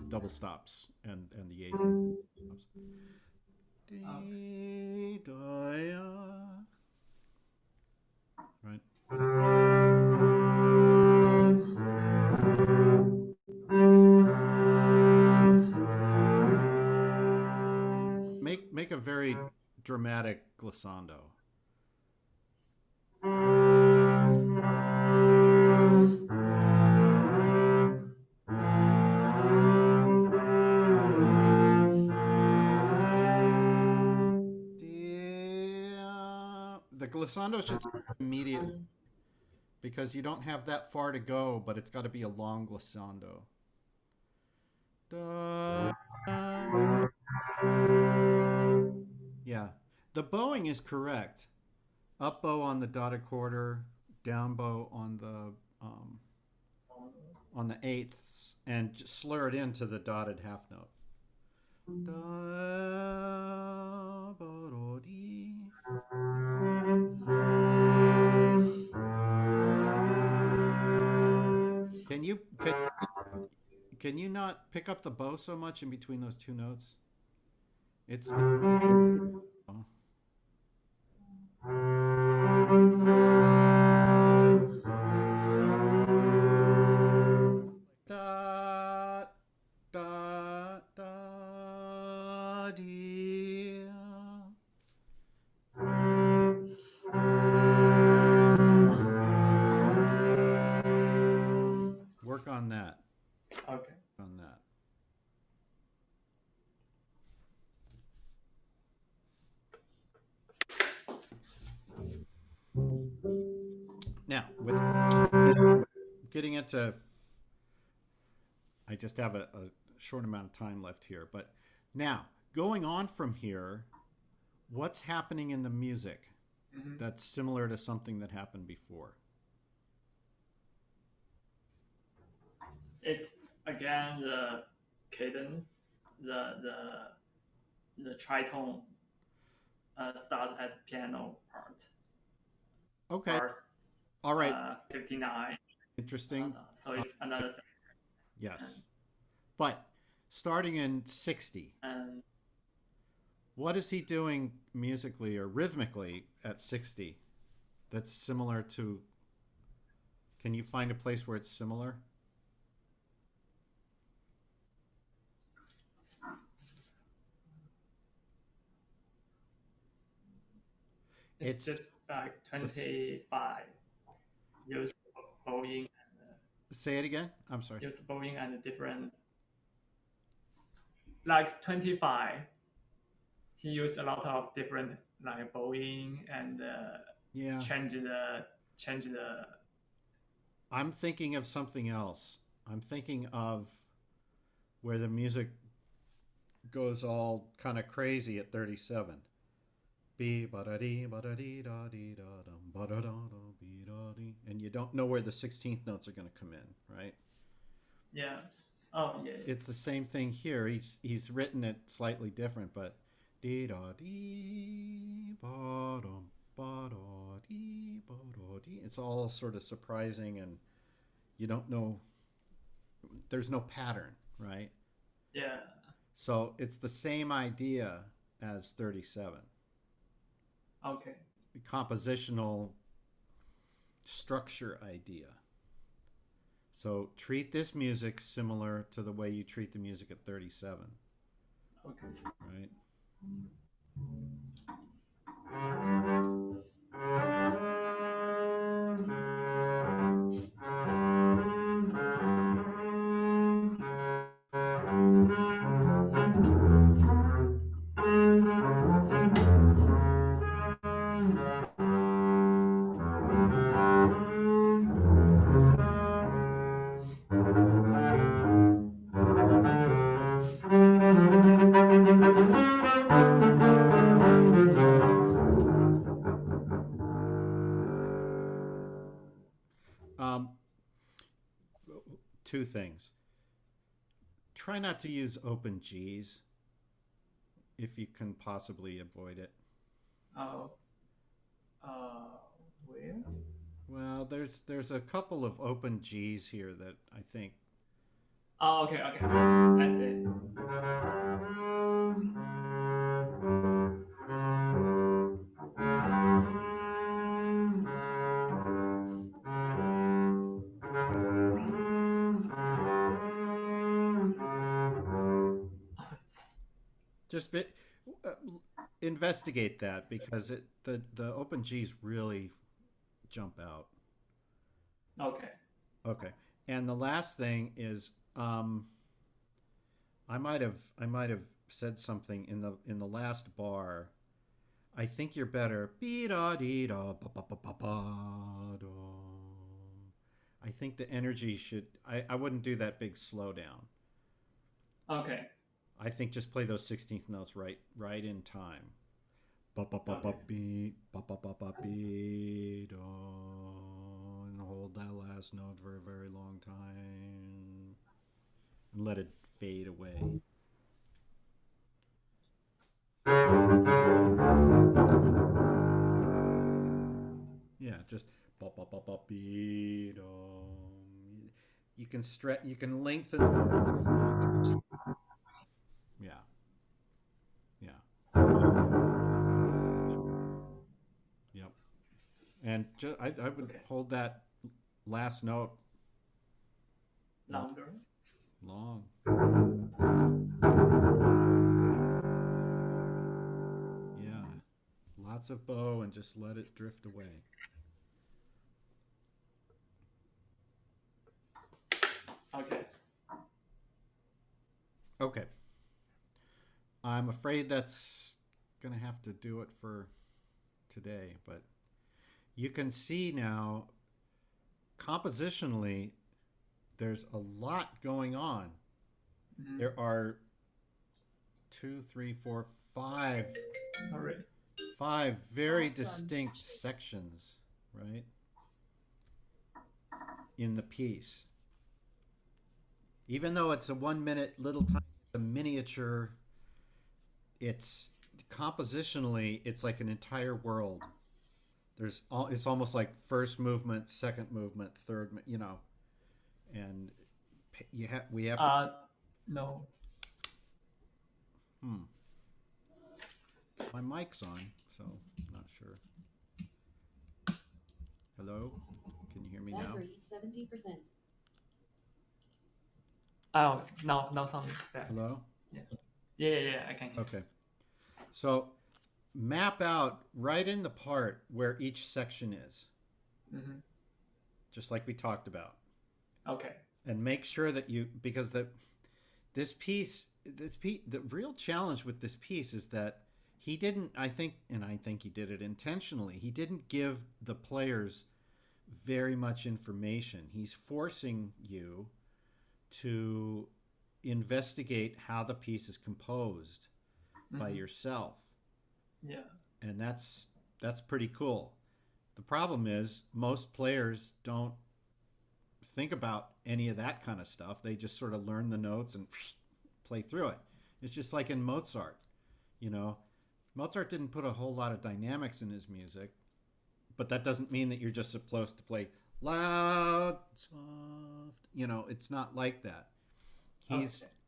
Double stops and the eighth stops. Dee da ya. Right. Make a very dramatic glissando. The glissando should start immediately because you don't have that far to go, but it's got to be a long glissando. Da, yeah, the bowing is correct. Up bow on the dotted quarter, down bow on the eighths, and just slur it into the dotted half note. Da, ba, do, dee. Can you not pick up the bow so much in between those two notes? It's oh. Da da da dee. Work on that.
Okay.
On that. Now, with getting into, I just have a short amount of time left here, but now going on from here, what's happening in the music that's similar to something that happened before?
It's again the cadence, the tritone start at piano part.
Okay.
First,
all right.
59.
Interesting.
So it's another section.
Yes. But starting in 60. What is he doing musically or rhythmically at 60 that's similar to? Can you find a place where it's similar?
It's just like 25. Use bowing.
Say it again. I'm sorry.
Use bowing and different. Like 25, he used a lot of different like bowing and change the.
I'm thinking of something else. I'm thinking of where the music goes all kind of crazy at 37. And you don't know where the 16th notes are going to come in, right?
Yeah. Oh, yeah.
It's the same thing here. He's written it slightly different, but it's all sort of surprising, and you don't know. There's no pattern, right?
Yeah.
So it's the same idea as 37.
Okay.
Compositional structure idea. So treat this music similar to the way you treat the music at 37.
Okay.
Right? Two things. Try not to use open Gs if you can possibly avoid it.
Oh. Where?
Well, there's a couple of open Gs here that I think.
Oh, okay. I see.
Just investigate that, because the open Gs really jump out. Okay. And the last thing is, I might have said something in the last bar. I think you're better. I think the energy should. I wouldn't do that big slowdown.
Okay.
I think just play those 16th notes right in time. And hold that last note for a very long time. And let it fade away. Yeah, just you can stretch, you can lengthen. Yeah. Yep. And I would hold that last note
longer.
Long. Yeah. Lots of bow and just let it drift away. Okay. I'm afraid that's going to have to do it for today, but you can see now compositionally there's a lot going on. Mm-hmm. There are 5 very distinct sections, right, in the piece. Even though it's a 1 minute little time, it's a miniature, it's compositionally, it's like an entire world. It's almost like first movement, second movement, third, and we have to.
No.
My mic's on, so I'm not sure. Hello? Can you hear me now?
Battery 70%.
Oh, now something back.
Hello?
Yeah, I can hear.
Okay. So map out right in the part where each section is, just like we talked about.
Okay.
And make sure that you, because the real challenge with this piece is that he didn't, I think he did it intentionally, he didn't give the players very much information. He's forcing you to investigate how the piece is composed by yourself.
Yeah.
And that's pretty cool. The problem is most players don't think about any of that kind of stuff. They just sort of learn the notes and play through it. It's just like in Mozart, you know. Mozart didn't put a whole lot of dynamics in his music, but that doesn't mean that you're just supposed to play loud, soft. You know, it's not like that.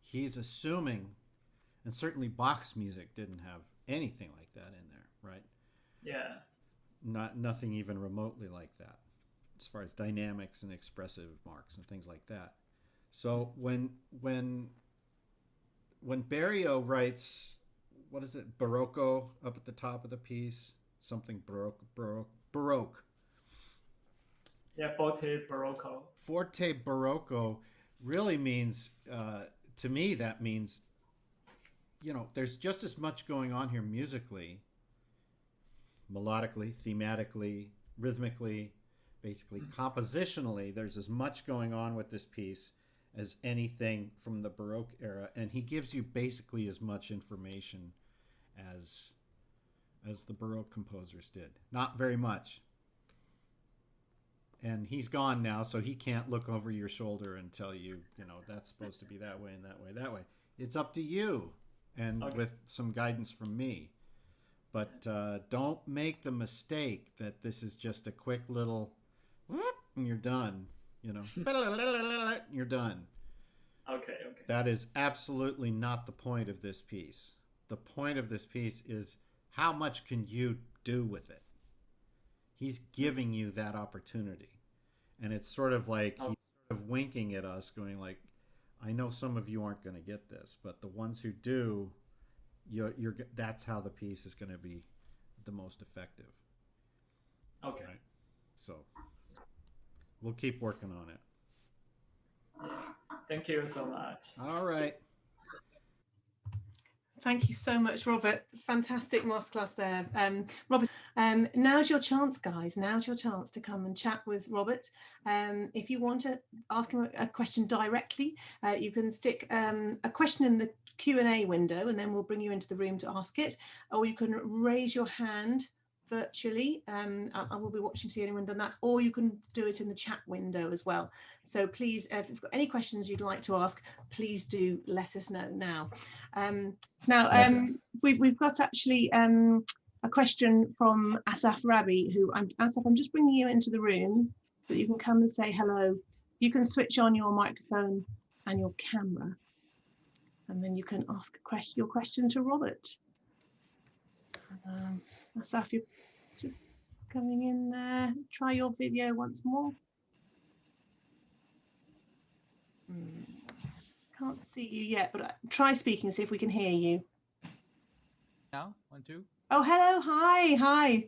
He's assuming, and certainly Bach's music didn't have anything like that in there, right?
Yeah.
Nothing even remotely like that, as far as dynamics and expressive marks and things like that. So when Berio writes, what is it, Barocco up at the top of the piece, something Baroque.
Yeah, Forte Barocco.
Forte Barocco really means, to me, that means, you know, there's just as much going on here musically, melodically, thematically, rhythmically, basically compositionally. There's as much going on with this piece as anything from the Baroque era, and he gives you basically as much information as the Baroque composers did. Not very much. And he's gone now, so he can't look over your shoulder and tell you, you know, that's supposed to be that way and that way, that way. It's up to you, and with some guidance from me. But don't make the mistake that this is just a quick little whoop, and you're done, you know. You're done.
Okay.
That is absolutely not the point of this piece. The point of this piece is how much can you do with it? He's giving you that opportunity. And it's sort of like he's sort of winking at us, going like, I know some of you aren't going to get this, but the ones who do, that's how the piece is going to be the most effective.
Okay.
Right? So we'll keep working on it.
Yeah. Thank you so much.
All right.
Thank you so much, Robert. Fantastic masterclass there. Robert, now's your chance, guys. Now's your chance to come and chat with Robert. If you want to ask him a question directly, you can stick a question in the Q&A window, and then we'll bring you into the room to ask it. Or you can raise your hand virtually. I will be watching to see anyone done that, or you can do it in the chat window as well. So please, if you've got any questions you'd like to ask, please do let us know now. We've got actually a question from Asaf Rabi, Asaf, I'm just bringing you into the room so that you can come and say hello. You can switch on your microphone and your camera, and then you can ask your question to Robert. Asaf, you're just coming in there. Try your video once more. Can't see you yet, but try speaking, see if we can hear you.
Now, 1, 2.
Oh, hello. Hi.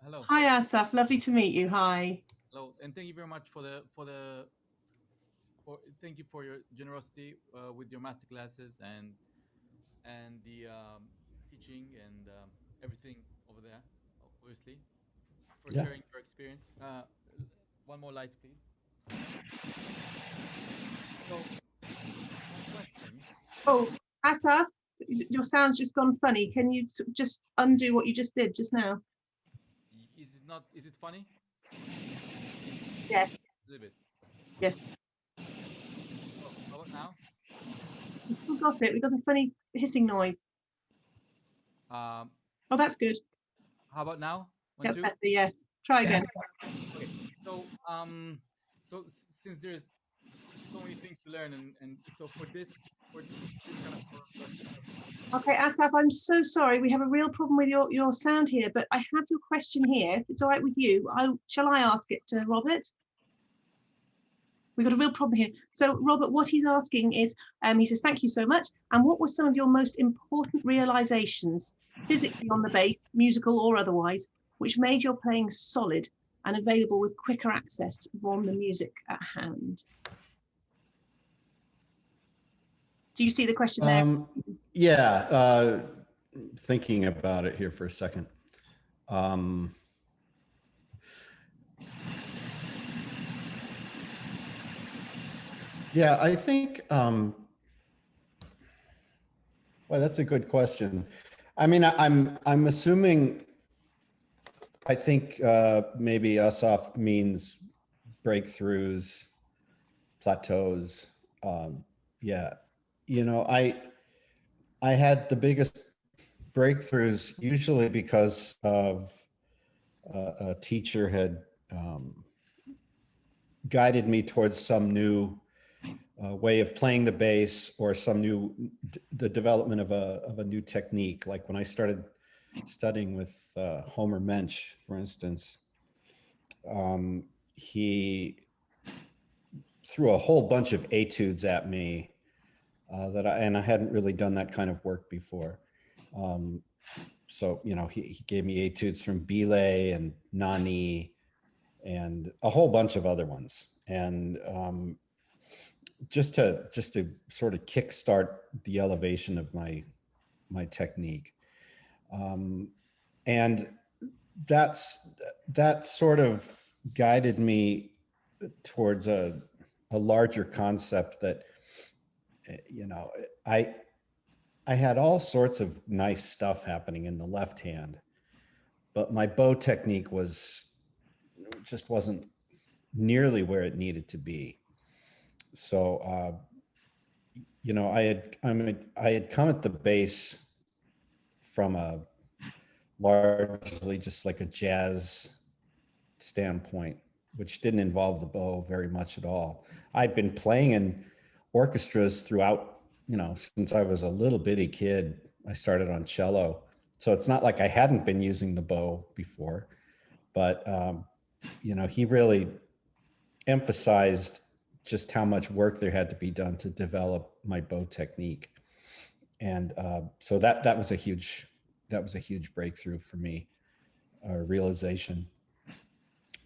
Hello.
Hi, Asaf. Lovely to meet you. Hi.
Hello, and thank you very much thank you for your generosity with your master classes and the teaching and everything over there, obviously, for sharing your experience. One more light, please. So, my question.
Oh, Asaf, your sound's just gone funny. Can you just undo what you just did just now?
Is it funny?
Yes.
A little bit.
Yes.
Oh, how about now?
We got it. We got a funny hissing noise. Oh, that's good.
How about now? 1,
That's
2.
better. Yes. Try again.
Okay. So since there's so many things to learn, and so for this for this kind of program.
Okay, Asaf, I'm so sorry. We have a real problem with your sound here, but I have your question here. If it's all right with you, shall I ask it to Robert? We've got a real problem here. So Robert, what he's asking is, he says, thank you so much. And what were some of your most important realizations, physically on the bass, musical or otherwise, which made your playing solid and available with quicker access from the music at hand? Do you see the question there?
Yeah, thinking about it here for a second. Yeah, I think, well, that's a good question. I mean, I'm assuming, I think maybe Asaf means breakthroughs, plateaus. Yeah, you know, I had the biggest breakthroughs usually because of a teacher had guided me towards some new way of playing the bass, or the development of a new technique. Like when I started studying with Homer Mensch, for instance, he threw a whole bunch of etudes at me and I hadn't really done that kind of work before. So, you know, he gave me etudes from Bilet and Nani and a whole bunch of other ones. And just to sort of kickstart the elevation of my technique. And that sort of guided me towards a larger concept that, you know, I had all sorts of nice stuff happening in the left hand, but my bow technique just wasn't nearly where it needed to be. So, you know, I had come at the bass from a largely just like a jazz standpoint, which didn't involve the bow very much at all. I'd been playing in orchestras throughout, you know, since I was a little bitty kid. I started on cello. So it's not like I hadn't been using the bow before, but, you know, he really emphasized just how much work there had to be done to develop my bow technique. And so that was a huge breakthrough for me, realization,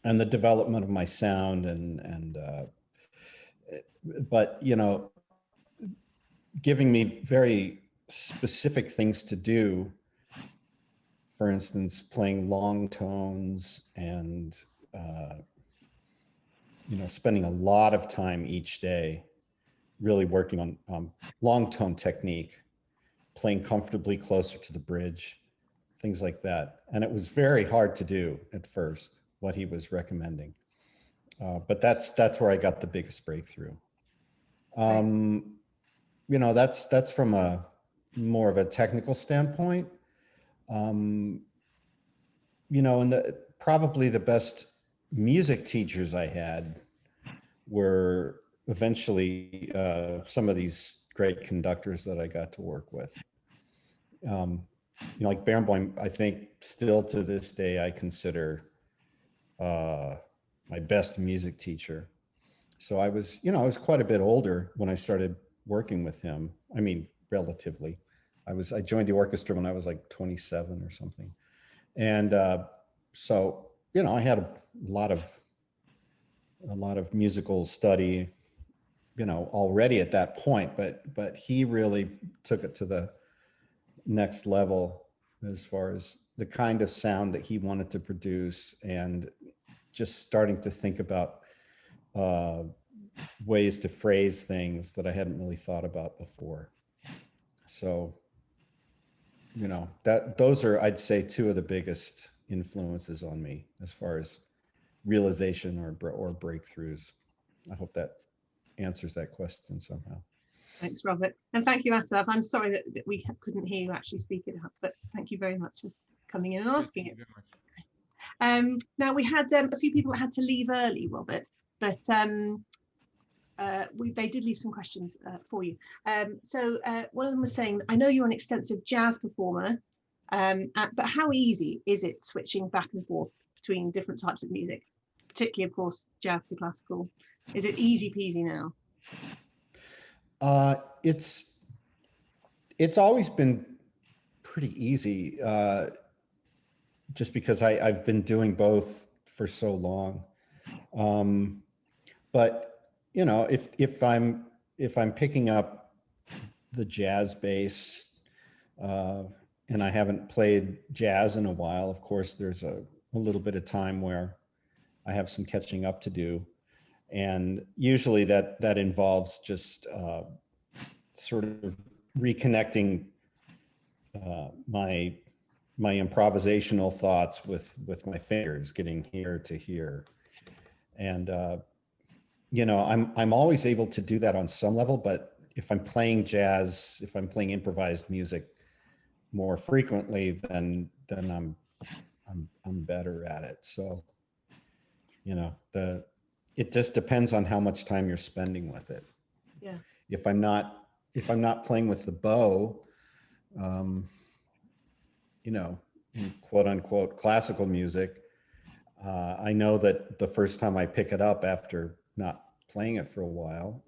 and the development of my sound but, you know, giving me very specific things to do. For instance, playing long tones and, you know, spending a lot of time each day really working on long tone technique, playing comfortably closer to the bridge, things like that. And it was very hard to do at first, what he was recommending. But that's where I got the biggest breakthrough. You know, that's from a more of a technical standpoint. You know, and probably the best music teachers I had were eventually some of these great conductors that I got to work with. You know, like Barenboim, I think still to this day, I consider my best music teacher. So I was, you know, I was quite a bit older when I started working with him. I mean, relatively. I joined the orchestra when I was like 27 or something. And so, you know, I had a lot of musical study, you know, already at that point, but he really took it to the next level as far as the kind of sound that he wanted to produce, and just starting to think about ways to phrase things that I hadn't really thought about before. So, you know, those are, I'd say, two of the biggest influences on me as far as realization or breakthroughs. I hope that answers that question somehow.
Thanks, Robert. And thank you, Asaf. I'm sorry that we couldn't hear you actually speak it up, but thank you very much for coming in and asking it. Now, we had a few people that had to leave early, Robert, but they did leave some questions for you. So one of them was saying, I know you're an extensive jazz performer, but how easy is it switching back and forth between different types of music, particularly, of course, jazz to classical? Is it easy peasy now?
It's always been pretty easy, just because I've been doing both for so long. But you know, if I'm picking up the jazz bass, and I haven't played jazz in a while, of course, there's a little bit of time where I have some catching up to do. And usually that involves just sort of reconnecting my improvisational thoughts with my fingers, getting here to here. And you know, I'm always able to do that on some level, but if I'm playing jazz, if I'm playing improvised music more frequently, then I'm better at it. So, you know, it just depends on how much time you're spending with it.
Yeah.
If I'm not playing with the bow, you know, in quote unquote classical music, I know that the first time I pick it up after not playing it for a while,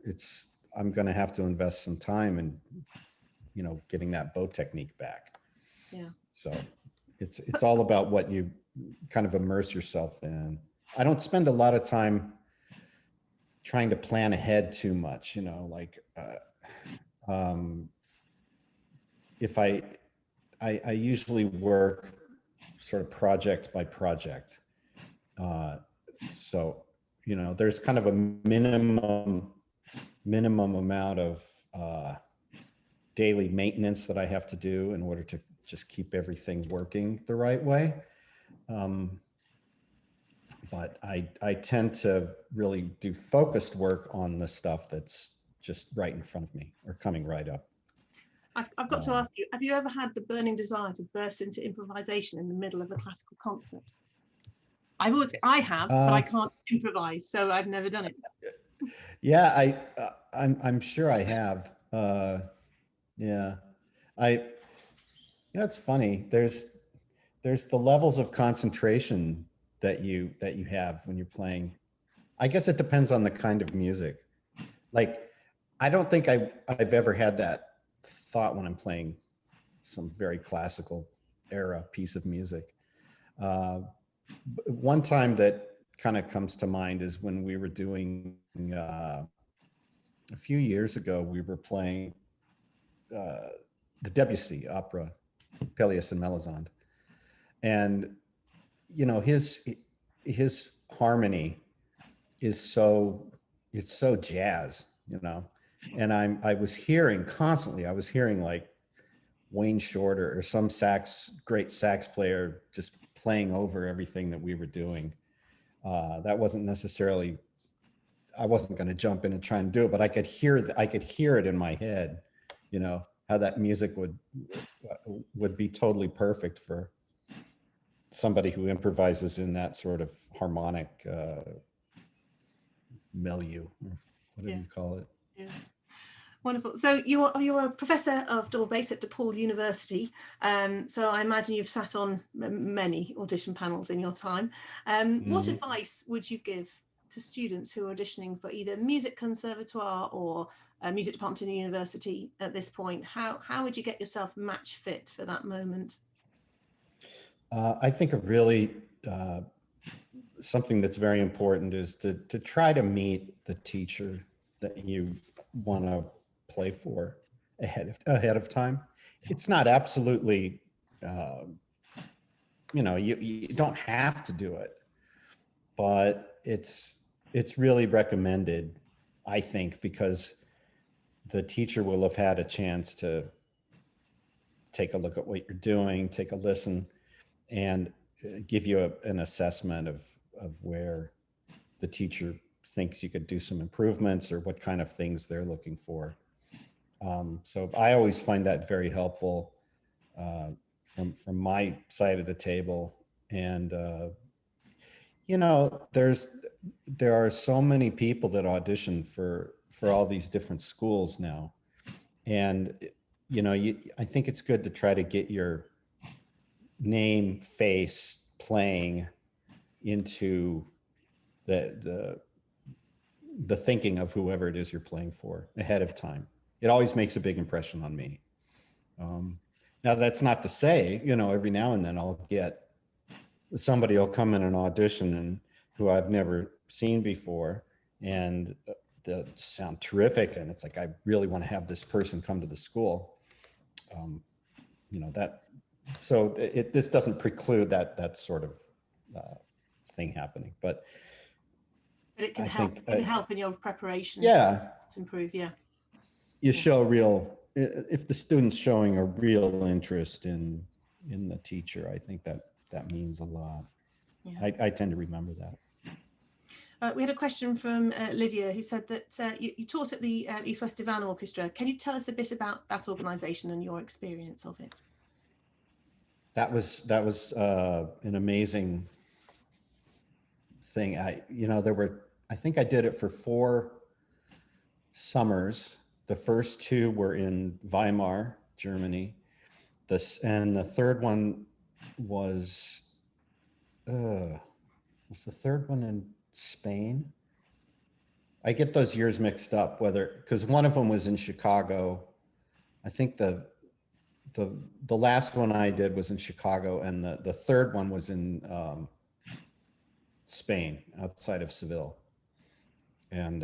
I'm going to have to invest some time in, you know, getting that bow technique back.
Yeah.
So it's all about what you kind of immerse yourself in. I don't spend a lot of time trying to plan ahead too much, you know, like if I usually work sort of project by project. So, you know, there's kind of a minimum amount of daily maintenance that I have to do in order to just keep everything working the right way. But I tend to really do focused work on the stuff that's just right in front of me or coming right up.
I've got to ask you, have you ever had the burning desire to burst into improvisation in the middle of a classical concert? I have, but I can't improvise, so I've never done it.
Yeah, I'm sure I have. Yeah, you know, it's funny. There's the levels of concentration that you have when you're playing. I guess it depends on the kind of music. Like, I don't think I've ever had that thought when I'm playing some very classical era piece of music. One time that kind of comes to mind is when we were doing a few years ago, we were playing the Debussy opera, Pelléas and Melisande. And, you know, his harmony is so jazz, you know. And I was hearing like Wayne Shorter or some great sax player just playing over everything that we were doing. That wasn't necessarily, I wasn't going to jump in and try and do it, but I could hear it in my head, you know, how that music would be totally perfect for somebody who improvises in that sort of harmonic milieu, or whatever you call it.
Yeah. Wonderful. So you're a professor of double bass at DePaul University. So I imagine you've sat on many audition panels in your time. What advice would you give to students who are auditioning for either music conservatoire or music department in a university at this point? How would you get yourself match fit for that moment?
I think a really something that's very important is to try to meet the teacher that you want to play for ahead of time. It's not absolutely, you know, you don't have to do it, but it's really recommended, I think, because the teacher will have had a chance to take a look at what you're doing, take a listen, and give you an assessment of where the teacher thinks you could do some improvements or what kind of things they're looking for. So I always find that very helpful from my side of the table. And, you know, there are so many people that audition for all these different schools now. And, I think it's good to try to get your name, face playing into the thinking of whoever it is you're playing for ahead of time. It always makes a big impression on me. Now, that's not to say, every now and then I'll get somebody will come in an audition and who I've never seen before, and they'll sound terrific. And it's like, I really want to have this person come to the school. This doesn't preclude that sort of thing happening, but
it can help. It can help in your preparation.
Yeah,
to improve. Yeah,
you show if the student's showing a real interest in the teacher, I think that means a lot. Yeah. I tend to remember that.
We had a question from Lydia, who said that you taught at the East West Divan Orchestra. Can you tell us a bit about that organisation and your experience of it?
That was an amazing thing. I think I did it for 4 summers. The first 2 were in Weimar, Germany. And the third one was the third one in Spain? I get those years mixed up, because one of them was in Chicago. I think the last one I did was in Chicago, and the third one was in Spain, outside of Seville. And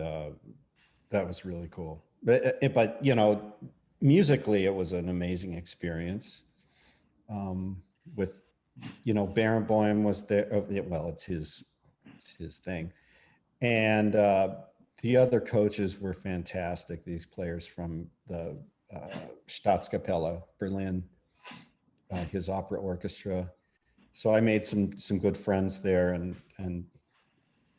that was really cool. But musically, it was an amazing experience. With, Barenboim was there. Well, it's his thing. And the other coaches were fantastic. These players from the Staatskapelle, Berlin, his opera orchestra. So I made some good friends there and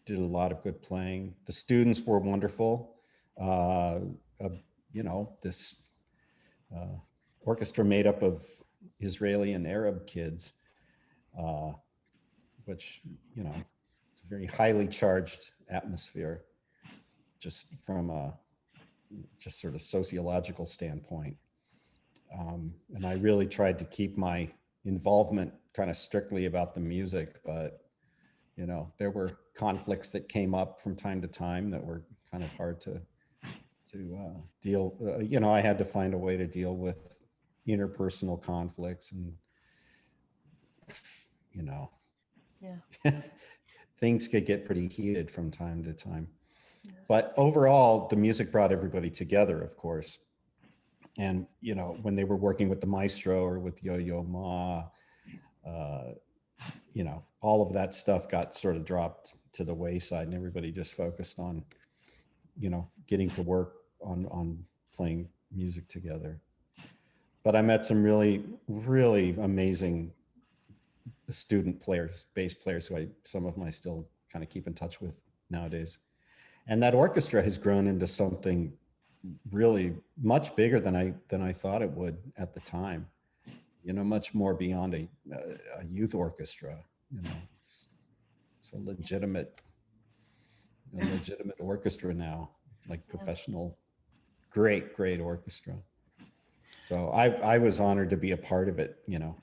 did a lot of good playing. The students were wonderful. This orchestra made up of Israeli and Arab kids, which, it's a very highly charged atmosphere, just from a sort of sociological standpoint. And I really tried to keep my involvement kind of strictly about the music, but, there were conflicts that came up from time to time that were kind of hard to deal. I had to find a way to deal with interpersonal conflicts, and things could get pretty heated from time to time. Yeah. But overall, the music brought everybody together, of course. And when they were working with the maestro or with Yo-Yo Ma, all of that stuff got sort of dropped to the wayside, and everybody just focused on getting to work on playing music together. But I met some really, really amazing student players, bass players, who some of them I still kind of keep in touch with nowadays. And that orchestra has grown into something really much bigger than I thought it would at the time. Much more beyond a youth orchestra. It's a legitimate orchestra now, like professional, great orchestra. So I was honored to be a part of it,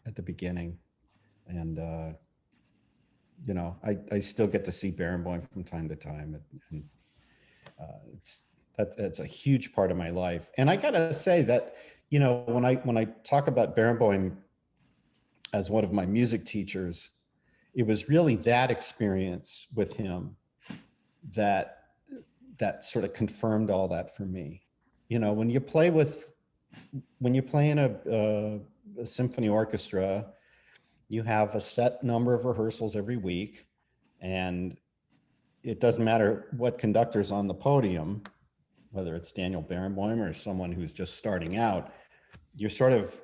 at the beginning. And, I still get to see Barenboim from time to time. And that's a huge part of my life. And I gotta say that, when I talk about Barenboim as one of my music teachers, it was really that experience with him that sort of confirmed all that for me. When you play in a symphony orchestra, you have a set number of rehearsals every week, and it doesn't matter what conductor's on the podium, whether it's Daniel Barenboim or someone who's just starting out. You're sort of,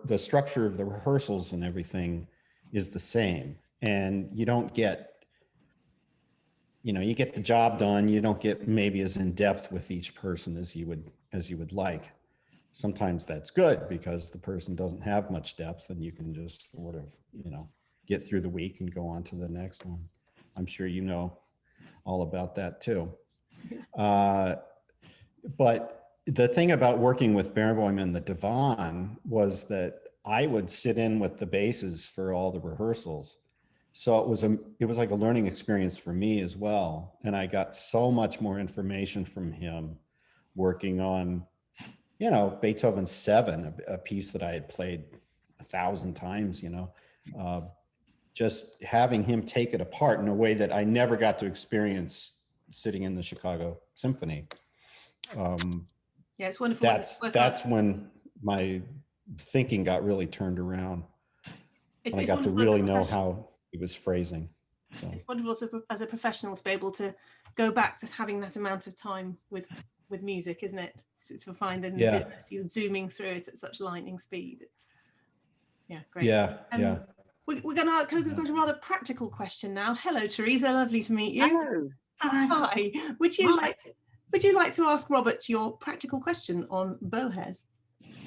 the structure of the rehearsals and everything is the same, and you don't get, you get the job done. You don't get maybe as in depth with each person as you would like. Sometimes that's good because the person doesn't have much depth, and you can just sort of, get through the week and go on to the next one. I'm sure you know all about that too. But the thing about working with Barenboim and the divan was that I would sit in with the basses for all the rehearsals. So it was like a learning experience for me as well. And I got so much more information from him working on, you know, Beethoven's 7, a piece that I had played 1,000 times, you know, just having him take it apart in a way that I never got to experience sitting in the Chicago Symphony.
Yeah, it's wonderful.
That's when my thinking got really turned around. I got to really know how he was phrasing. So
it's wonderful as a professional to be able to go back to having that amount of time with music, isn't it? To find in the business, you're zooming through it at such lightning speed. It's great.
Yeah.
We're going to go to a rather practical question now. Hello, Teresa. Lovely to meet you.
Hello.
Hi. Would you like to ask Robert your practical question on bow hairs?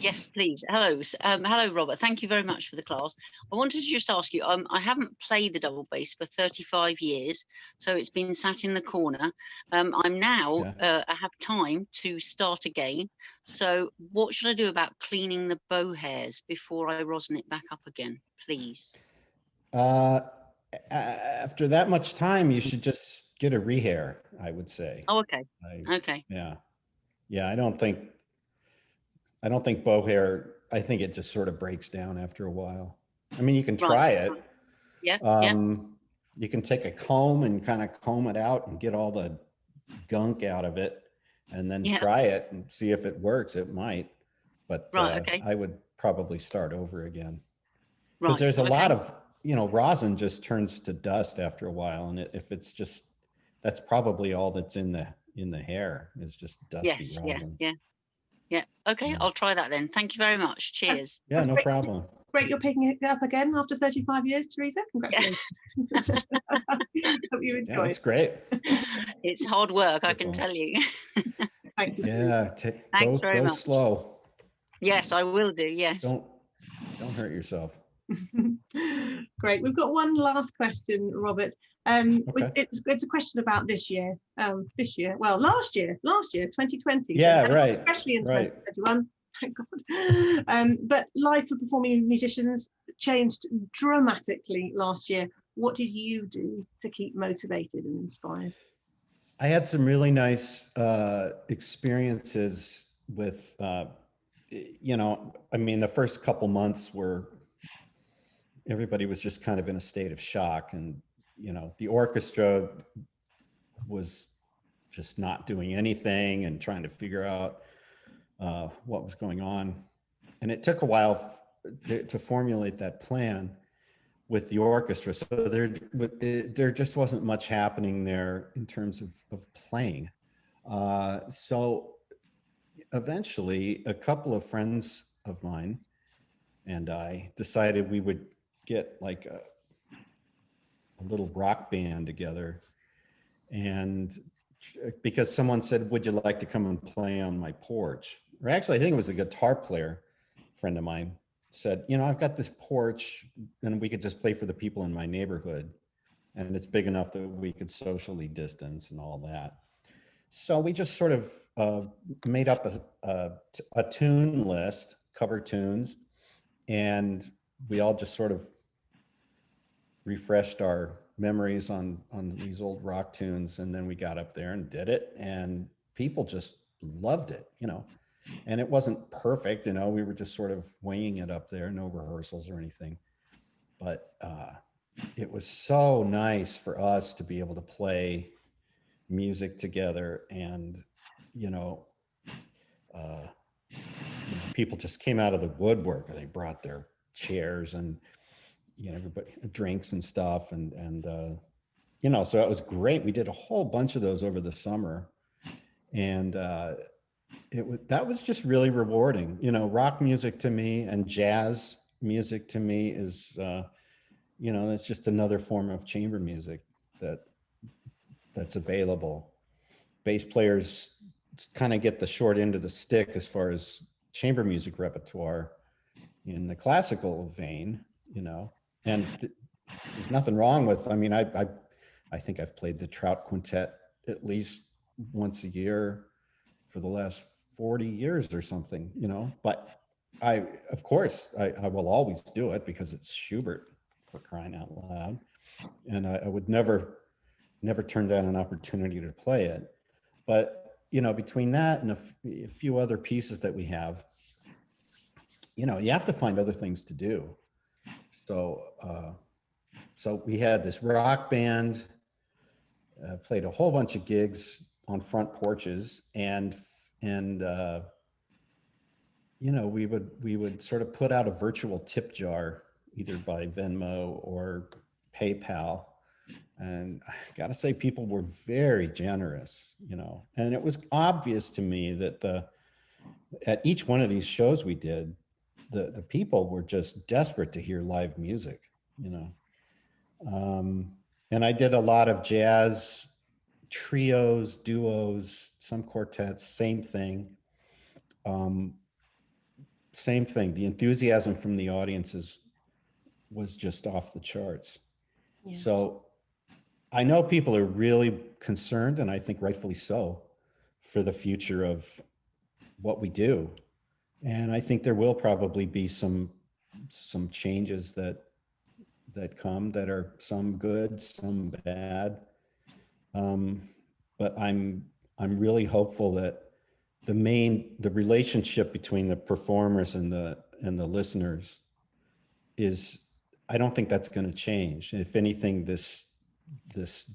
Yes, please. Hello. Hello, Robert. Thank you very much for the class. I wanted to just ask you, I haven't played the double bass for 35 years, so it's been sat in the corner. I'm now, I have time to start again. So what should I do about cleaning the bow hairs before I rosin it back up again, please?
After that much time, you should just get a rehair, I would say.
Oh, okay. Okay.
Yeah. I don't think bow hair, I think it just sort of breaks down after a while. I mean, you can try it.
Yeah.
You can take a comb and kind of comb it out and get all the gunk out of it and then try it and see if it works. It might, but I would probably start over again. Because there's a lot of, you know, rosin just turns to dust after a while. And if it's just, that's probably all that's in the hair is just dusty rosin.
Yeah. Okay, I'll try that then. Thank you very much. Cheers.
Yeah, no problem.
Great, you're picking it up again after 35 years, Teresa. Congratulations. Hope you enjoy
that's great.
It's hard work, I can tell you.
Thank you.
Yeah,
thanks very much.
Go slow.
Yes, I will do. Yes.
Don't hurt yourself.
Great. We've got one last question, Robert. It's a question about this year. Well, last year, 2020.
Yeah,
so
right.
Especially in 2021. Thank God. But life for performing musicians changed dramatically last year. What did you do to keep motivated and inspired?
I had some really nice experiences with, you know, I mean, the first couple months were, everybody was just kind of in a state of shock. And, you know, the orchestra was just not doing anything and trying to figure out what was going on. And it took a while to formulate that plan with the orchestra. So there just wasn't much happening there in terms of playing. So eventually a couple of friends of mine and I decided we would get like a little rock band together. And because someone said, would you like to come and play on my porch? Or actually, I think it was a guitar player friend of mine said, you know, I've got this porch and we could just play for the people in my neighborhood. And it's big enough that we could socially distance and all that. So we just sort of made up a tune list, cover tunes, and we all just sort of refreshed our memories on these old rock tunes. And then we got up there and did it, and people just loved it, you know. And it wasn't perfect, you know, we were just sort of winging it up there, no rehearsals or anything. But it was so nice for us to be able to play music together. And, you know, people just came out of the woodwork. They brought their chairs and, you know, everybody drinks and stuff. And you know, so it was great. We did a whole bunch of those over the summer. And that was just really rewarding. You know, rock music to me and jazz music to me is, you know, that's just another form of chamber music that's available. Bass players kind of get the short end of the stick as far as chamber music repertoire in the classical vein, you know, and there's nothing wrong with, I mean, I I think I've played the Trout Quintet at least once a year for the last 40 years or something, you know, but of course, I will always do it because it's Schubert, for crying out loud. And I would never turn down an opportunity to play it. But, you know, between that and a few other pieces that we have, you know, you have to find other things to do. So, so we had this rock band, played a whole bunch of gigs on front porches, and you know, we would sort of put out a virtual tip jar, either by Venmo or PayPal. And I gotta say, people were very generous, you know, and it was obvious to me that at each one of these shows we did, the people were just desperate to hear live music, you know. And I did a lot of jazz trios, duos, some quartets, same thing. Same thing. The enthusiasm from the audiences was just off the charts. Yes. So I know people are really concerned, and I think rightfully so, for the future of what we do. And I think there will probably be some changes that come, that are some good, some bad. But I'm really hopeful that the relationship between the performers and the listeners is, I don't think that's going to change. If anything, this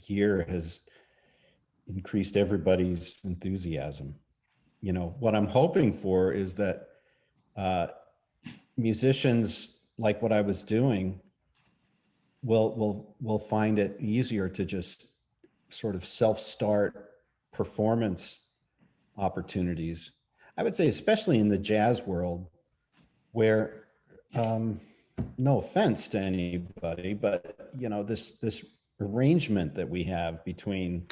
year has increased everybody's enthusiasm. You know, what I'm hoping for is that musicians like what I was doing will find it easier to just sort of self-start performance opportunities. I would say, especially in the jazz world, where no offense to anybody, but you know, this arrangement that we have between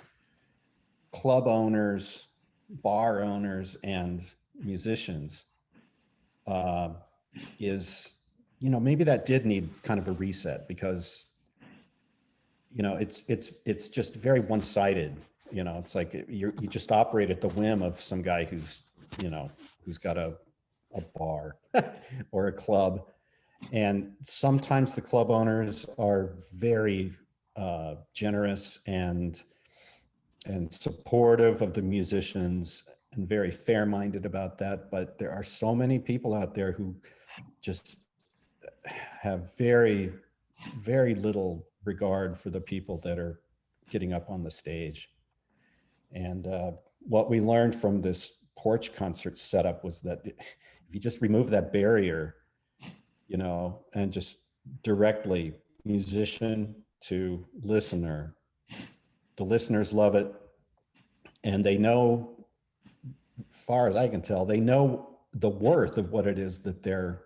club owners, bar owners, and musicians is, you know, maybe that did need kind of a reset, because you know, it's just very one-sided. You know, it's like you just operate at the whim of some guy who's, you know, who's got a bar or a club. And sometimes the club owners are very generous and supportive of the musicians, and very fair-minded about that. But there are so many people out there who just have very, very little regard for the people that are getting up on the stage. And what we learned from this porch concert setup was that if you just remove that barrier, you know, and just directly musician to listener, the listeners love it. And they know, as far as I can tell, they know the worth of what it is that they're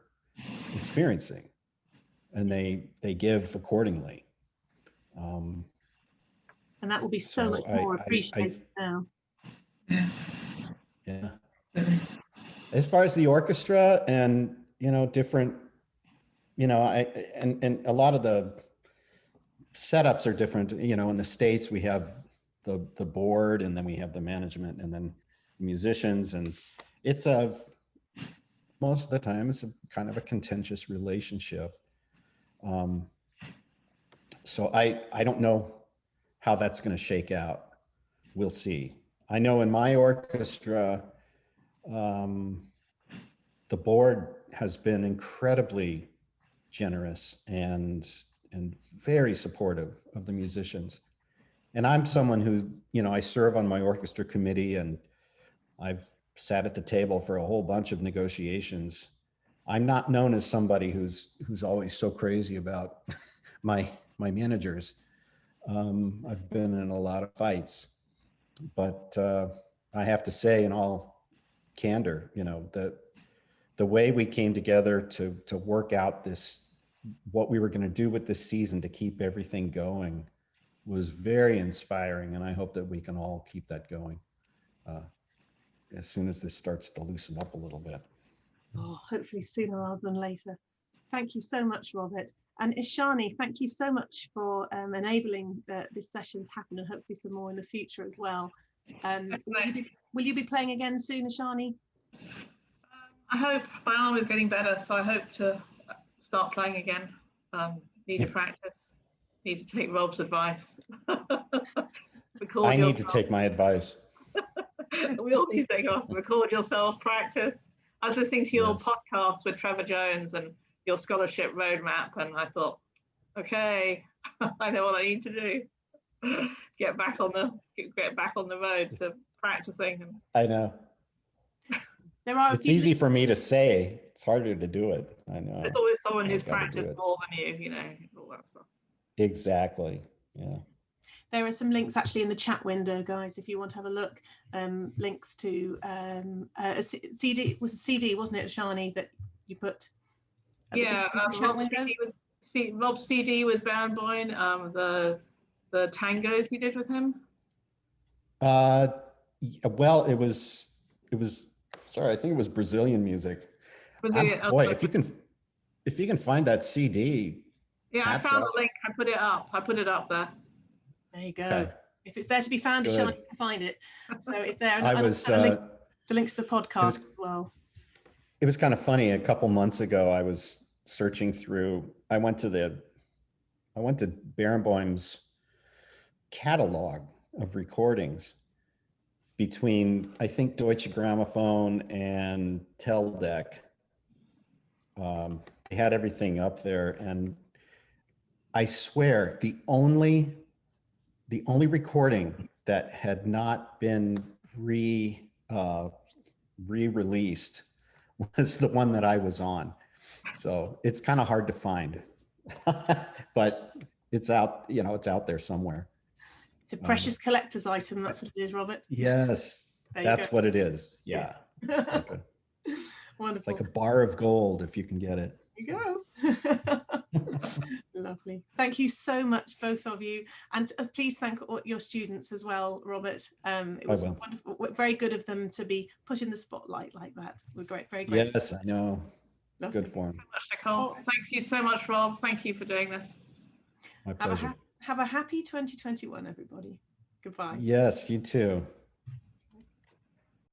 experiencing, and they give accordingly.
And that will be so much more appreciated now.
Yeah. As far as the orchestra and, you know, different, you know, and a lot of the setups are different. You know, in the States, we have the board, and then we have the management, and then musicians, and it's most of the time it's a kind of a contentious relationship. So I don't know how that's going to shake out. We'll see. I know in my orchestra, the board has been incredibly generous and very supportive of the musicians. And I'm someone who, you know, I serve on my orchestra committee, and I've sat at the table for a whole bunch of negotiations. I'm not known as somebody who's always so crazy about my managers. I've been in a lot of fights, but I have to say, in all candor, you know, the way we came together to work out this, what we were going to do with this season to keep everything going, was very inspiring. And I hope that we can all keep that going as soon as this starts to loosen up a little bit.
Oh, hopefully sooner rather than later. Thank you so much, Robert. And Ishani, thank you so much for enabling this session to happen, and hopefully some more in the future as well. Will you be playing again soon, Ishani?
I hope. My arm is getting better, so I hope to start playing again. Need to practice. Need to take Rob's advice.
I need to take my advice.
We all need to take off. Record yourself, practice. I was listening to your podcast with Trevor Jones and your scholarship roadmap, and I thought, okay, I know what I need to do. Get back on the road to practicing.
I know. It's easy for me to say. It's harder to do it. I know.
There's always someone who's practiced more than you, all that stuff.
Exactly. Yeah.
There are some links actually in the chat window, guys, if you want to have a look. Links to a CD, was a CD, wasn't it, Shani, that you put?
Yeah, Rob's CD with Barenboim, the tangos you did with him.
Well, it was. Sorry, I think it was Brazilian music. Boy, if you can find that CD.
Yeah, I found the link. I put it up there.
There you go. Okay. If it's there to be found, Ishani can find it. So it's there. And the links to the podcast as well.
It was kind of funny. A couple months ago, I was searching through. I went to Barenboim's catalog of recordings between, I think, Deutsche Grammophon and Teldec. They had everything up there, and I swear the only recording that had not been re-released was the one that I was on. So it's kind of hard to find, but it's out, it's out there somewhere.
It's a precious collector's item. That's what it is, Robert.
Yes, that's what it is. Yeah.
Yes. Wonderful.
It's like a bar of gold if you can get it.
There you go. Lovely. Thank you so much, both of you. And please thank all your students as well, Robert. It was wonderful, very good of them to be put in the spotlight like that. We're great, very great.
Yes, I know.
Lovely.
Good form.
Thank you so much, Nicole. Thank you so much, Rob. Thank you for doing this.
My pleasure.
Have a happy 2021, everybody. Goodbye.
Yes, you too.